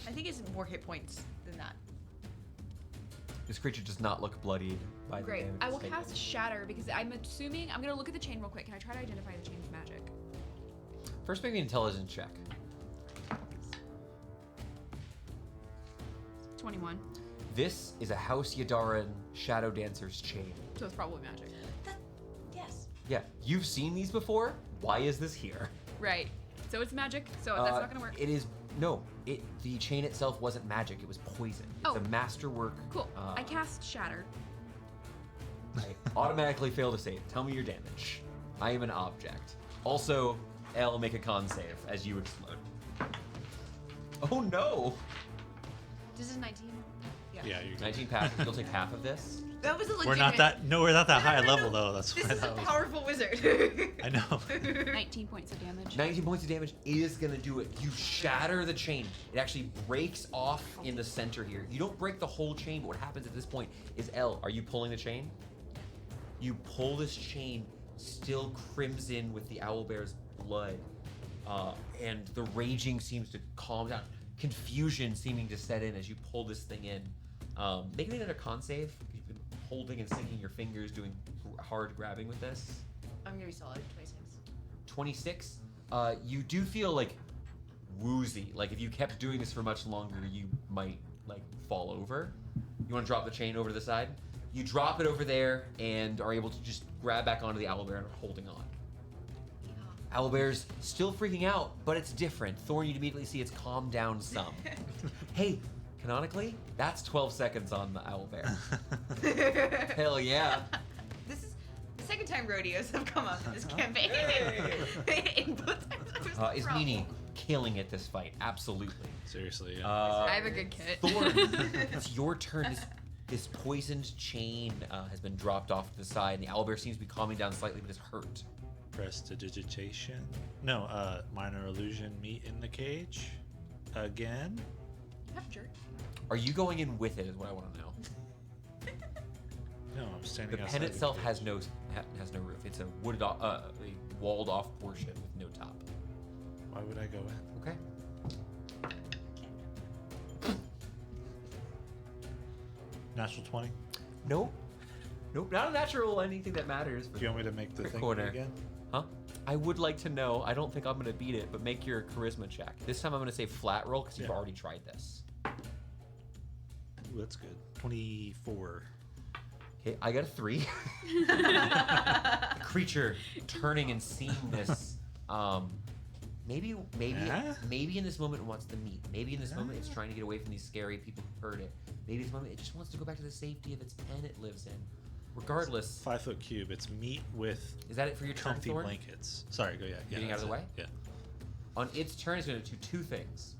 Speaker 3: I think it's more hit points than that.
Speaker 5: This creature does not look bloodied by the
Speaker 4: Great.
Speaker 5: damage
Speaker 4: I will
Speaker 5: it's taken.
Speaker 4: cast Shatter because I'm assuming I'm gonna look at the chain real quick. Can I try to identify the chain's magic?
Speaker 5: First, make me an intelligence check.
Speaker 4: 21.
Speaker 5: This is a House Yadaran Shadow Dancer's chain.
Speaker 4: So it's probably magic.
Speaker 3: Yes.
Speaker 5: Yeah, you've seen these before. Why is this here?
Speaker 4: Right. So it's magic. So that's not gonna work.
Speaker 5: It is no. The chain itself wasn't magic. It was poison. It's
Speaker 4: Oh.
Speaker 5: a masterwork.
Speaker 4: Cool. I cast Shatter.
Speaker 5: I automatically fail to save. Tell me your damage. I am an object. Also, L, make a con save as you explode. Oh no!
Speaker 3: This is 19.
Speaker 2: Yeah, you're good.
Speaker 5: 19 passes. You'll take half of this.
Speaker 3: That was a legitimate.
Speaker 2: We're not that high
Speaker 3: No.
Speaker 2: level though. That's
Speaker 3: This
Speaker 2: why
Speaker 3: is a
Speaker 2: that was.
Speaker 3: powerful wizard.
Speaker 2: I know.
Speaker 4: 19 points of damage.
Speaker 5: 19 points of damage is gonna do it. You shatter the chain. It actually breaks off in the center here. You don't break the whole chain, but what happens at this point is are you pulling the chain? You pull this chain, still crimson with the owlbear's blood, and the raging seems to calm down. Confusion seeming to set in as you pull this thing in. Make me another con save. You've been holding and sinking your fingers, doing hard grabbing with this.
Speaker 3: I'm gonna be solid. 26.
Speaker 5: 26. You do feel like woozy. Like if you kept doing this for much longer, you might like fall over. You want to drop the chain over to the side? You drop it over there and are able to just grab back onto the owlbear and are holding on. Owlbear's still freaking out, but it's different. Thorn, you immediately see it's calmed down some. Hey, canonically, that's 12 seconds on the owlbear. Hell yeah.
Speaker 3: This is the second time rodeos have come up in this campaign. In both times I was the
Speaker 5: Is
Speaker 3: problem.
Speaker 5: Meanie killing it this fight? Absolutely.
Speaker 2: Seriously. Yeah.
Speaker 4: I have a good kit.
Speaker 5: Thorn, it's your turn. This poisoned chain has been dropped off to the side, and the owlbear seems to be calming down slightly, but is hurt.
Speaker 2: Prestidigitation. No, minor illusion meet in the cage. Again.
Speaker 4: Have jerk.
Speaker 5: Are you going in with it? Is what I want to know.
Speaker 2: No, I'm standing
Speaker 5: The
Speaker 2: outside.
Speaker 5: pen
Speaker 2: the
Speaker 5: itself
Speaker 2: cage.
Speaker 5: has no roof. It's a wooded, a walled off portion with no top.
Speaker 2: Why would I go in?
Speaker 5: Okay.
Speaker 2: Natural 20.
Speaker 5: Nope. Nope. Not a natural anything that matters.
Speaker 2: Do you want me to make the thing
Speaker 5: corner.
Speaker 2: again?
Speaker 5: Huh? I would like to know. I don't think I'm gonna beat it, but make your charisma check. This time I'm gonna say flat roll because you've
Speaker 2: Yeah.
Speaker 5: already tried this.
Speaker 2: Ooh, that's good. 24.
Speaker 5: Okay, I got a 3. The creature turning and seeing this. Maybe
Speaker 2: Yeah?
Speaker 5: maybe in this moment it wants the meat. Maybe in this moment it's trying to get away from these scary people who heard it. Maybe in this moment it just wants to go back to the safety of its pen it lives in. Regardless,
Speaker 2: 5 foot cube. It's meat with
Speaker 5: is that it for your turn,
Speaker 2: comfy
Speaker 5: Thorn?
Speaker 2: blankets. Sorry, go yeah.
Speaker 5: Getting out of
Speaker 2: that's
Speaker 5: the
Speaker 2: it.
Speaker 5: way?
Speaker 2: Yeah.
Speaker 5: On its turn, it's going to do 2 things.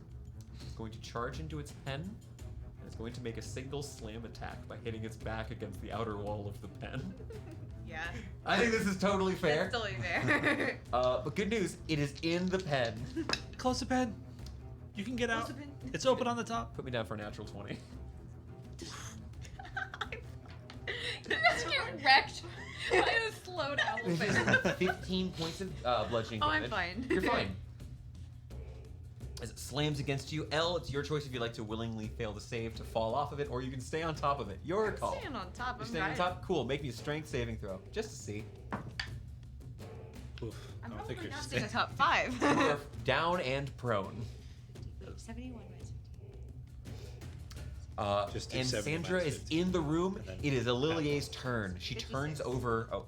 Speaker 5: It's going to charge into its pen, and it's going to make a single slam attack by hitting its back against the outer wall of the pen.
Speaker 3: Yeah.
Speaker 5: I think this is totally fair.
Speaker 3: That's totally fair.
Speaker 5: But good news, it is in the pen.
Speaker 2: Close the pen. You can get out.
Speaker 3: the pen.
Speaker 2: It's open on the top.
Speaker 5: Put me down for a natural 20.
Speaker 4: You guys get wrecked by a slowed owlbear.
Speaker 5: 15 points of bludgeoning
Speaker 3: Oh, I'm
Speaker 5: damage.
Speaker 3: fine.
Speaker 5: You're fine. As it slams against you, Elle, it's your choice if you'd like to willingly fail the save to fall off of it, or you can stay on top of it. Your call.
Speaker 3: Stand on top.
Speaker 5: You're
Speaker 3: I'm
Speaker 5: staying on
Speaker 3: right.
Speaker 5: top? Cool. Make me a strength saving throw, just to see.
Speaker 2: Oof.
Speaker 3: I'm
Speaker 2: I don't think
Speaker 3: probably
Speaker 2: you're
Speaker 3: not staying
Speaker 2: staying.
Speaker 3: on top 5.
Speaker 5: You are down and prone.
Speaker 3: 71 minus
Speaker 2: Just do
Speaker 5: And
Speaker 2: 70
Speaker 5: Sandra
Speaker 2: minus
Speaker 5: is
Speaker 2: 15.
Speaker 5: in the room.
Speaker 2: And then
Speaker 5: It is Alilier's turn. She
Speaker 3: 56.
Speaker 5: turns over. Oh.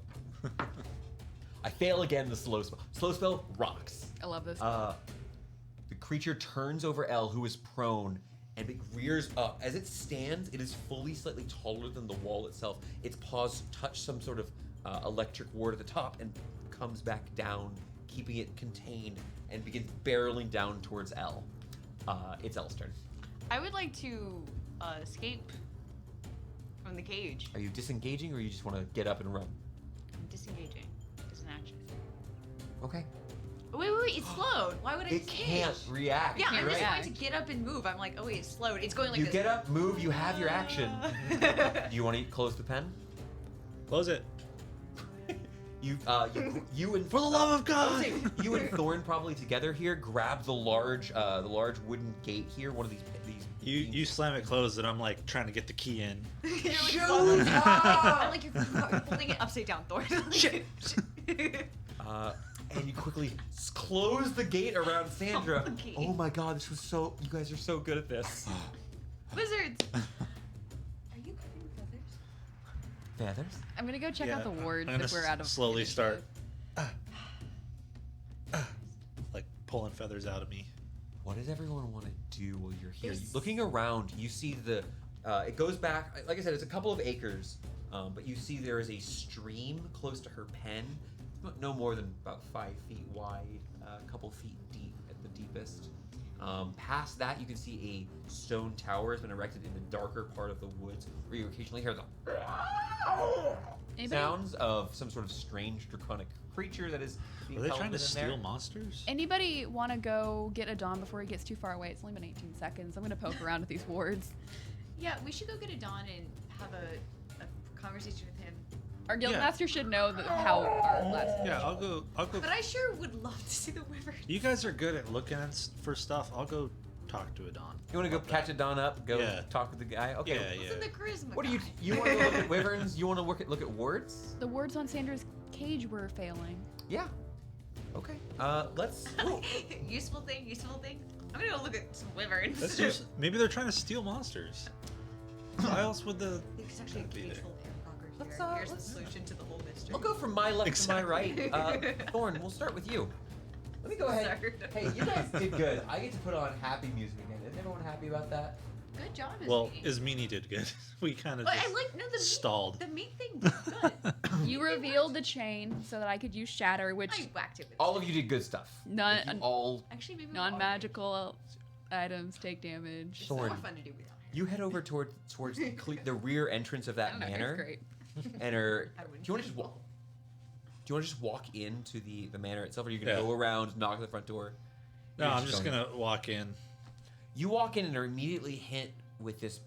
Speaker 5: I fail again the slow spell. Slow spell rocks.
Speaker 4: I love this.
Speaker 5: The creature turns over Elle, who is prone, and it rears up. As it stands, it is fully slightly taller than the wall itself. Its paws touch some sort of electric ward at the top and comes back down, keeping it contained, and begins barreling down towards Elle. It's Elle's turn.
Speaker 3: I would like to escape from the cage.
Speaker 5: Are you disengaging, or you just want to get up and run?
Speaker 3: I'm disengaging. As an action.
Speaker 5: Okay.
Speaker 3: Wait, it's slowed. Why would I
Speaker 5: It
Speaker 3: disengage?
Speaker 5: can't react.
Speaker 3: Yeah, I'm
Speaker 5: You're
Speaker 3: just
Speaker 5: right.
Speaker 3: going to get up and move. I'm like, oh wait, it's slowed. It's going like
Speaker 5: You
Speaker 3: this.
Speaker 5: get up, move, you have your action. Do you want to close the pen?
Speaker 2: Close it.
Speaker 5: You and
Speaker 2: For the love of
Speaker 5: I would
Speaker 2: God!
Speaker 5: say you and Thorn probably together here grab the large wooden gate here. One of these.
Speaker 2: You slam it closed, and I'm like trying to get the key in.
Speaker 3: You're like,
Speaker 5: Shoot!
Speaker 3: I'm like, you're holding it upside down, Thor.
Speaker 2: Shit.
Speaker 5: And you quickly close the gate around Sandra.
Speaker 3: Okay.
Speaker 5: Oh my God, this was so. You guys are so good at this.
Speaker 3: Wizards. Are you covering feathers?
Speaker 5: Feathers.
Speaker 4: I'm gonna go check out the wards
Speaker 2: I'm gonna
Speaker 4: if we're out of
Speaker 2: slowly
Speaker 4: initiative.
Speaker 2: start like pulling feathers out of me.
Speaker 5: What does everyone want to do while you're here?
Speaker 3: There's-
Speaker 5: Looking around, you see the. It goes back. Like I said, it's a couple of acres, but you see there is a stream close to her pen, no more than about 5 feet wide, a couple feet deep at the deepest. Past that, you can see a stone tower has been erected in the darker part of the woods, where you occasionally hear the
Speaker 4: Anybody,
Speaker 5: sounds of some sort of strange draconic creature that is being
Speaker 2: Are they
Speaker 5: held
Speaker 2: trying to
Speaker 5: within
Speaker 2: steal
Speaker 5: there.
Speaker 2: monsters?
Speaker 4: anybody want to go get a Dawn before he gets too far away? It's only been 18 seconds. I'm gonna poke around with these wards.
Speaker 3: Yeah, we should go get a Dawn and have a conversation with him.
Speaker 4: Our
Speaker 2: Yeah.
Speaker 4: guildmaster should know how our last.
Speaker 2: Yeah, I'll go.
Speaker 3: But I sure would love to see the wyvern.
Speaker 2: You guys are good at looking for stuff. I'll go talk to a Don.
Speaker 5: You want to go
Speaker 2: about
Speaker 5: catch a Dawn up? Go
Speaker 2: Yeah.
Speaker 5: talk with the guy? Okay.
Speaker 2: Yeah,
Speaker 3: What's in the charisma?
Speaker 5: What do you
Speaker 3: guy?
Speaker 5: you want to look at wyverns? You want to look at wards?
Speaker 4: The wards on Sandra's cage were failing.
Speaker 5: Yeah. Okay. Let's. Ooh.
Speaker 3: Useful thing. I'm gonna go look at some wyverns.
Speaker 2: That's just, maybe they're trying to steal monsters. Why else would the?
Speaker 3: There's actually a
Speaker 2: That'd be
Speaker 3: cage
Speaker 2: there.
Speaker 3: full of aircockers
Speaker 5: Let's,
Speaker 3: here.
Speaker 5: uh,
Speaker 3: Here's
Speaker 5: let's-
Speaker 3: the solution to the whole mystery.
Speaker 5: I'll go from my left to my right. Thorn, we'll start with you. Let me go ahead.
Speaker 3: Sorry.
Speaker 5: Hey, you guys did good. I get to put on happy music again. Isn't everyone happy about that?
Speaker 3: Good job,
Speaker 2: Well,
Speaker 3: Ismini.
Speaker 2: Ismini did good. We kind of
Speaker 3: But
Speaker 2: just
Speaker 3: I like no the
Speaker 2: stalled.
Speaker 3: Meat, the meat thing was good.
Speaker 4: You revealed the chain so that I could use Shatter, which
Speaker 3: I whacked it with
Speaker 5: All of you did good stuff.
Speaker 4: None-
Speaker 5: Like, you all.
Speaker 3: Actually, maybe
Speaker 4: non-magical items take damage.
Speaker 3: It's
Speaker 5: Thorn.
Speaker 3: more fun to do without.
Speaker 5: You head over towards the rear entrance of
Speaker 4: I
Speaker 5: that
Speaker 4: don't know, it's
Speaker 5: manor,
Speaker 4: great.
Speaker 5: and are.
Speaker 3: I
Speaker 5: Do
Speaker 3: wouldn't
Speaker 5: you want to
Speaker 3: say
Speaker 5: just walk? Do you want to just walk into the manor itself, or are you gonna
Speaker 2: Yeah.
Speaker 5: go around, knock at the front door?
Speaker 2: No,
Speaker 5: You're
Speaker 2: I'm just
Speaker 5: going-
Speaker 2: gonna walk in.
Speaker 5: You walk in and are immediately hit with this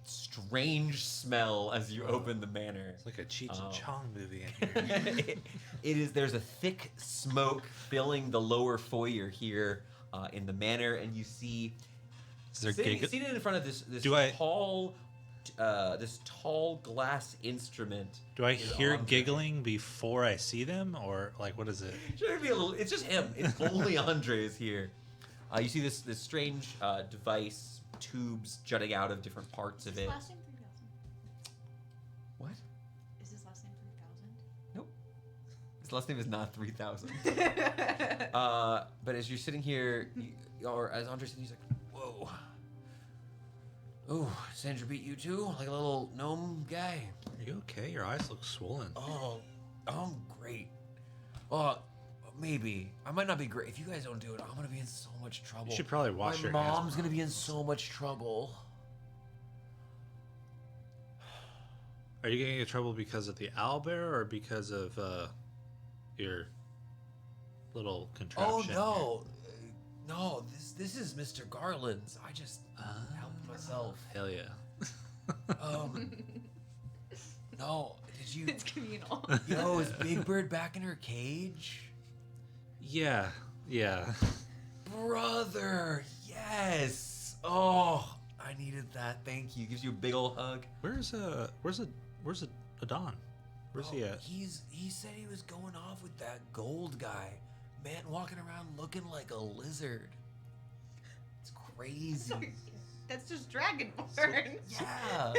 Speaker 5: strange smell as you open the manor.
Speaker 2: It's like a Cheech
Speaker 5: Oh.
Speaker 2: and Chong movie in here.
Speaker 5: it is. There's a thick smoke filling the lower foyer here in the manor, and you see
Speaker 2: Is there
Speaker 5: seated in front of this
Speaker 2: Do I-
Speaker 5: tall glass instrument.
Speaker 2: Do I
Speaker 5: is
Speaker 2: hear
Speaker 5: Andre.
Speaker 2: giggling before I see them, or like what is it?
Speaker 5: Should be a little. It's just him. It's only Andres here. You see this strange device, tubes jutting out of different parts of it.
Speaker 3: Last name 3000.
Speaker 5: What?
Speaker 3: Is his last name 3000?
Speaker 5: Nope. His last name is not 3000. But as you're sitting here, or as Andre's sitting, he's like, "Whoa, oh, Sandra beat you too, like a little gnome guy."
Speaker 2: Are you okay? Your eyes look swollen.
Speaker 5: Oh, I'm great. Oh, maybe I might not be great. If you guys don't do it, I'm gonna be in so much trouble.
Speaker 2: You should probably wash
Speaker 5: My
Speaker 2: your
Speaker 5: mom's
Speaker 2: hands.
Speaker 5: gonna be in so much trouble.
Speaker 2: Are you getting in trouble because of the owlbear or because of your little
Speaker 5: Oh
Speaker 2: contraption?
Speaker 5: no, no. This is Mr. Garland's. I just helped myself.
Speaker 2: Hell yeah.
Speaker 5: No, did you?
Speaker 3: It's communal.
Speaker 5: Yo, is Big Bird back in her cage?
Speaker 2: Yeah.
Speaker 5: Brother, yes. Oh, I needed that. Thank you. Gives you a big ol' hug.
Speaker 2: Where's a Don? Where's he at?
Speaker 5: He said he was going off with that gold guy. Man walking around looking like a lizard. It's crazy.
Speaker 3: That's just Dragonborn.
Speaker 5: Yeah.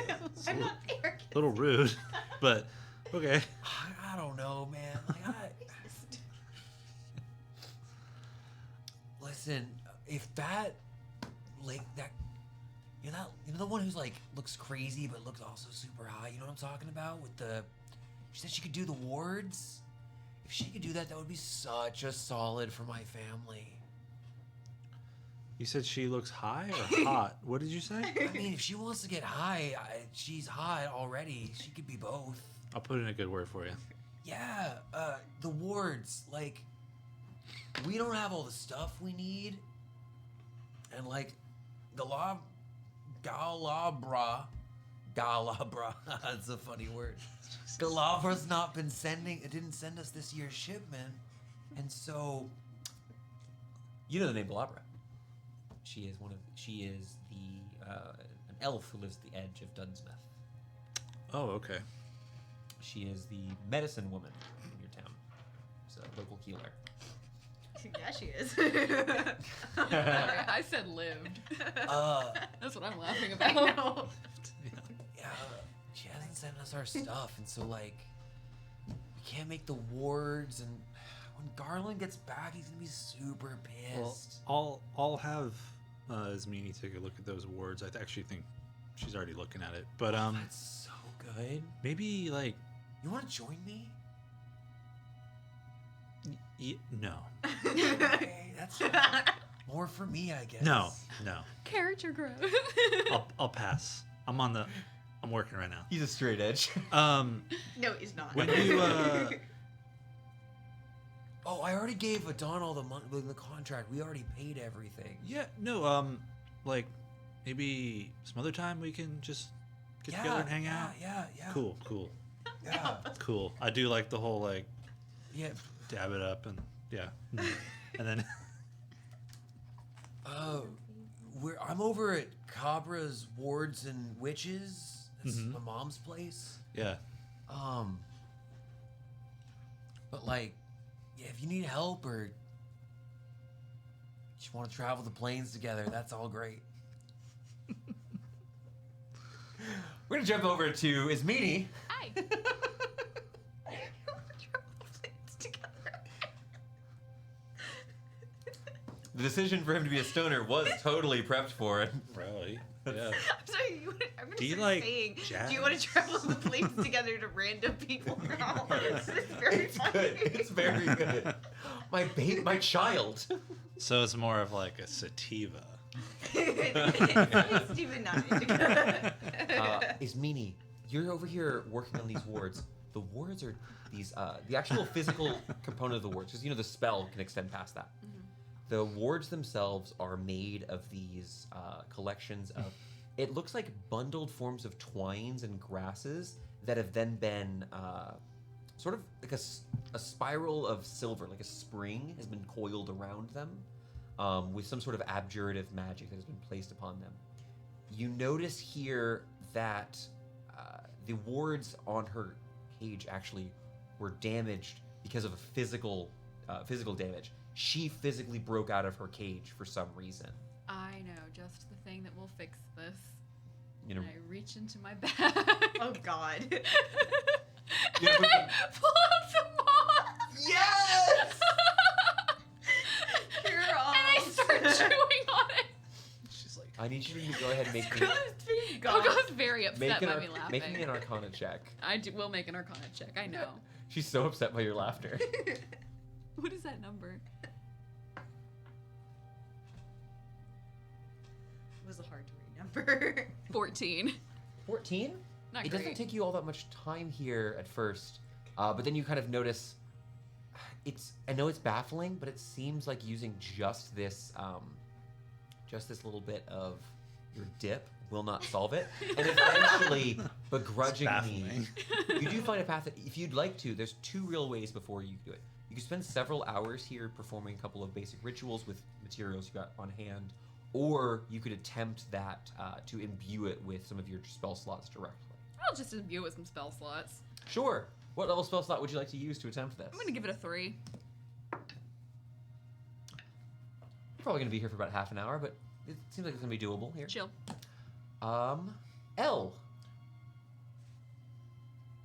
Speaker 3: I'm not there.
Speaker 2: A little rude, but okay.
Speaker 5: I don't know, man. Like listen, if that you know the one who's like looks crazy but looks also super hot, you know what I'm talking about? She said she could do the wards. If she could do that, that would be such a solid for my family.
Speaker 2: You said she looks high or hot? What did you say?
Speaker 5: I mean, if she wants to get high, she's hot already. She could be both.
Speaker 2: I'll put in a good word for you.
Speaker 5: Yeah, the wards, like, we don't have all the stuff we need. And, like, Galabra, that's a funny word. Galabra's didn't send us this year's shipment. And so, you know the name Galabra. She is an elf who lives at the edge of Dunsmith.
Speaker 2: Oh, okay.
Speaker 5: She is the medicine woman in your town. She's a local healer.
Speaker 3: Yeah, she is.
Speaker 4: Sorry, I said lived. That's what I'm laughing
Speaker 3: I
Speaker 4: about.
Speaker 3: know.
Speaker 5: Yeah, she hasn't sent us our stuff, and so like, we can't make the wards. And when Garland gets back, he's gonna be super pissed.
Speaker 2: Well, I'll have Ismini take a look at those wards. I actually think she's already looking at it. But
Speaker 5: That's so good.
Speaker 2: maybe like
Speaker 5: You want to join me?
Speaker 2: no.
Speaker 5: Okay, that's. More for me, I guess.
Speaker 2: No.
Speaker 4: Character growth.
Speaker 2: I'll pass. I'm working right now.
Speaker 5: He's a straight edge.
Speaker 3: No, he's not.
Speaker 2: When you
Speaker 5: Oh, I already gave Adon all the money in the contract. We already paid everything.
Speaker 2: like maybe some other time we can just get together and hang out.
Speaker 5: Yeah.
Speaker 2: Cool.
Speaker 5: Yeah.
Speaker 2: Cool. I do like the whole like
Speaker 5: Yeah.
Speaker 2: dab it up and and then
Speaker 5: I'm over at Cabra's Wards and Witches. It's
Speaker 2: Mhm.
Speaker 5: my mom's place.
Speaker 2: yeah.
Speaker 5: But like, yeah, if you need help or just want to travel the plains together, that's all great. We're gonna jump over to Ismini.
Speaker 4: Hi.
Speaker 5: The decision for him to be a stoner was totally prepped for it.
Speaker 2: Probably. Yeah.
Speaker 3: I'm sorry. I'm
Speaker 2: Do you
Speaker 3: gonna start
Speaker 2: like
Speaker 3: saying,
Speaker 2: jazz?
Speaker 3: do you want to travel the plains together to random people now? This is very
Speaker 5: It's
Speaker 3: funny.
Speaker 5: good. It's very good. My child.
Speaker 2: So it's more of like a sativa.
Speaker 3: It's Stephen Knight.
Speaker 5: Ismini, you're over here working on these wards. The wards are these, the actual physical component of the wards, because the spell can extend past that. The wards themselves are made of these collections of, it looks like bundled forms of twines and grasses that have then been sort of like a spiral of silver, like a spring has been coiled around them with some sort of abjurative magic that has been placed upon them. You notice here that the wards on her cage actually were damaged because of a physical damage. She physically broke out of her cage for some reason.
Speaker 4: I know just the thing that will fix this.
Speaker 5: You know,
Speaker 4: And I reach into my bag.
Speaker 3: Oh God.
Speaker 4: And I pull out some moss.
Speaker 5: yes!
Speaker 3: You're
Speaker 4: And I start chewing on it.
Speaker 2: She's like,
Speaker 5: I need you to go ahead and make me
Speaker 4: Coco's very upset by me laughing.
Speaker 5: make me an Arcana check.
Speaker 4: will make an Arcana check. I know.
Speaker 5: She's so upset by your laughter.
Speaker 4: What is that number?
Speaker 3: It was a hard to read number.
Speaker 4: 14.
Speaker 5: 14?
Speaker 4: Not
Speaker 5: It
Speaker 4: great.
Speaker 5: doesn't take you all that much time here at first, but then you kind of notice. I know it's baffling, but it seems like using just this little bit of your dip will not solve it. And eventually, begrudgingly,
Speaker 2: baffling.
Speaker 5: you do find a path that, if you'd like to, there's two real ways before you do it. You can spend several hours here performing a couple of basic rituals with materials you got on hand, or you could attempt that to imbue it with some of your spell slots directly.
Speaker 4: I'll just imbue it with some spell slots.
Speaker 5: Sure. What level spell slot would you like to use to attempt this?
Speaker 4: I'm gonna give it a 3.
Speaker 5: You're probably going to be here for about half an hour, but it seems like it's going to be doable here.
Speaker 4: Chill.
Speaker 5: L.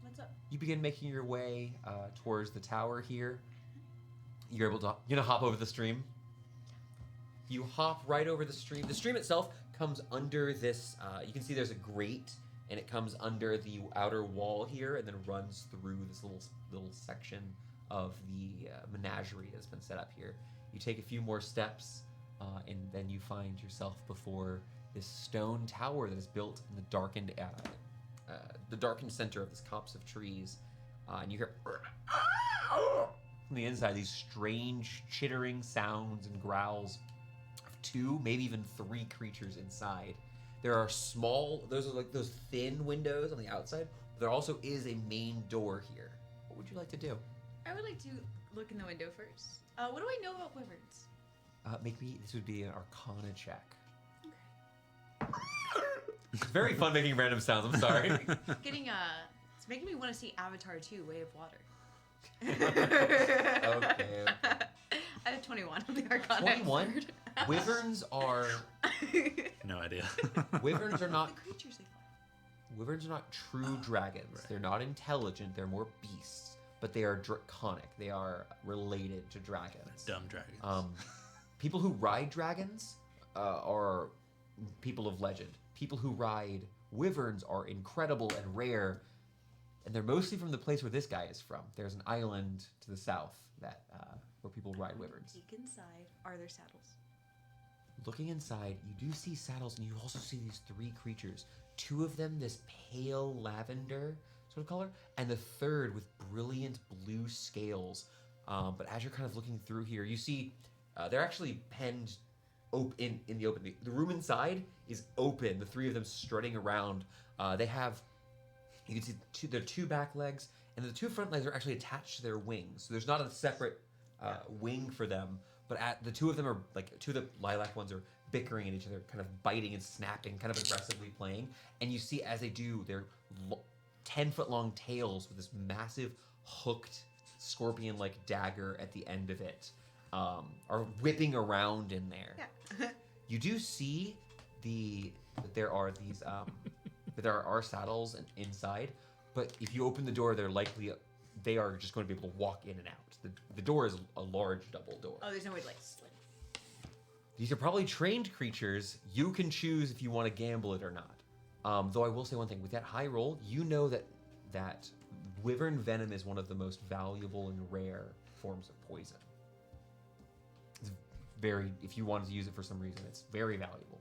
Speaker 3: What's up?
Speaker 5: You begin making your way towards the tower here. You're gonna hop over the stream. You hop right over the stream. The stream itself comes under this. You can see there's a grate, and it comes under the outer wall here, and then runs through this little section of the menagerie that's been set up here. You take a few more steps, and then you find yourself before this stone tower that is built in the darkened center of this copse of trees, and you hear from the inside these strange chittering sounds and growls of 2, maybe even 3 creatures inside. There are those are like those thin windows on the outside, but there also is a main door here. What would you like to do?
Speaker 3: I would like to look in the window first. What do I know about wyverns?
Speaker 5: This would be an Arcana check. It's very fun making random sounds, I'm sorry.
Speaker 3: It's making me want to see Avatar 2: Way of Water.
Speaker 5: Okay.
Speaker 3: I have 21 on the Arcana.
Speaker 5: 21? Wyverns are
Speaker 2: no idea.
Speaker 5: Wyverns are not
Speaker 3: The creatures they find.
Speaker 5: Wyverns are not true dragons.
Speaker 2: right.
Speaker 5: They're not intelligent. They're more beasts, but they are draconic. They are related to dragons.
Speaker 2: Dumb dragons.
Speaker 5: People who ride dragons are people of legend. People who ride wyverns are incredible and rare, and they're mostly from the place where this guy is from. There's an island to the south that where people ride wyverns.
Speaker 3: Peek inside. Are there saddles?
Speaker 5: looking inside, you do see saddles, and you also see these 3 creatures. 2 of them this pale lavender sort of color, and the third with brilliant blue scales. But as you're kind of looking through here, you see they're actually penned in the open. The room inside is open. The 3 of them strutting around. They have, you can see their 2 back legs, and the 2 front legs are actually attached to their wings. So there's not a separate wing for them, but the 2 of them are like 2 of the lilac ones are bickering at each other, kind of biting and snapping, kind of aggressively playing. And you see as they do, their 10-foot long tails with this massive hooked scorpion-like dagger at the end of it are whipping around in there.
Speaker 3: Yeah.
Speaker 5: You do see that there are these that there are saddles inside, but if you open the door, they are just going to be able to walk in and out. The door is a large double door.
Speaker 3: Oh, there's no way to like slip.
Speaker 5: These are probably trained creatures. You can choose if you want to gamble it or not. Though I will say one thing: with that high roll, you know that wyvern venom is one of the most valuable and rare forms of poison. It's if you wanted to use it for some reason, it's very valuable.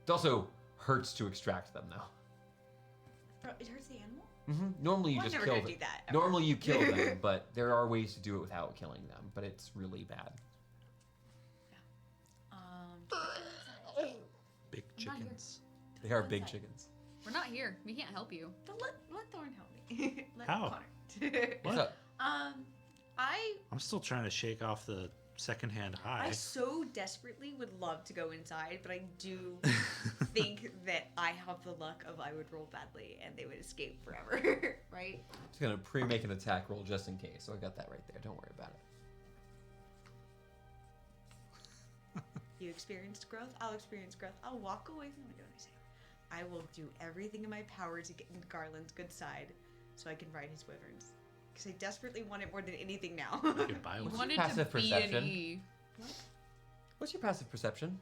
Speaker 5: It also hurts to extract them, though.
Speaker 3: It hurts the animal?
Speaker 5: Normally you
Speaker 3: Well, I'm
Speaker 5: just
Speaker 3: never
Speaker 5: kill
Speaker 3: gonna
Speaker 5: them.
Speaker 3: do that, ever.
Speaker 5: Normally you kill them, but there are ways to do it without killing them. But it's really bad.
Speaker 2: Big chickens.
Speaker 5: They are
Speaker 3: One
Speaker 5: big
Speaker 3: side.
Speaker 5: chickens.
Speaker 4: We're not here. We can't help you.
Speaker 3: Don't let Thorn help me. Let
Speaker 2: How?
Speaker 3: Connor.
Speaker 5: What's up?
Speaker 2: I'm still trying to shake off the secondhand high.
Speaker 3: I so desperately would love to go inside, but I do think that I have the luck of I would roll badly and they would escape forever, right?
Speaker 5: Just gonna pre-make an attack roll just in case. So I got that right there. Don't worry about it.
Speaker 3: You experienced growth, I'll experience growth. I'll walk away from what I say. I will do everything in my power to get in Garland's good side so I can ride his wyverns. Because I desperately want it more than anything now.
Speaker 2: You can buy
Speaker 4: You
Speaker 2: one.
Speaker 4: wanted
Speaker 5: passive
Speaker 4: to be
Speaker 5: perception?
Speaker 4: an E.
Speaker 5: What's your passive perception?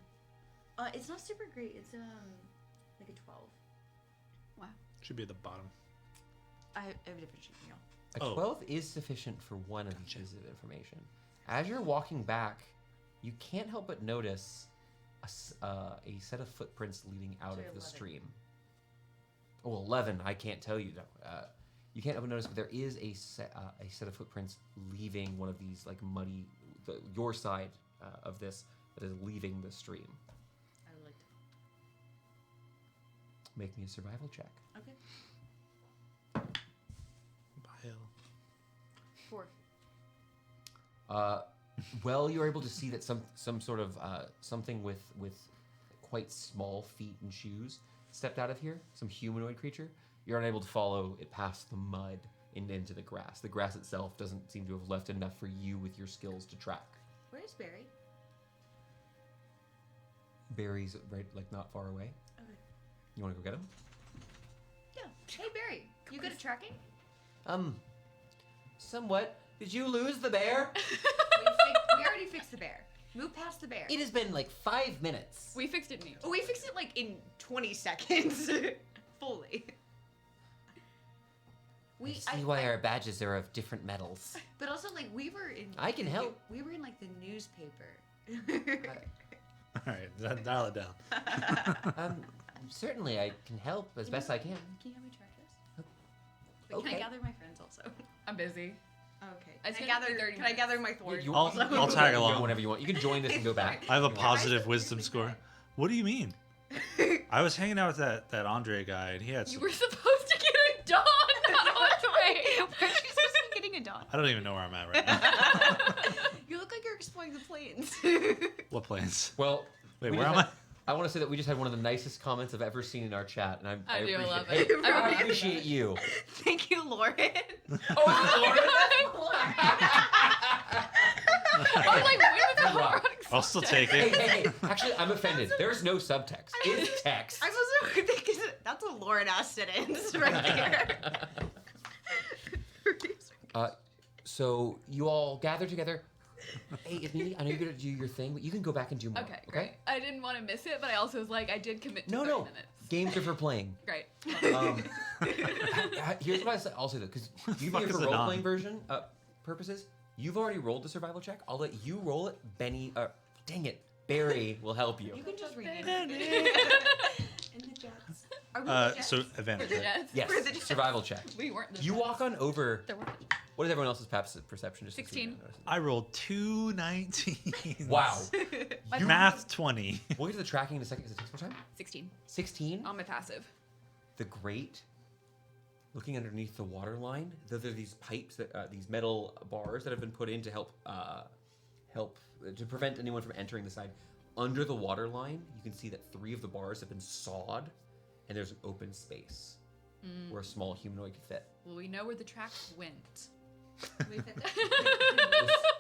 Speaker 3: It's not super great. It's like a 12.
Speaker 4: Wow.
Speaker 2: Should be at the bottom.
Speaker 3: I have a different sheet, you know.
Speaker 5: A
Speaker 2: Oh.
Speaker 5: 12 is sufficient for one of these pieces of information. As you're walking back, you can't help but notice a set of footprints leading out
Speaker 3: So
Speaker 5: of the
Speaker 3: 11.
Speaker 5: stream. Oh, 11. I can't tell you. You can't help but notice, but there is a set of footprints leaving one of these like muddy, your side of this that is leaving the stream.
Speaker 3: I would like to.
Speaker 5: Make me a survival check.
Speaker 3: Okay.
Speaker 2: Bile.
Speaker 3: 4.
Speaker 5: Well, you're able to see that some sort of something with quite small feet and shoes stepped out of here. Some humanoid creature. You're unable to follow it past the mud and into the grass. The grass itself doesn't seem to have left enough for you with your skills to track.
Speaker 3: Where's Barry?
Speaker 5: Barry's right, like not far away.
Speaker 3: Okay.
Speaker 5: You want to go get him?
Speaker 3: Yeah. Hey, Barry. You good at tracking?
Speaker 5: Somewhat. Did you lose the bear?
Speaker 3: We already fixed the bear. Move past the bear.
Speaker 5: It has been like 5 minutes.
Speaker 4: We fixed it neat.
Speaker 3: Oh, we fixed it like in 20 seconds. Fully.
Speaker 5: I see why our badges are of different metals.
Speaker 3: But also, like, we were in.
Speaker 5: I can help.
Speaker 3: We were in like the newspaper.
Speaker 2: All right, dial it down.
Speaker 5: Certainly I can help as best I can.
Speaker 3: Can you help me track this? But
Speaker 5: Okay.
Speaker 3: can I gather my friends also?
Speaker 4: I'm busy.
Speaker 3: Okay.
Speaker 4: It's
Speaker 3: Can I
Speaker 4: gonna be
Speaker 3: gather?
Speaker 4: 30
Speaker 3: Can I
Speaker 4: minutes.
Speaker 3: gather my thorns?
Speaker 2: I'll tag
Speaker 5: Go
Speaker 2: along.
Speaker 5: whenever you want. You can join this and go back.
Speaker 2: I have a
Speaker 3: Yeah.
Speaker 2: positive wisdom score. What do you mean? I was hanging out with that Andre guy, and he had
Speaker 4: You
Speaker 2: some.
Speaker 4: were supposed to get a Dawn, not Andre. Where's she supposed to be getting a Dawn?
Speaker 2: I don't even know where I'm at right now.
Speaker 3: You look like you're exploring the plains.
Speaker 2: What planes?
Speaker 5: Well,
Speaker 2: Wait,
Speaker 5: we
Speaker 2: where
Speaker 5: just
Speaker 2: am
Speaker 5: had- I want to say that we just had one of the nicest comments I've ever seen in our chat, and I
Speaker 4: I do
Speaker 5: appreciate
Speaker 4: love
Speaker 5: Hey,
Speaker 4: it.
Speaker 5: I appreciate you.
Speaker 3: Thank you, Lauren.
Speaker 4: I'm like, where the
Speaker 5: Rock.
Speaker 2: I'll still take
Speaker 5: Hey,
Speaker 2: it.
Speaker 5: hey, hey! Actually, I'm offended. There's no subtext. It's text.
Speaker 3: I'm also thinking that's a Lauren ass sentence right there.
Speaker 5: So you all gather together. Hey, Amy, I know you're gonna do your thing, but you can go back and do more.
Speaker 4: Okay, great. I didn't want to miss it, but I also was like, I did commit to
Speaker 5: No,
Speaker 4: 30
Speaker 5: no.
Speaker 4: minutes.
Speaker 5: Games are for playing.
Speaker 4: Great.
Speaker 5: Here's what I'll say though, because you
Speaker 2: fuck
Speaker 5: for
Speaker 2: is it
Speaker 5: role playing
Speaker 2: on?
Speaker 5: version purposes, you've already rolled the survival check. I'll let you roll it, Benny. Dang it, Barry will help you.
Speaker 3: You can just rename it. In the jets. Are we the jets?
Speaker 2: So advantage.
Speaker 4: For the
Speaker 2: Right?
Speaker 4: Jets.
Speaker 5: Yes,
Speaker 3: For the Jets.
Speaker 5: survival check.
Speaker 4: We weren't the
Speaker 5: You
Speaker 4: Jets.
Speaker 5: walk on over.
Speaker 4: There weren't the
Speaker 5: What is everyone else's perception? Just to see
Speaker 4: 16.
Speaker 5: if I notice it.
Speaker 2: I rolled 2 19s.
Speaker 5: Wow.
Speaker 2: Math 20.
Speaker 5: We'll get to the tracking in a second. Is it takes more time?
Speaker 4: 16
Speaker 5: 16.
Speaker 4: on my passive.
Speaker 5: The grate. Looking underneath the water line, there are these pipes that these metal bars that have been put in to help to prevent anyone from entering the side. Under the water line, you can see that 3 of the bars have been sawed, and there's an open space where a small humanoid could fit.
Speaker 4: Well, we know where the tracks went.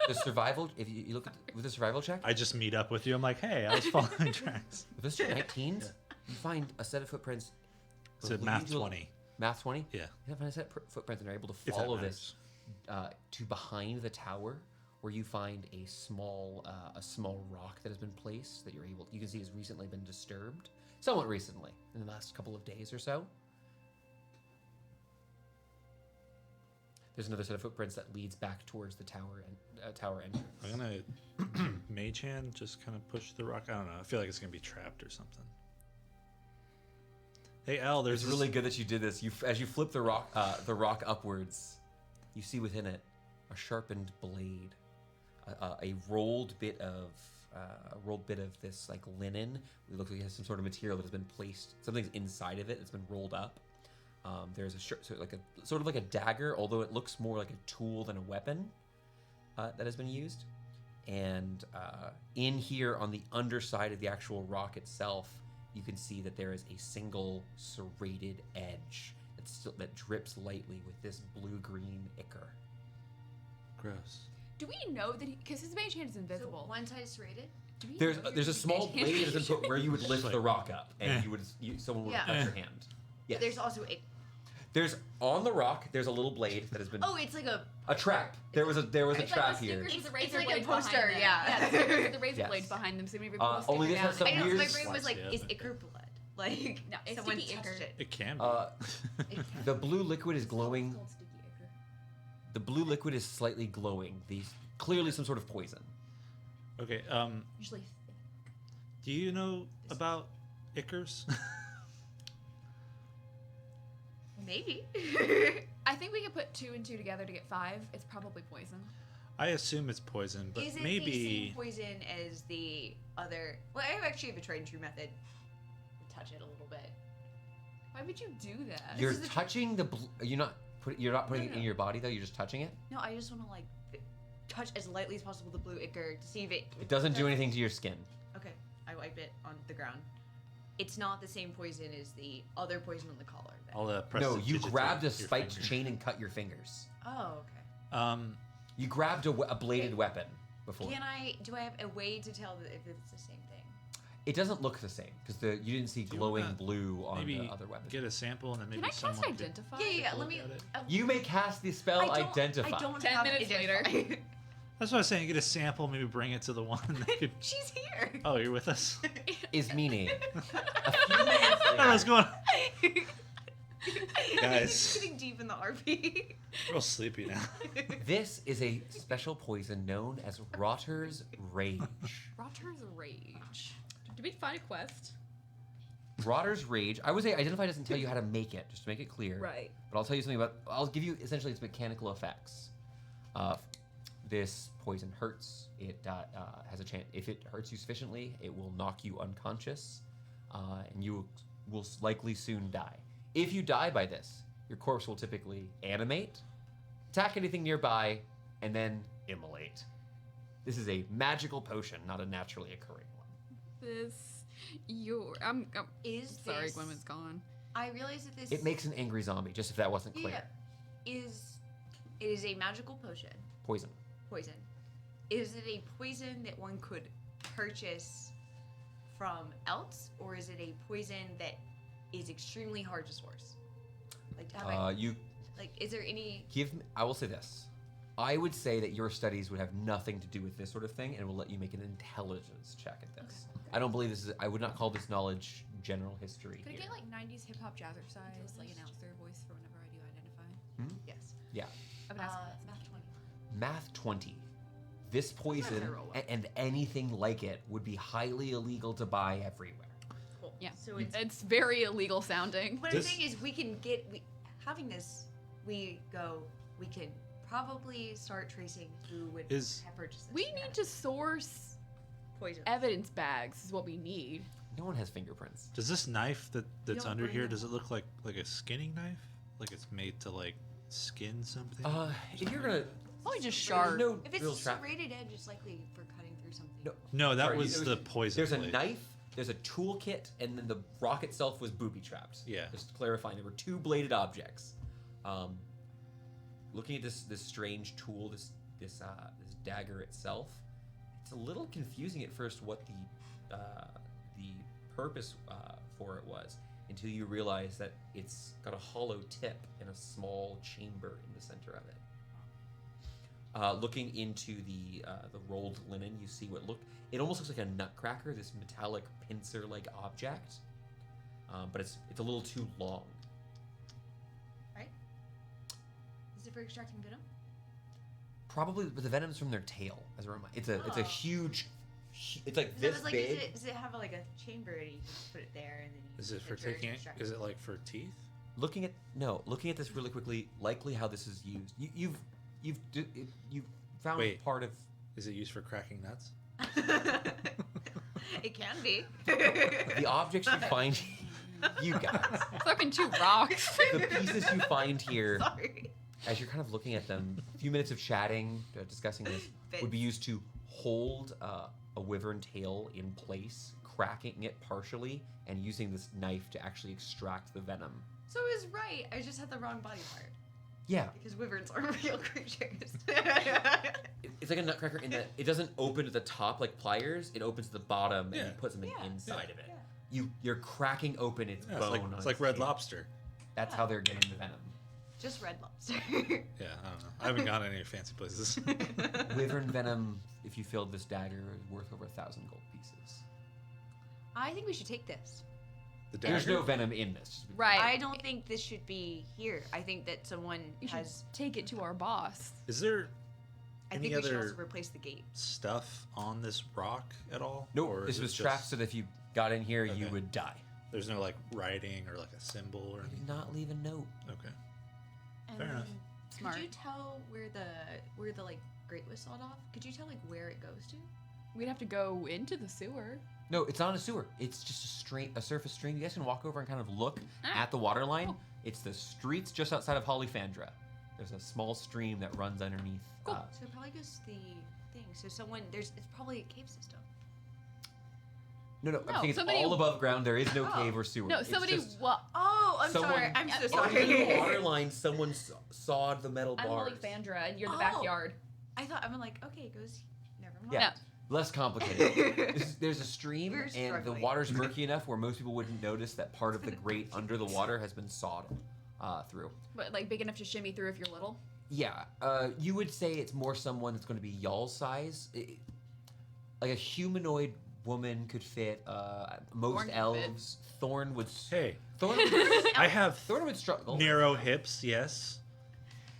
Speaker 5: The survival, if you look at with the survival check,
Speaker 2: I just meet up with you. I'm like, hey, I was following tracks.
Speaker 5: with this 19s, you find a set of footprints.
Speaker 2: So
Speaker 5: leading
Speaker 2: math
Speaker 5: to a-
Speaker 2: 20.
Speaker 5: Math 20?
Speaker 2: Yeah.
Speaker 5: You find a set of footprints and are able to
Speaker 2: If that
Speaker 5: follow
Speaker 2: matters.
Speaker 5: this to behind the tower, where you find a small rock that has been placed that you can see has recently been disturbed, somewhat recently, in the last couple of days or so. There's another set of footprints that leads back towards the tower entrance.
Speaker 2: I'm gonna mage hand just kind of push the rock. I don't know. I feel like it's gonna be trapped or something. Hey L, there's
Speaker 5: It's really good that you did this. As you flip the rock upwards, you see within it a sharpened blade, a rolled bit of this like linen. It looks like it has some sort of material that has been placed. Something's inside of it. It's been rolled up. There's a sort of like a dagger, although it looks more like a tool than a weapon that has been used. And in here on the underside of the actual rock itself, you can see that there is a single serrated edge that drips lightly with this blue-green ichor.
Speaker 2: gross.
Speaker 4: Do we know that because his mage hand is
Speaker 3: So
Speaker 4: invisible?
Speaker 3: one side is serrated.
Speaker 4: Do we
Speaker 5: There's
Speaker 4: know
Speaker 5: there's a
Speaker 4: your
Speaker 5: small
Speaker 4: mage hand
Speaker 5: blade that has been put where you would lift
Speaker 2: Like-
Speaker 5: the rock up, and
Speaker 2: Eh.
Speaker 5: someone would
Speaker 3: Yeah.
Speaker 5: touch your hand. Yes.
Speaker 3: There's also a.
Speaker 5: There's on the rock. There's a little blade that has been
Speaker 3: Oh, it's like a.
Speaker 5: a trap. There was a
Speaker 4: I thought
Speaker 5: trap
Speaker 4: the
Speaker 5: here.
Speaker 4: stickers with the
Speaker 3: It's
Speaker 4: razor
Speaker 3: like a
Speaker 4: blades behind
Speaker 3: poster,
Speaker 4: them.
Speaker 3: yeah.
Speaker 4: the stickers with the razor
Speaker 5: Yes.
Speaker 4: blades behind them. So maybe
Speaker 5: Only this has some
Speaker 3: I know.
Speaker 5: weird
Speaker 3: My brain was like,
Speaker 2: slice,
Speaker 3: is
Speaker 2: yeah.
Speaker 3: ichor blood? Like
Speaker 4: No, it's
Speaker 3: someone
Speaker 4: sticky
Speaker 3: touched
Speaker 4: ichor.
Speaker 3: it.
Speaker 2: It can be.
Speaker 5: The blue liquid is glowing.
Speaker 4: It's called sticky ichor.
Speaker 5: The blue liquid is slightly glowing. These clearly some sort of poison.
Speaker 2: Okay.
Speaker 4: Usually thick.
Speaker 2: Do you know about ichors?
Speaker 3: Maybe.
Speaker 4: I think we could put 2 and 2 together to get 5. It's probably poison.
Speaker 2: I assume it's poison, but
Speaker 3: Is it the
Speaker 2: maybe.
Speaker 3: same poison as the other? Well, I actually have a tried and true method. Touch it a little bit.
Speaker 4: Why would you do that?
Speaker 5: You're
Speaker 3: is the-
Speaker 5: touching the. You're not putting
Speaker 3: No,
Speaker 5: it in
Speaker 3: no.
Speaker 5: your body though. You're just touching it.
Speaker 3: No, I just want to like touch as lightly as possible the blue ichor to see if it.
Speaker 5: It doesn't do anything to your skin.
Speaker 3: Okay, I wipe it on the ground. It's not the same poison as the other poison on the collar. Then.
Speaker 2: I'll press
Speaker 5: No,
Speaker 2: the
Speaker 5: you
Speaker 2: digit
Speaker 5: grabbed
Speaker 2: to
Speaker 5: a
Speaker 2: your
Speaker 5: spiked
Speaker 2: finger.
Speaker 5: chain and cut your fingers.
Speaker 3: Oh, okay.
Speaker 5: You grabbed a bladed weapon before.
Speaker 3: Do I have a way to tell if it's the same thing?
Speaker 5: It doesn't look the same because you didn't see
Speaker 2: Do you
Speaker 5: glowing
Speaker 2: wanna
Speaker 5: blue on
Speaker 2: Maybe
Speaker 5: the other weapon.
Speaker 2: get a sample and then maybe
Speaker 4: Can I cast
Speaker 2: someone could-
Speaker 4: identify?
Speaker 3: Yeah.
Speaker 2: look
Speaker 3: Let me.
Speaker 2: at it.
Speaker 5: You may cast the spell Identify.
Speaker 3: I don't
Speaker 4: 10
Speaker 3: have
Speaker 4: minutes later.
Speaker 3: Identify.
Speaker 2: That's what I was saying. Get a sample, maybe bring it to the one that could.
Speaker 3: She's here.
Speaker 2: Oh, you're with us.
Speaker 5: Is meaning. A few minutes
Speaker 2: I don't know what's
Speaker 5: later,
Speaker 2: going on.
Speaker 3: Guys,
Speaker 2: Guys.
Speaker 3: getting deep in the RP.
Speaker 2: We're all sleepy now.
Speaker 5: this is a special poison known as Rotter's Rage.
Speaker 4: Rotter's Rage. Did we find a quest?
Speaker 5: Rotter's Rage. I would say Identify doesn't tell you how to make it, just to make it clear.
Speaker 3: Right.
Speaker 5: But I'll tell you something about. I'll give you essentially its mechanical effects. This poison hurts. It has a chance. If it hurts you sufficiently, it will knock you unconscious, and you will likely soon die. If you die by this, your corpse will typically animate, attack anything nearby, and then immolate. This is a magical potion, not a naturally occurring one.
Speaker 4: I'm
Speaker 3: Is
Speaker 4: sorry,
Speaker 3: this?
Speaker 4: Gwen's gone.
Speaker 3: I realize that this.
Speaker 5: It makes an angry zombie, just if that wasn't clear.
Speaker 3: Yeah. It is a magical potion.
Speaker 5: Poison.
Speaker 3: Poison. Is it a poison that one could purchase from else, or is it a poison that is extremely hard to source? Like, is there any?
Speaker 5: I will say this. I would say that your studies would have nothing to do with this sort of thing, and will let you make an intelligence check at this.
Speaker 3: Okay.
Speaker 5: I don't believe this is. I would not call this knowledge general history.
Speaker 4: Could I
Speaker 5: here.
Speaker 4: get like 90s hip hop jazzercise, like announce their voice for whenever I do identify?
Speaker 3: Yes.
Speaker 5: Yeah.
Speaker 4: I would ask.
Speaker 3: Math 20.
Speaker 5: Math 20. this poison
Speaker 3: roll up.
Speaker 5: and anything like it would be highly illegal to buy everywhere.
Speaker 3: Cool.
Speaker 4: Yeah.
Speaker 3: So it's.
Speaker 4: It's very illegal sounding.
Speaker 3: But
Speaker 2: This-
Speaker 3: the thing is, we can get having this. We can probably start tracing who would
Speaker 2: Is-
Speaker 3: have purchased this.
Speaker 4: We need to source
Speaker 3: poison.
Speaker 4: evidence bags is what we need.
Speaker 5: No one has fingerprints.
Speaker 2: Does this knife that's
Speaker 3: don't
Speaker 2: under
Speaker 3: bring
Speaker 2: here,
Speaker 3: it.
Speaker 2: does it look like a skinning knife? Like it's made to like skin something?
Speaker 5: If you're gonna
Speaker 4: Probably just
Speaker 5: there's
Speaker 4: sharp.
Speaker 5: no
Speaker 3: If it's
Speaker 5: real
Speaker 3: a
Speaker 5: trap.
Speaker 3: serrated edge, it's likely for cutting through something.
Speaker 5: No.
Speaker 2: No, that
Speaker 5: Sorry,
Speaker 2: was
Speaker 5: it
Speaker 2: the poison.
Speaker 5: There's a
Speaker 2: blade.
Speaker 5: knife, there's a toolkit, and then the rock itself was booby trapped.
Speaker 2: Yeah.
Speaker 5: Just clarifying, there were two bladed objects. Looking at this strange tool, this dagger itself, it's a little confusing at first what the purpose for it was, until you realize that it's got a hollow tip and a small chamber in the center of it. Looking into the rolled linen, you see it almost looks like a nutcracker, this metallic pincer-like object, but it's a little too long.
Speaker 3: Right? Is it for extracting venom?
Speaker 5: Probably, but the venom's from their tail. As a reminder, it's a
Speaker 3: Oh.
Speaker 5: huge. It's like
Speaker 3: So
Speaker 5: this
Speaker 3: it's like,
Speaker 5: big.
Speaker 3: does it have like a chamber and you just put it there and then you
Speaker 2: Is it for
Speaker 3: it's very
Speaker 2: taking it?
Speaker 3: extractive?
Speaker 2: Is it like for teeth?
Speaker 5: Looking at this really quickly, likely how this is used. You've found
Speaker 2: Wait.
Speaker 5: part of.
Speaker 2: Is it used for cracking nuts?
Speaker 3: It can be.
Speaker 5: The objects you find, you guys,
Speaker 4: Fucking two rocks.
Speaker 5: the pieces you find here,
Speaker 3: Sorry.
Speaker 5: as you're kind of looking at them, a few minutes of chatting, discussing this, would be used to hold a wyvern tail in place, cracking it partially, and using this knife to actually extract the venom.
Speaker 3: So it was right. I just had the wrong body part.
Speaker 5: Yeah,
Speaker 3: Because wyverns are real creatures.
Speaker 5: it's like a nutcracker in that it doesn't open at the top like pliers. It opens at the bottom and
Speaker 2: Yeah.
Speaker 5: you put something
Speaker 3: Yeah.
Speaker 5: inside of it.
Speaker 3: Yeah.
Speaker 5: You're cracking open its
Speaker 2: Yeah,
Speaker 5: bone.
Speaker 2: it's
Speaker 5: on
Speaker 2: like Red
Speaker 5: tail.
Speaker 2: Lobster.
Speaker 5: That's how they're getting the venom.
Speaker 3: Just red lobster.
Speaker 2: Yeah, I don't know. I haven't gone any fancy places.
Speaker 5: Wyvern venom, if you filled this dagger, is worth over 1,000 gold pieces.
Speaker 3: I think we should take this.
Speaker 2: The dagger.
Speaker 5: There's no venom in this.
Speaker 4: Right.
Speaker 3: I don't think this should be here. I think that someone
Speaker 4: You should
Speaker 3: has.
Speaker 4: take it to our boss.
Speaker 2: Is there
Speaker 3: I
Speaker 2: any
Speaker 3: think we should
Speaker 2: other
Speaker 3: also replace the gate.
Speaker 2: stuff on this rock at all?
Speaker 5: No,
Speaker 2: Or
Speaker 5: this
Speaker 2: is it
Speaker 5: was
Speaker 2: just-
Speaker 5: trapped so that if you got in here, you
Speaker 2: Okay.
Speaker 5: would die.
Speaker 2: There's no like writing or like a symbol or
Speaker 5: You
Speaker 2: anything.
Speaker 5: did not leave a note.
Speaker 2: Okay.
Speaker 3: And
Speaker 2: Fair enough.
Speaker 4: Smart.
Speaker 3: Could you tell where the like grate was sawed off? Could you tell like where it goes to?
Speaker 4: We'd have to go into the sewer.
Speaker 5: No, it's not a sewer. It's just a surface stream. You guys can walk over and kind of look
Speaker 4: Ah,
Speaker 5: at the water line.
Speaker 4: cool.
Speaker 5: It's the streets just outside of Hollyfandra. There's a small stream that runs underneath.
Speaker 4: Cool.
Speaker 3: So it probably goes to the thing. So it's probably a cave system.
Speaker 5: No,
Speaker 4: No,
Speaker 5: I'm saying it's
Speaker 4: somebody-
Speaker 5: all above ground. There is no
Speaker 3: Oh.
Speaker 5: cave or sewer.
Speaker 4: No,
Speaker 5: It's
Speaker 4: somebody.
Speaker 5: just
Speaker 3: Oh, I'm
Speaker 5: Someone-
Speaker 3: sorry. I'm so
Speaker 4: Yeah,
Speaker 3: sorry.
Speaker 5: under the water line, someone sawed the metal
Speaker 4: I'm
Speaker 5: bars.
Speaker 4: Alexandra, and you're the
Speaker 3: Oh.
Speaker 4: backyard.
Speaker 3: I thought I'm like, okay, it goes. Never mind.
Speaker 5: Yeah. Less complicated. There's a stream,
Speaker 3: We're
Speaker 5: and the
Speaker 3: struggling.
Speaker 5: water's murky enough where most people wouldn't notice that part of the grate under the water has been sawed through.
Speaker 4: But like big enough to shimmy through if you're little.
Speaker 5: Yeah, you would say it's more someone that's going to be y'all size. Like a humanoid woman could fit. Most
Speaker 4: Thorn could fit.
Speaker 5: elves. Thorn would.
Speaker 2: Hey,
Speaker 5: Thorn would,
Speaker 2: I have
Speaker 5: Thorn would struggle.
Speaker 2: narrow hips. Yes.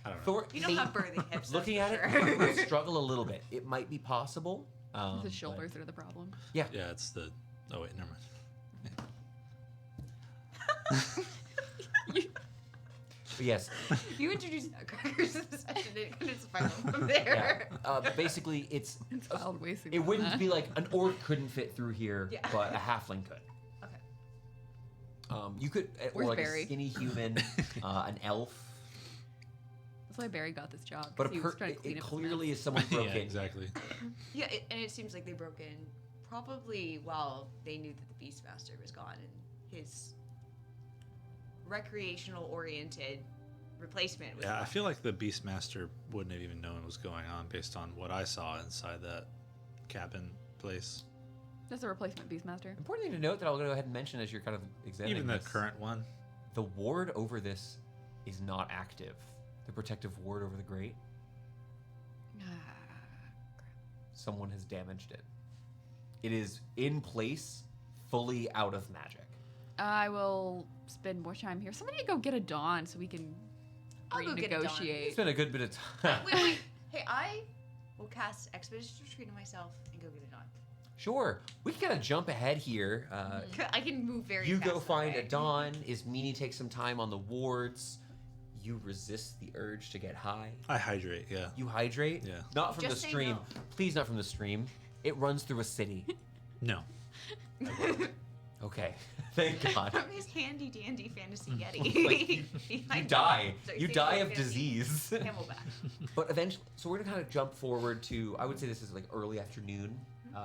Speaker 2: I don't know.
Speaker 5: Thorn.
Speaker 3: You don't have birthing hips.
Speaker 5: Looking at
Speaker 3: that's
Speaker 5: it,
Speaker 3: for
Speaker 5: it would
Speaker 3: sure.
Speaker 5: struggle a little bit. It might be possible.
Speaker 4: It's the
Speaker 5: but-
Speaker 4: shoulders that are the problem.
Speaker 2: Yeah, it's the. Oh wait, never mind.
Speaker 5: but yes,
Speaker 3: You introduced nutcrackers to the session. It kind of spiral from there.
Speaker 5: yeah. Basically, it's.
Speaker 4: It's wild ways.
Speaker 5: It wouldn't be like an orc couldn't fit through here,
Speaker 3: Yeah.
Speaker 5: but a halfling could.
Speaker 3: Okay.
Speaker 5: You could, or
Speaker 4: Where's
Speaker 5: like
Speaker 4: Barry?
Speaker 5: a skinny human, an elf.
Speaker 4: That's why Barry got this job.
Speaker 5: But
Speaker 4: 'cause he was trying to
Speaker 5: it
Speaker 4: clean up his
Speaker 5: clearly
Speaker 4: mess.
Speaker 5: is someone broken.
Speaker 2: Yeah, exactly.
Speaker 3: Yeah, and it seems like they broke in probably while they knew that the Beastmaster was gone and his recreational-oriented replacement was
Speaker 2: Yeah, I
Speaker 3: gone.
Speaker 2: feel like the Beastmaster wouldn't have even known what was going on based on what I saw inside that cabin place.
Speaker 4: That's a replacement Beastmaster.
Speaker 5: Important thing to note that I'll go ahead and mention as you're kind of examining
Speaker 2: Even the
Speaker 5: this,
Speaker 2: current one.
Speaker 5: the ward over this is not active. The protective ward over the grate, someone has damaged it. It is in place, fully out of magic.
Speaker 4: I will spend more time here. Somebody go get a Dawn so we can
Speaker 3: I'll go get a Dawn.
Speaker 4: renegotiate.
Speaker 5: It's been a good bit of time.
Speaker 3: Wait. Hey, will cast Expedition Retreat on myself and go get it on.
Speaker 5: Sure. We can kind of jump ahead here.
Speaker 3: I can move very
Speaker 5: You
Speaker 3: fast.
Speaker 5: go
Speaker 3: that
Speaker 5: find
Speaker 3: way.
Speaker 5: Adon. Ismini takes some time on the wards. You resist the urge to get high.
Speaker 2: I hydrate, yeah.
Speaker 5: You hydrate.
Speaker 2: Yeah.
Speaker 5: Not from
Speaker 3: Just
Speaker 5: the
Speaker 3: say
Speaker 5: stream.
Speaker 3: no.
Speaker 5: Please, not from the stream. It runs through a city.
Speaker 2: No.
Speaker 5: Okay. Thank God.
Speaker 3: From his handy dandy fantasy
Speaker 5: Like,
Speaker 3: Yeti.
Speaker 5: You die.
Speaker 3: So
Speaker 5: You
Speaker 3: say
Speaker 5: die
Speaker 3: no
Speaker 5: of
Speaker 3: fantasy
Speaker 5: disease.
Speaker 3: Camelback.
Speaker 5: But eventually, so we're gonna kind of jump forward to, I would say this is like early afternoon.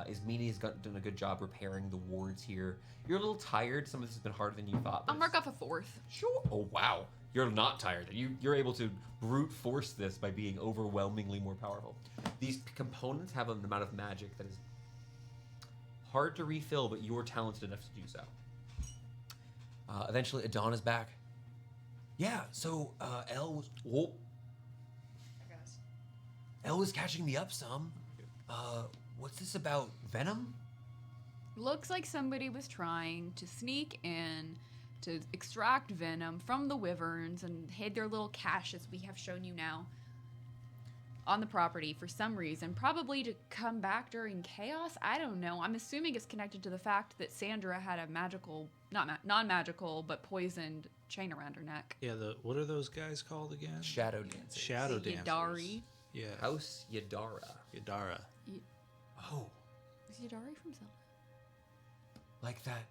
Speaker 5: Ismini has done a good job repairing the wards here. You're a little tired. Some of this has been harder than you thought. but
Speaker 4: I'll mark off a 4th.
Speaker 5: Sure. Oh wow. You're not tired. You're able to brute force this by being overwhelmingly more powerful. These components have an amount of magic that is hard to refill, but you're talented enough to do so. Eventually, Adon is back. Yeah. So Elle was. Whoa. Elle was catching me up some. What's this about? Venom?
Speaker 4: Looks like somebody was trying to sneak in to extract venom from the wyverns and hid their little caches we have shown you now on the property for some reason, probably to come back during chaos. I don't know. I'm assuming it's connected to the fact that Sandra had a magical, non-magical, but poisoned chain around her neck.
Speaker 2: Yeah, what are those guys called again?
Speaker 5: Shadow dancers.
Speaker 2: Shadow dancers.
Speaker 4: Yadari.
Speaker 2: Yeah.
Speaker 5: House Yadara.
Speaker 2: Yadara.
Speaker 5: Oh,
Speaker 4: Is Yadari from Zelda?
Speaker 5: like that.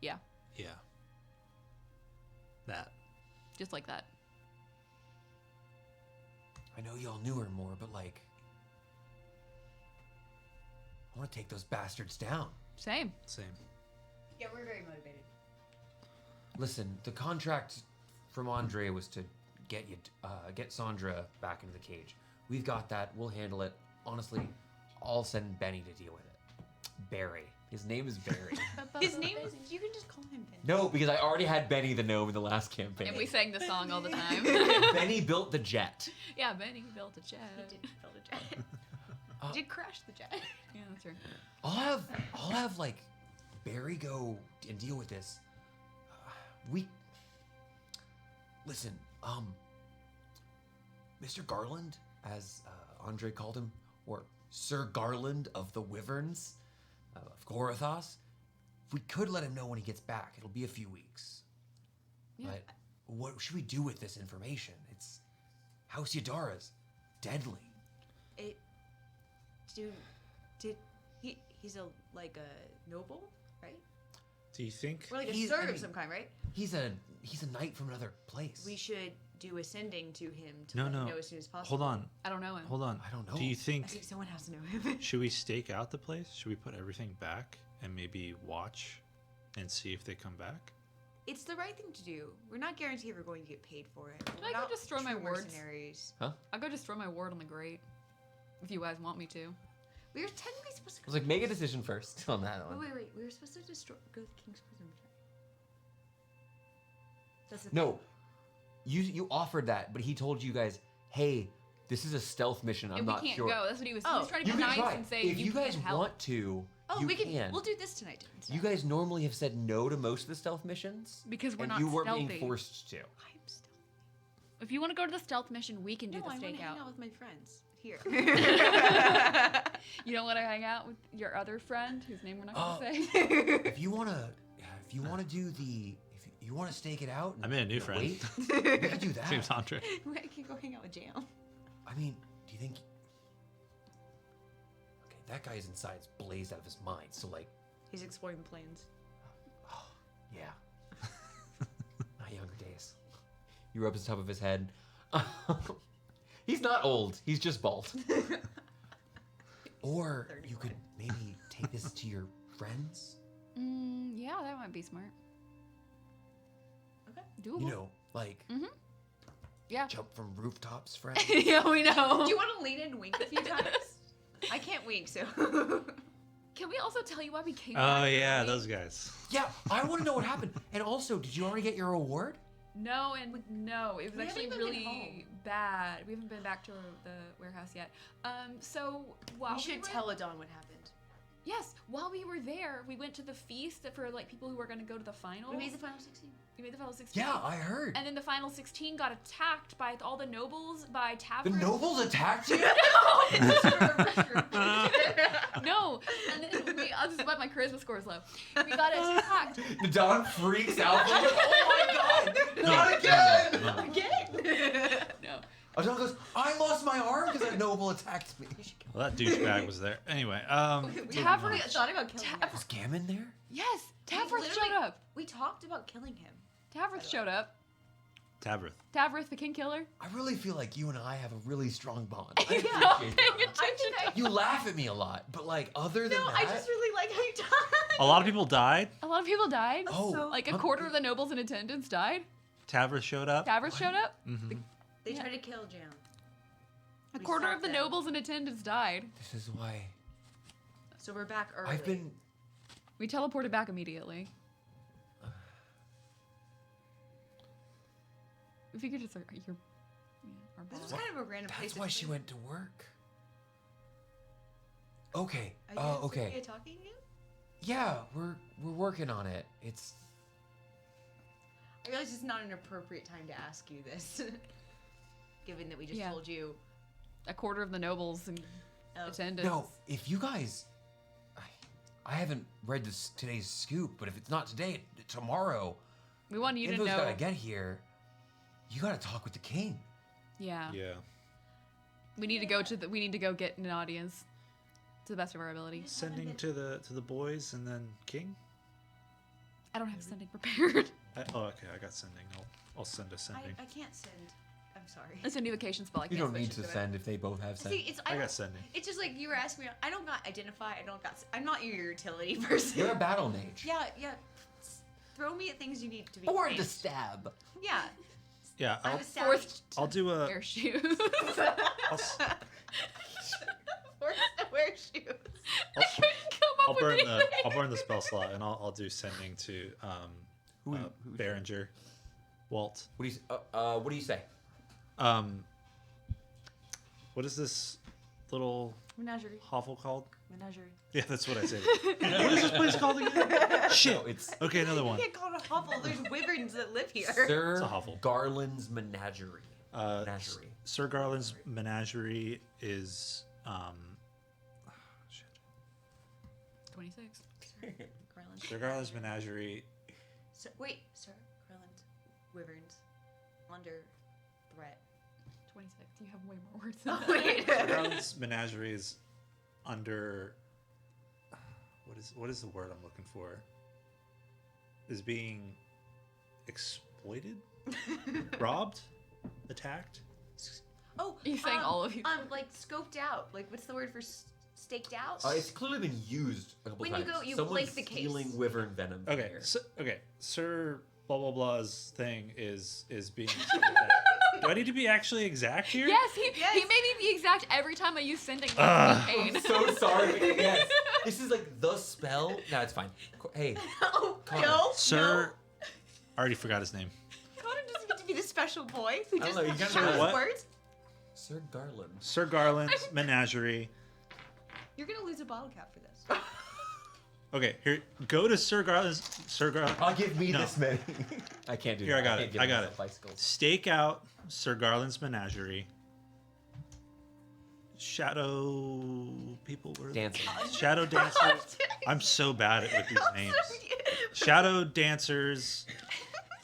Speaker 4: Yeah,
Speaker 2: Yeah. That.
Speaker 4: just like that.
Speaker 5: I know y'all knew her more, but like, I want to take those bastards down.
Speaker 4: Same.
Speaker 2: Same.
Speaker 3: Yeah, we're very motivated.
Speaker 5: Listen, the contract from Andre was to get Sandra back into the cage. We've got that. We'll handle it. Honestly, I'll send Benny to deal with it. Barry. His name is Barry.
Speaker 3: His name is. You can just call him Ben.
Speaker 5: No, because I already had Benny the gnome in the last campaign.
Speaker 4: And we sang the song all the time.
Speaker 5: Benny built the jet.
Speaker 4: Yeah, Benny built a jet.
Speaker 3: He did build a jet. He did crash the jet.
Speaker 4: Yeah, that's right.
Speaker 5: I'll have like Barry go and deal with this. Listen, Mr. Garland, as Andre called him, or Sir Garland of the Wyverns, of Gorothos, we could let him know when he gets back. It'll be a few weeks.
Speaker 4: Yeah.
Speaker 5: But what should we do with this information? It's House Yadara's deadly.
Speaker 3: He's a noble, right?
Speaker 2: Do you think?
Speaker 3: Or like a
Speaker 5: He's-
Speaker 3: sword
Speaker 5: I
Speaker 3: of
Speaker 5: mean-
Speaker 3: some kind, right?
Speaker 5: He's a knight from another place.
Speaker 3: We should do a sending to him to
Speaker 2: No,
Speaker 3: let
Speaker 2: no.
Speaker 3: him know as soon as possible.
Speaker 2: Hold on.
Speaker 4: I don't know him.
Speaker 2: Hold on.
Speaker 5: I don't know.
Speaker 2: Do you
Speaker 3: I
Speaker 2: think?
Speaker 3: think someone has to know him.
Speaker 2: Should we stake out the place? Should we put everything back and maybe watch and see if they come back?
Speaker 3: It's the right thing to do. We're not guaranteed we're going to get paid for it.
Speaker 4: Can
Speaker 3: We're
Speaker 4: I go
Speaker 3: not
Speaker 4: destroy my
Speaker 3: true
Speaker 4: wards?
Speaker 3: mercenaries.
Speaker 4: I'll go destroy my ward on the grate. If you guys want me to.
Speaker 3: We were technically supposed to.
Speaker 5: I was like, make a decision first on that one.
Speaker 3: Wait. We were supposed to go to the King's Prison. That's the
Speaker 5: No,
Speaker 3: thing.
Speaker 5: you offered that, but he told you guys, hey, this is a stealth mission. I'm
Speaker 4: And
Speaker 5: not
Speaker 4: we can't
Speaker 5: sure.
Speaker 4: go. That's what he was. He
Speaker 3: Oh.
Speaker 4: was trying to
Speaker 5: You
Speaker 4: be
Speaker 5: can
Speaker 4: nice
Speaker 5: try.
Speaker 4: and say
Speaker 5: If you guys
Speaker 4: can't help.
Speaker 5: want to,
Speaker 3: Oh,
Speaker 5: you
Speaker 3: we
Speaker 5: can.
Speaker 3: can. We'll do this tonight.
Speaker 5: You guys normally have said no to most of the stealth missions,
Speaker 4: Because we're
Speaker 5: and
Speaker 4: not
Speaker 5: you weren't
Speaker 4: stealthy.
Speaker 5: being forced to.
Speaker 3: I'm still.
Speaker 4: If you want to go to the stealth mission, we can do
Speaker 3: No,
Speaker 4: the
Speaker 3: I want to hang
Speaker 4: stakeout.
Speaker 3: out with my friends here.
Speaker 4: You don't want to hang out with your other friend, whose name we're not
Speaker 5: Oh.
Speaker 4: going to say.
Speaker 5: If you want to do the, if you want to stake it out, and,
Speaker 2: I made a new friend.
Speaker 5: wait, we could do that.
Speaker 2: James Andre.
Speaker 3: I can go hang out with Jam.
Speaker 5: I mean, do you think? Okay, that guy's inside's blazed out of his mind. So like,
Speaker 3: He's exploring the plains.
Speaker 5: yeah. My younger days. You rub his top of his head. He's not old. He's just bald. Or you could maybe take this to your friends.
Speaker 4: Yeah, that might be smart.
Speaker 3: Okay.
Speaker 4: Doable.
Speaker 5: You know, like
Speaker 4: Yeah.
Speaker 5: jump from rooftops, friends.
Speaker 4: Yeah, we know.
Speaker 3: Do you want to lean in and wink a few times? I can't wink, so.
Speaker 4: Can we also tell you why we came
Speaker 2: Oh
Speaker 4: back
Speaker 2: yeah,
Speaker 4: early?
Speaker 2: those guys.
Speaker 5: Yeah, I want to know what happened. And also, did you already get your award?
Speaker 4: No, and no. It was
Speaker 3: We
Speaker 4: actually
Speaker 3: haven't even been
Speaker 4: really
Speaker 3: home.
Speaker 4: bad. We haven't been back to the warehouse yet. So while
Speaker 3: We should
Speaker 4: were-
Speaker 3: tell Adon what happened.
Speaker 4: Yes, while we were there, we went to the feast for like people who were going to go to the final.
Speaker 3: We made the final 16.
Speaker 4: We made the final 16.
Speaker 5: Yeah, I heard.
Speaker 4: And then the final 16 got attacked by all the nobles, by
Speaker 5: The
Speaker 4: Tavros.
Speaker 5: nobles attacked you?
Speaker 4: No. And then I'll just let my charisma score is low. We got attacked.
Speaker 5: The Don freaks out. Like, oh my god! Not again!
Speaker 3: Again?
Speaker 4: No.
Speaker 5: Adon goes, I lost my arm because a noble attacked me.
Speaker 2: Well, that douchebag was there. Anyway,
Speaker 4: Tavros
Speaker 3: thought about killing him.
Speaker 5: Was Gammon there?
Speaker 4: Yes, Tavros
Speaker 3: literally-
Speaker 4: showed up.
Speaker 3: We talked about killing him.
Speaker 4: Tavros showed up.
Speaker 2: Tavrith.
Speaker 4: Tavros, the king killer.
Speaker 5: I really feel like you and I have a really strong bond. I
Speaker 4: You're
Speaker 5: appreciate
Speaker 4: not
Speaker 5: that.
Speaker 4: paying attention.
Speaker 5: You laugh at me a lot, but like other than
Speaker 3: No,
Speaker 5: that,
Speaker 3: I just really like how you talk.
Speaker 2: A lot of people died.
Speaker 4: A lot of people died.
Speaker 5: oh,
Speaker 3: so-
Speaker 4: Like a quarter of the nobles in attendance died.
Speaker 2: Tavrith showed up.
Speaker 4: Tavros showed up.
Speaker 3: They
Speaker 4: Yeah.
Speaker 3: tried to kill Jam.
Speaker 4: A
Speaker 3: We
Speaker 4: quarter
Speaker 3: stopped
Speaker 4: of the
Speaker 3: them.
Speaker 4: nobles in attendance died.
Speaker 5: this is why
Speaker 3: So we're back early.
Speaker 5: I've been.
Speaker 4: We teleported back immediately. We figured it's our
Speaker 3: This was
Speaker 4: boss.
Speaker 3: kind of a random place.
Speaker 5: That's why she went to work. Okay.
Speaker 3: Are you guys
Speaker 5: Okay.
Speaker 3: okay talking again?
Speaker 5: Yeah, we're working on it. It's
Speaker 3: I realize it's not an appropriate time to ask you this, given that we just
Speaker 4: Yeah.
Speaker 3: told you.
Speaker 4: A quarter of the nobles in
Speaker 3: Oh.
Speaker 4: attendance.
Speaker 5: no. If you guys, I haven't read today's scoop, but if it's not today, tomorrow.
Speaker 4: We want you to
Speaker 5: Info's
Speaker 4: know.
Speaker 5: gotta get here. You gotta talk with the king.
Speaker 4: Yeah.
Speaker 2: Yeah.
Speaker 4: We need to go to the. We need to go get an audience, to the best of our ability.
Speaker 2: Sending to the boys and then King.
Speaker 4: I don't have sending prepared.
Speaker 2: Okay, I got sending. I'll send a sending.
Speaker 3: I can't send. I'm sorry.
Speaker 4: It's a new vacation spell. I
Speaker 5: You
Speaker 4: can't
Speaker 5: don't
Speaker 4: switch
Speaker 5: need
Speaker 4: it
Speaker 5: to
Speaker 4: it.
Speaker 5: send if they both have send.
Speaker 3: See,
Speaker 2: I
Speaker 3: don't-
Speaker 2: got sending.
Speaker 3: It's just like you were asking me. I don't got identify. I don't got. I'm not your utility person.
Speaker 5: You're a battle mage.
Speaker 3: Yeah, yeah. Throw me at things you need to be.
Speaker 5: Or to
Speaker 3: placed.
Speaker 5: stab.
Speaker 3: Yeah.
Speaker 2: Yeah,
Speaker 3: I'm
Speaker 2: I'll,
Speaker 3: a savvy.
Speaker 4: Forced
Speaker 2: I'll do a.
Speaker 4: wear shoes.
Speaker 2: I'll, s-
Speaker 3: Forced to wear shoes.
Speaker 4: I couldn't come up
Speaker 2: I'll
Speaker 4: with
Speaker 2: burn
Speaker 4: anything.
Speaker 2: I'll burn the spell slot and I'll do sending to
Speaker 5: Who's
Speaker 2: Berringer, Walt.
Speaker 5: What do you say?
Speaker 2: What is this little
Speaker 3: Menagerie.
Speaker 2: hovel called?
Speaker 3: Menagerie.
Speaker 2: Yeah, that's what I said. What is this place called again? Shit.
Speaker 5: No, it's
Speaker 2: Okay, another
Speaker 3: You
Speaker 2: one.
Speaker 3: can't call it a hovel. There's wyverns that live here.
Speaker 5: Sir
Speaker 2: It's a hovel.
Speaker 5: Garland's Menagerie. Menagerie.
Speaker 2: Sir Garland's Menagerie is shit.
Speaker 4: 26.
Speaker 3: Garland.
Speaker 2: Sir Garland's Menagerie.
Speaker 3: Sir, wait, Sir Garland. Wyverns. Under threat.
Speaker 4: 26. You have way more words than
Speaker 3: Oh,
Speaker 4: that.
Speaker 3: wait.
Speaker 2: Sir Garland's Menagerie is under. What is the word I'm looking for? Is being exploited, robbed, attacked.
Speaker 3: Oh,
Speaker 4: He's saying all of you.
Speaker 3: Like scoped out. Like, what's the word for staked out?
Speaker 5: It's clearly been used a couple
Speaker 3: When you
Speaker 5: times.
Speaker 3: go- you
Speaker 5: Someone's
Speaker 3: blink the case.
Speaker 5: stealing wyvern venom. from
Speaker 2: Okay,
Speaker 5: here.
Speaker 2: okay. Sir blah blah blah's thing is being. Do I need to be actually exact here?
Speaker 4: Yes, he
Speaker 3: Yes.
Speaker 4: made me be exact every time I use sending.
Speaker 5: I'm so sorry. Yes. This is like the spell. No, it's fine. Hey,
Speaker 3: Oh,
Speaker 5: Connor.
Speaker 3: no.
Speaker 2: Sir. I already forgot his name.
Speaker 3: No. Connor doesn't get to be the special boy who
Speaker 5: I don't
Speaker 3: just
Speaker 5: know, you gotta
Speaker 3: shouts
Speaker 2: know what?
Speaker 3: words.
Speaker 5: Sir Garland.
Speaker 2: Sir Garland's Menagerie.
Speaker 3: You're gonna lose a bottle cap for this.
Speaker 2: Okay, here. Go to Sir Garland's. Sir Garland.
Speaker 5: I'll give me
Speaker 2: No.
Speaker 5: this many. I can't do
Speaker 2: Here,
Speaker 5: that.
Speaker 2: I got
Speaker 5: can't
Speaker 2: it.
Speaker 5: give
Speaker 2: I got
Speaker 5: myself
Speaker 2: it.
Speaker 5: Bicycles.
Speaker 2: Stake out Sir Garland's Menagerie. Shadow people were
Speaker 5: Dancing.
Speaker 2: Shadow dancers. I'm so bad with these names. Shadow dancers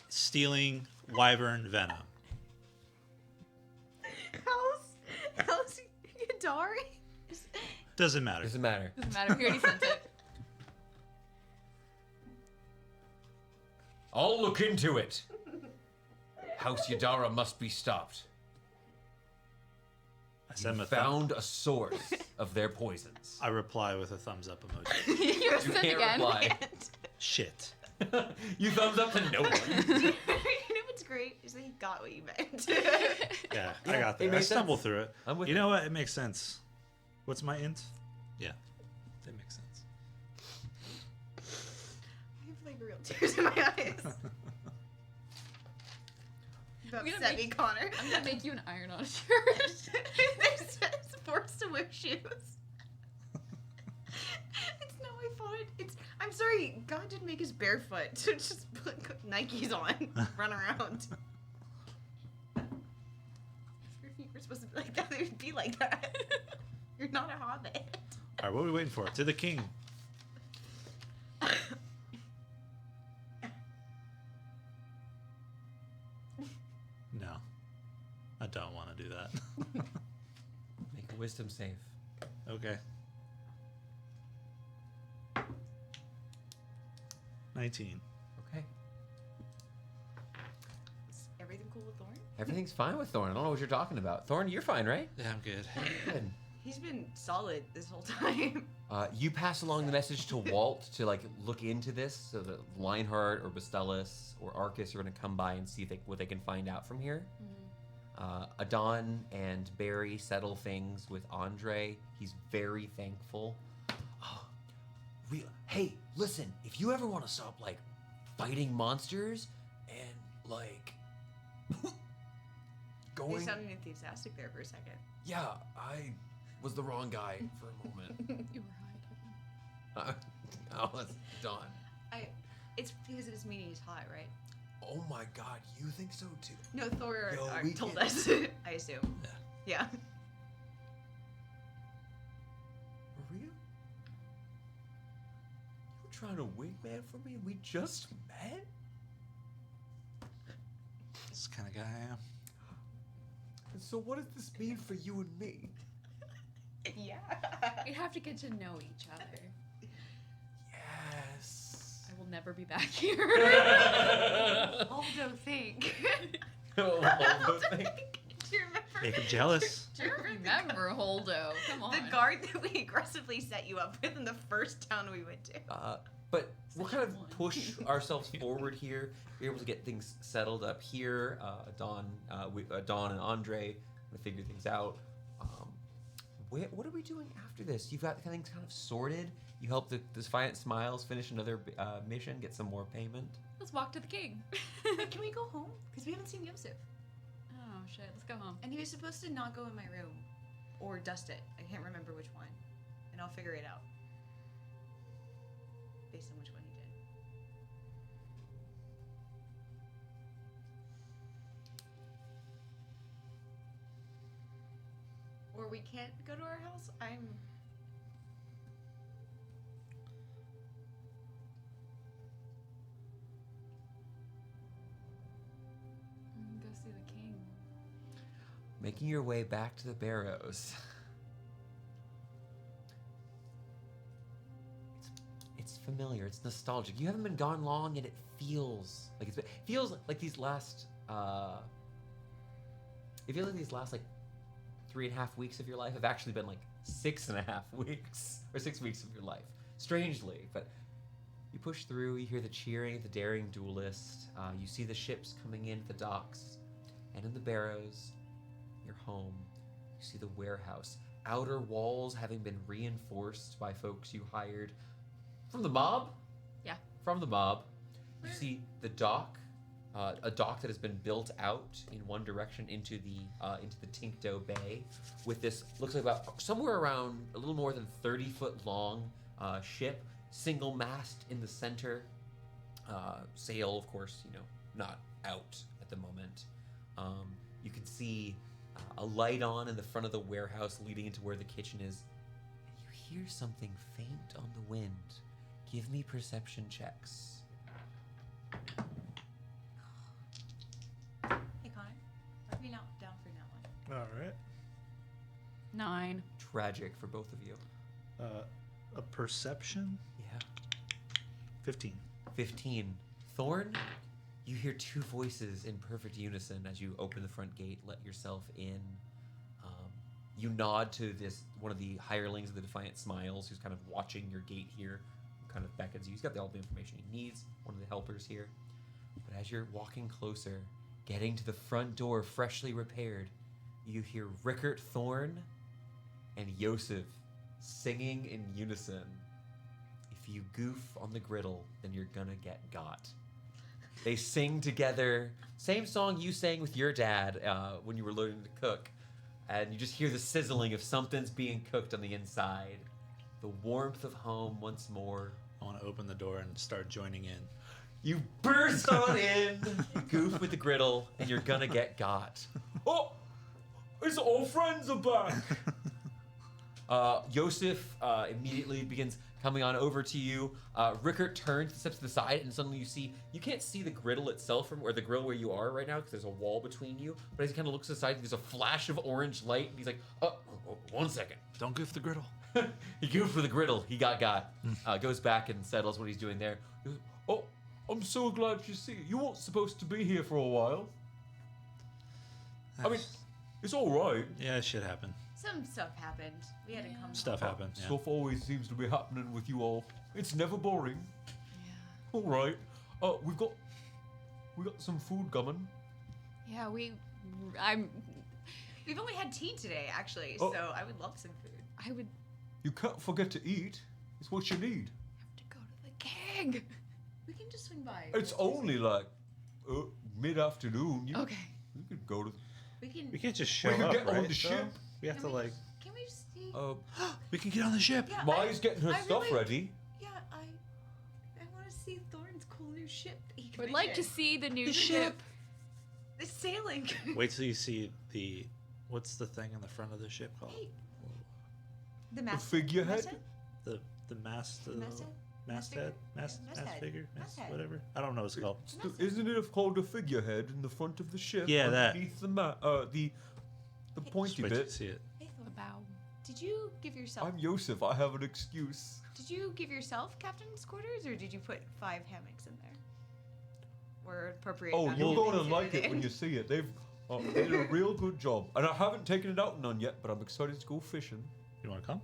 Speaker 2: stealing wyvern venom.
Speaker 3: How's Yadari?
Speaker 2: Doesn't matter.
Speaker 5: Doesn't matter.
Speaker 4: Doesn't matter. He already sent it.
Speaker 5: I'll look into it. House Yadara must be stopped.
Speaker 2: I send him
Speaker 5: You
Speaker 2: a thumb.
Speaker 5: found a source of their poisons.
Speaker 2: I reply with a thumbs up emoji.
Speaker 4: You're
Speaker 5: You
Speaker 4: sent
Speaker 5: can't
Speaker 4: again.
Speaker 5: reply.
Speaker 2: Shit.
Speaker 5: You thumbs up to no one.
Speaker 3: You know what's great is that he got what you meant.
Speaker 2: Yeah, I
Speaker 5: Yeah,
Speaker 2: got
Speaker 5: it
Speaker 2: there. I
Speaker 5: makes
Speaker 2: stumbled
Speaker 5: sense.
Speaker 2: through it.
Speaker 5: I'm with
Speaker 2: You
Speaker 5: you.
Speaker 2: know what? It makes sense. What's my int? Yeah, it makes sense.
Speaker 3: I have like real tears in my eyes. You
Speaker 4: gonna
Speaker 3: upset me,
Speaker 4: make-
Speaker 3: Connor.
Speaker 4: I'm gonna make you an iron-on shirt.
Speaker 3: They're forced to wear shoes. It's I'm sorry. God didn't make us barefoot to just put Nikes on, run around. If you were supposed to be like that, it would be like that. You're not a hobbit.
Speaker 2: All right, what are we waiting for? To the king. No, I don't want to do that.
Speaker 1: Make a wisdom save.
Speaker 2: Okay. 19.
Speaker 1: Okay.
Speaker 3: Is everything cool with Thorn?
Speaker 1: Everything's fine with Thorn. I don't know what you're talking about. Thorn, you're fine, right?
Speaker 2: Yeah, I'm good.
Speaker 1: Good.
Speaker 3: He's been solid this whole time.
Speaker 1: You pass along the message to Walt to like look into this, so that Lionheart or Bastellus or Arcus are going to come by and see what they can find out from here. Adon and Barry settle things with Andre. He's very thankful. Hey, listen, if you ever want to stop like fighting monsters and like
Speaker 3: You
Speaker 1: going,
Speaker 3: sounded enthusiastic there for a second.
Speaker 1: yeah, I was the wrong guy for a moment.
Speaker 4: You were hiding.
Speaker 1: Oh, that's Don.
Speaker 3: It's because of his meaning he's hot, right?
Speaker 1: Oh my God, you think so too?
Speaker 3: No, Thor
Speaker 1: Yo, we
Speaker 3: told
Speaker 1: can-
Speaker 3: us. I assume. Yeah.
Speaker 1: Maria? You were trying to wingman for me and we just met?
Speaker 2: This kind of guy I am.
Speaker 1: And so what does this mean for you and me?
Speaker 3: Yeah.
Speaker 4: We have to get to know each other.
Speaker 1: Yes.
Speaker 4: I will never be back here.
Speaker 3: Aldo, think.
Speaker 1: Oh,
Speaker 3: Do you remember?
Speaker 2: Make him jealous.
Speaker 3: Do you
Speaker 4: Remember Holdo. Come on.
Speaker 3: the guard that we aggressively set you up with in the first town we went to?
Speaker 1: But we'll kind of
Speaker 4: One.
Speaker 1: push ourselves forward here. We're able to get things settled up here. Dawn and Andre to figure things out. What are we doing after this? You've got things kind of sorted. You help the Defiant Smiles finish another mission, get some more payment.
Speaker 4: Let's walk to the king.
Speaker 3: Can we go home? Because we haven't seen Yosef.
Speaker 4: Oh shit, let's go home.
Speaker 3: And he was supposed to not go in my room. Or dust it. I can't remember which one. And I'll figure it out. Based on which one he did. Or we can't go to our house?
Speaker 4: Go see the king.
Speaker 1: Making your way back to the Barrows. It's familiar. It's nostalgic. You haven't been gone long, and it feels like it feels like these last. It feels like these last like 3.5 weeks of your life have actually been like 6.5 weeks or 6 weeks of your life. Strangely, but you push through. You hear the cheering of the daring duelist. You see the ships coming in at the docks, and in the Barrows, your home. You see the warehouse. Outer walls having been reinforced by folks you hired from the mob.
Speaker 4: Yeah.
Speaker 1: From the mob. You see the dock, a dock that has been built out in one direction into the Tinkto Bay, with this looks like about somewhere around a little more than 30-foot long ship, single mast in the center. Sail, of course, not out at the moment. You can see a light on in the front of the warehouse leading into where the kitchen is. And you hear something faint on the wind. Give me perception checks.
Speaker 3: Hey, Connor. Mark me down for that one.
Speaker 2: All right.
Speaker 4: 9.
Speaker 1: Tragic for both of you.
Speaker 2: A perception?
Speaker 1: Yeah.
Speaker 2: 15.
Speaker 1: 15. Thorn, you hear two voices in perfect unison as you open the front gate, let yourself in. You nod to one of the hirelings of the Defiant Smiles, who's kind of watching your gate here, kind of beckons you. He's got all the information he needs, one of the helpers here. But as you're walking closer, getting to the front door freshly repaired, you hear Rickert Thorn and Yosef singing in unison. If you goof on the griddle, then you're gonna get got. They sing together, same song you sang with your dad when you were learning to cook, and you just hear the sizzling of something's being cooked on the inside. The warmth of home once more
Speaker 2: I want to open the door and start joining in.
Speaker 5: You burst on in, you goof with the griddle, and you're gonna get got. Oh, it's all friends are back. Yosef immediately begins coming on over to you. Rickert turns, steps to the side, and suddenly you can't see the griddle itself or the grill where you are right now because there's a wall between you. But as he kind of looks to the side, there's a flash of orange light, and he's like, oh, 1 second.
Speaker 2: Don't goof the griddle.
Speaker 5: He goofed for the griddle. He got. Goes back and settles what he's doing there. He goes, oh, I'm so glad you see. You weren't supposed to be here for a while. I mean, it's all right.
Speaker 2: Yeah, shit happened.
Speaker 3: Some stuff happened. We had to come.
Speaker 2: Stuff happened. Yeah.
Speaker 5: Stuff always seems to be happening with you all. It's never boring.
Speaker 4: Yeah.
Speaker 5: All right. We've got some food coming.
Speaker 4: Yeah,
Speaker 3: We've only had tea today, actually,
Speaker 5: Oh.
Speaker 3: so I would love some food.
Speaker 4: I would
Speaker 5: You can't forget to eat. It's what you need.
Speaker 4: have to go to the king.
Speaker 3: We can just swing by.
Speaker 5: It's only like mid-afternoon.
Speaker 4: Okay.
Speaker 5: You could go to.
Speaker 3: We can.
Speaker 2: We can't just show
Speaker 5: We could
Speaker 2: up,
Speaker 5: get on
Speaker 2: right?
Speaker 5: the
Speaker 2: So
Speaker 5: ship.
Speaker 2: we have to like.
Speaker 3: Can we just see?
Speaker 2: We can get on the ship.
Speaker 3: Yeah,
Speaker 5: Maya's getting her
Speaker 3: I
Speaker 5: stuff
Speaker 3: really-
Speaker 5: ready.
Speaker 3: Yeah, I want to see Thorn's cool new ship. that he
Speaker 4: Would like to
Speaker 3: commissioned.
Speaker 4: see the new
Speaker 2: The ship.
Speaker 3: It's sailing.
Speaker 2: Wait till you see the. What's the thing on the front of the ship called?
Speaker 3: Hey. The mast.
Speaker 5: figurehead?
Speaker 2: The mast.
Speaker 3: Masthead?
Speaker 2: Masthead. Mast
Speaker 3: Masthead.
Speaker 2: figure. Mast
Speaker 3: Masthead.
Speaker 2: whatever. I don't know what it's called.
Speaker 5: Isn't it called a figurehead in the front of the ship?
Speaker 2: Yeah, that.
Speaker 5: underneath the pointy
Speaker 2: Wait till you
Speaker 5: bit.
Speaker 2: see it.
Speaker 3: Hey, Thor,
Speaker 4: A bow.
Speaker 3: did you give yourself?
Speaker 5: I'm Yosef. I have an excuse.
Speaker 3: Did you give yourself captain's quarters, or did you put 5 hammocks in there? Or appropriate?
Speaker 5: Oh,
Speaker 3: amount
Speaker 5: you're
Speaker 3: of
Speaker 5: going to
Speaker 3: things
Speaker 5: like
Speaker 3: in
Speaker 5: it when you see it. They did a real good job. And I haven't taken it out none yet, but I'm excited to go fishing.
Speaker 2: You want to come?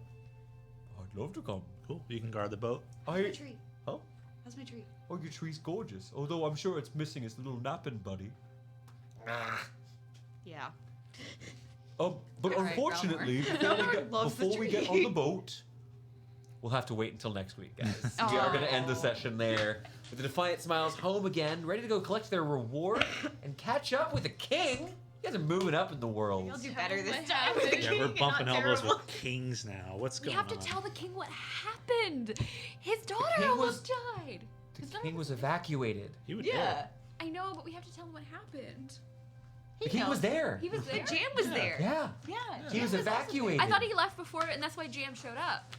Speaker 5: I'd love to come.
Speaker 2: Cool. You can guard the boat.
Speaker 3: How's my tree?
Speaker 5: Huh?
Speaker 3: How's my tree?
Speaker 5: Oh, your tree's gorgeous. Although I'm sure it's missing its little napping buddy.
Speaker 3: Yeah.
Speaker 5: But
Speaker 3: All right,
Speaker 5: unfortunately,
Speaker 3: Belmar loves the
Speaker 5: before we get
Speaker 3: tree.
Speaker 5: on the boat, we'll have to wait until next week, guys. We are going to end the session there. With the Defiant Smiles home again, ready to go collect their reward and catch up with the king. You guys are moving up in the world.
Speaker 3: You'll do better
Speaker 4: Tell
Speaker 3: this
Speaker 4: what
Speaker 3: time.
Speaker 4: happened.
Speaker 2: Yeah, we're bumping
Speaker 3: Not
Speaker 2: elbows
Speaker 3: terrible.
Speaker 2: with kings now. What's
Speaker 4: We
Speaker 2: going
Speaker 4: have
Speaker 2: on?
Speaker 4: to tell the king what happened. His daughter
Speaker 5: king
Speaker 4: almost died.
Speaker 5: The
Speaker 4: His daughter
Speaker 5: king was evacuated.
Speaker 2: He would
Speaker 3: Yeah.
Speaker 4: I know, but we have to tell him what happened.
Speaker 5: The king was there.
Speaker 4: He was there.
Speaker 3: The jam was there.
Speaker 5: Yeah.
Speaker 3: Yeah.
Speaker 5: He
Speaker 3: Jam
Speaker 5: was
Speaker 3: also
Speaker 5: evacuated.
Speaker 4: I thought he left before it, and that's why Jam showed up.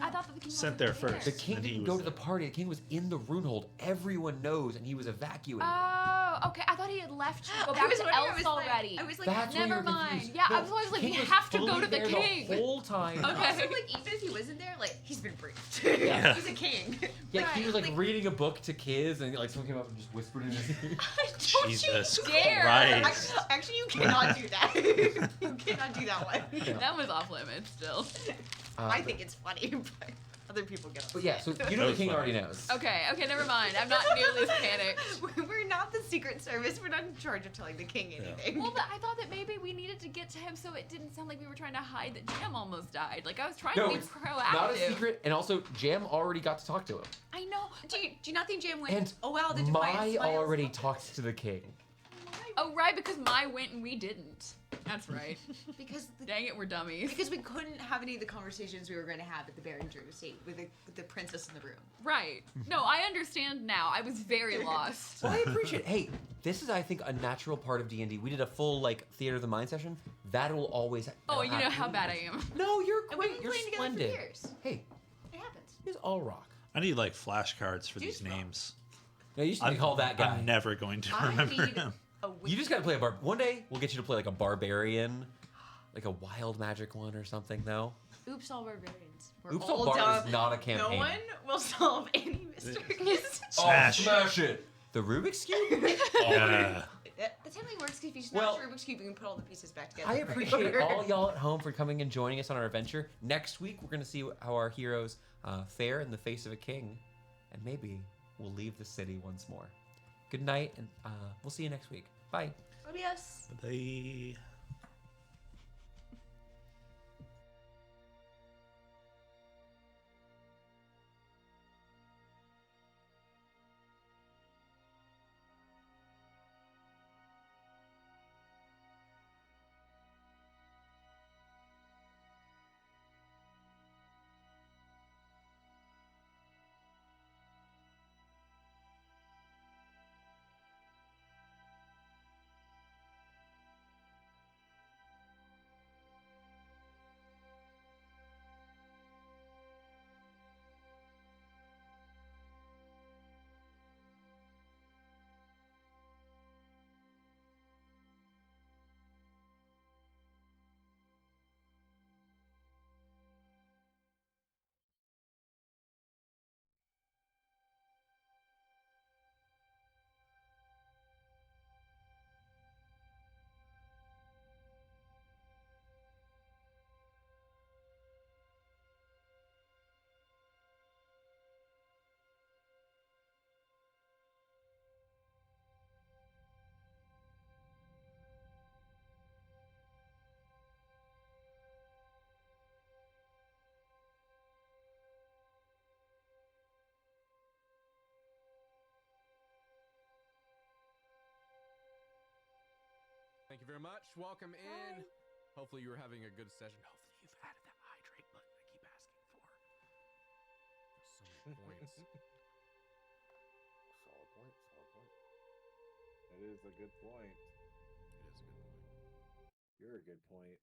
Speaker 4: I thought that the king
Speaker 2: Sent
Speaker 4: wasn't
Speaker 2: there first.
Speaker 5: The king
Speaker 2: And he
Speaker 5: didn't
Speaker 2: was
Speaker 5: go to the
Speaker 2: there.
Speaker 5: party. The king was in the Runehold. Everyone knows, and he was evacuated.
Speaker 4: Oh, okay. I thought he had left to go
Speaker 3: I
Speaker 4: back
Speaker 3: was
Speaker 4: to
Speaker 3: wondering,
Speaker 4: Elf already.
Speaker 3: I was like,
Speaker 5: That's why
Speaker 4: never
Speaker 5: you're
Speaker 4: mind.
Speaker 5: confused.
Speaker 4: Yeah,
Speaker 5: No,
Speaker 4: I was always like,
Speaker 5: king
Speaker 4: we
Speaker 5: was
Speaker 4: have to
Speaker 5: fully
Speaker 4: go to the
Speaker 5: there
Speaker 4: king.
Speaker 5: The whole time.
Speaker 4: Okay.
Speaker 3: Also, like, even if he wasn't there, like, he's been briefed.
Speaker 2: Yeah.
Speaker 3: He's a king.
Speaker 5: Yeah, he was like
Speaker 3: Like-
Speaker 5: reading a book to kids, and like someone came up and just whispered in his ear.
Speaker 3: Don't
Speaker 2: Jesus
Speaker 3: you dare.
Speaker 2: Christ.
Speaker 3: Actually, you cannot do that. You cannot do that one.
Speaker 4: That was off limits still.
Speaker 3: I think it's funny, but other people get upset.
Speaker 5: But yeah, so you
Speaker 2: That
Speaker 5: know the
Speaker 2: was
Speaker 5: king
Speaker 2: funny.
Speaker 5: already knows.
Speaker 4: Okay, never mind. I'm not nearly as panicked.
Speaker 3: We're not the Secret Service. We're not in charge of telling the king anything.
Speaker 4: Well, but I thought that maybe we needed to get to him so it didn't sound like we were trying to hide that Jam almost died. Like, I was trying
Speaker 5: No,
Speaker 4: to be
Speaker 5: it's
Speaker 4: proactive.
Speaker 5: not a secret, and also Jam already got to talk to him.
Speaker 4: I know.
Speaker 3: do you not think Jam went?
Speaker 5: And
Speaker 3: Oh wow, the
Speaker 5: Mai
Speaker 3: Defiant Smiles.
Speaker 5: already talked to the king.
Speaker 4: Oh, right, because Mai went and we didn't. That's right.
Speaker 3: because
Speaker 4: Dang it, we're dummies.
Speaker 3: because we couldn't have any of the conversations we were going to have at the Berringer estate with the princess in the room.
Speaker 4: Right. No, I understand now. I was very lost.
Speaker 5: Well, I appreciate. Hey, this is, I think, a natural part of D&D. We did a full like Theater of the Mind session. That will always.
Speaker 4: Oh,
Speaker 5: that'll
Speaker 4: you know
Speaker 5: happen.
Speaker 4: how bad I am.
Speaker 5: No, you're
Speaker 3: And we've
Speaker 5: great.
Speaker 3: been
Speaker 5: You're
Speaker 3: playing together
Speaker 5: splendid.
Speaker 3: for years.
Speaker 5: Hey,
Speaker 3: It happens.
Speaker 5: he's all rock.
Speaker 2: I need like flashcards for these
Speaker 3: Juice Rock.
Speaker 2: names.
Speaker 5: No, you used to be called that guy.
Speaker 2: I'm never going to
Speaker 3: I
Speaker 2: remember
Speaker 3: need
Speaker 2: him.
Speaker 3: a
Speaker 5: You just gotta play a one day we'll get you to play like a barbarian, like a wild magic one or something. No.
Speaker 3: Oops, all barbarians. We're
Speaker 5: Oops,
Speaker 3: all
Speaker 5: all bar
Speaker 3: dumb.
Speaker 5: is not a campaign.
Speaker 3: No one will solve any mysteries.
Speaker 2: Smash.
Speaker 5: Oh, smash it. The Rubik's cube.
Speaker 2: Yeah.
Speaker 3: That's how it works. If you smash
Speaker 5: Well,
Speaker 3: Rubik's cube, you can put all the pieces back together.
Speaker 5: I appreciate all y'all at home for coming and joining us on our adventure. Next week we're gonna see how our heroes fare in the face of a king, and maybe we'll leave the city once more. Good night, and we'll see you next week. Bye.
Speaker 3: Adios.
Speaker 2: They.
Speaker 6: you very much. Welcome in.
Speaker 7: Hi.
Speaker 6: Hopefully you were having a good session. Hopefully you've added that hydrate button I keep asking for. There's so many points.
Speaker 7: Solid point. That is a good point.
Speaker 6: It is a good point.
Speaker 7: You're a good point.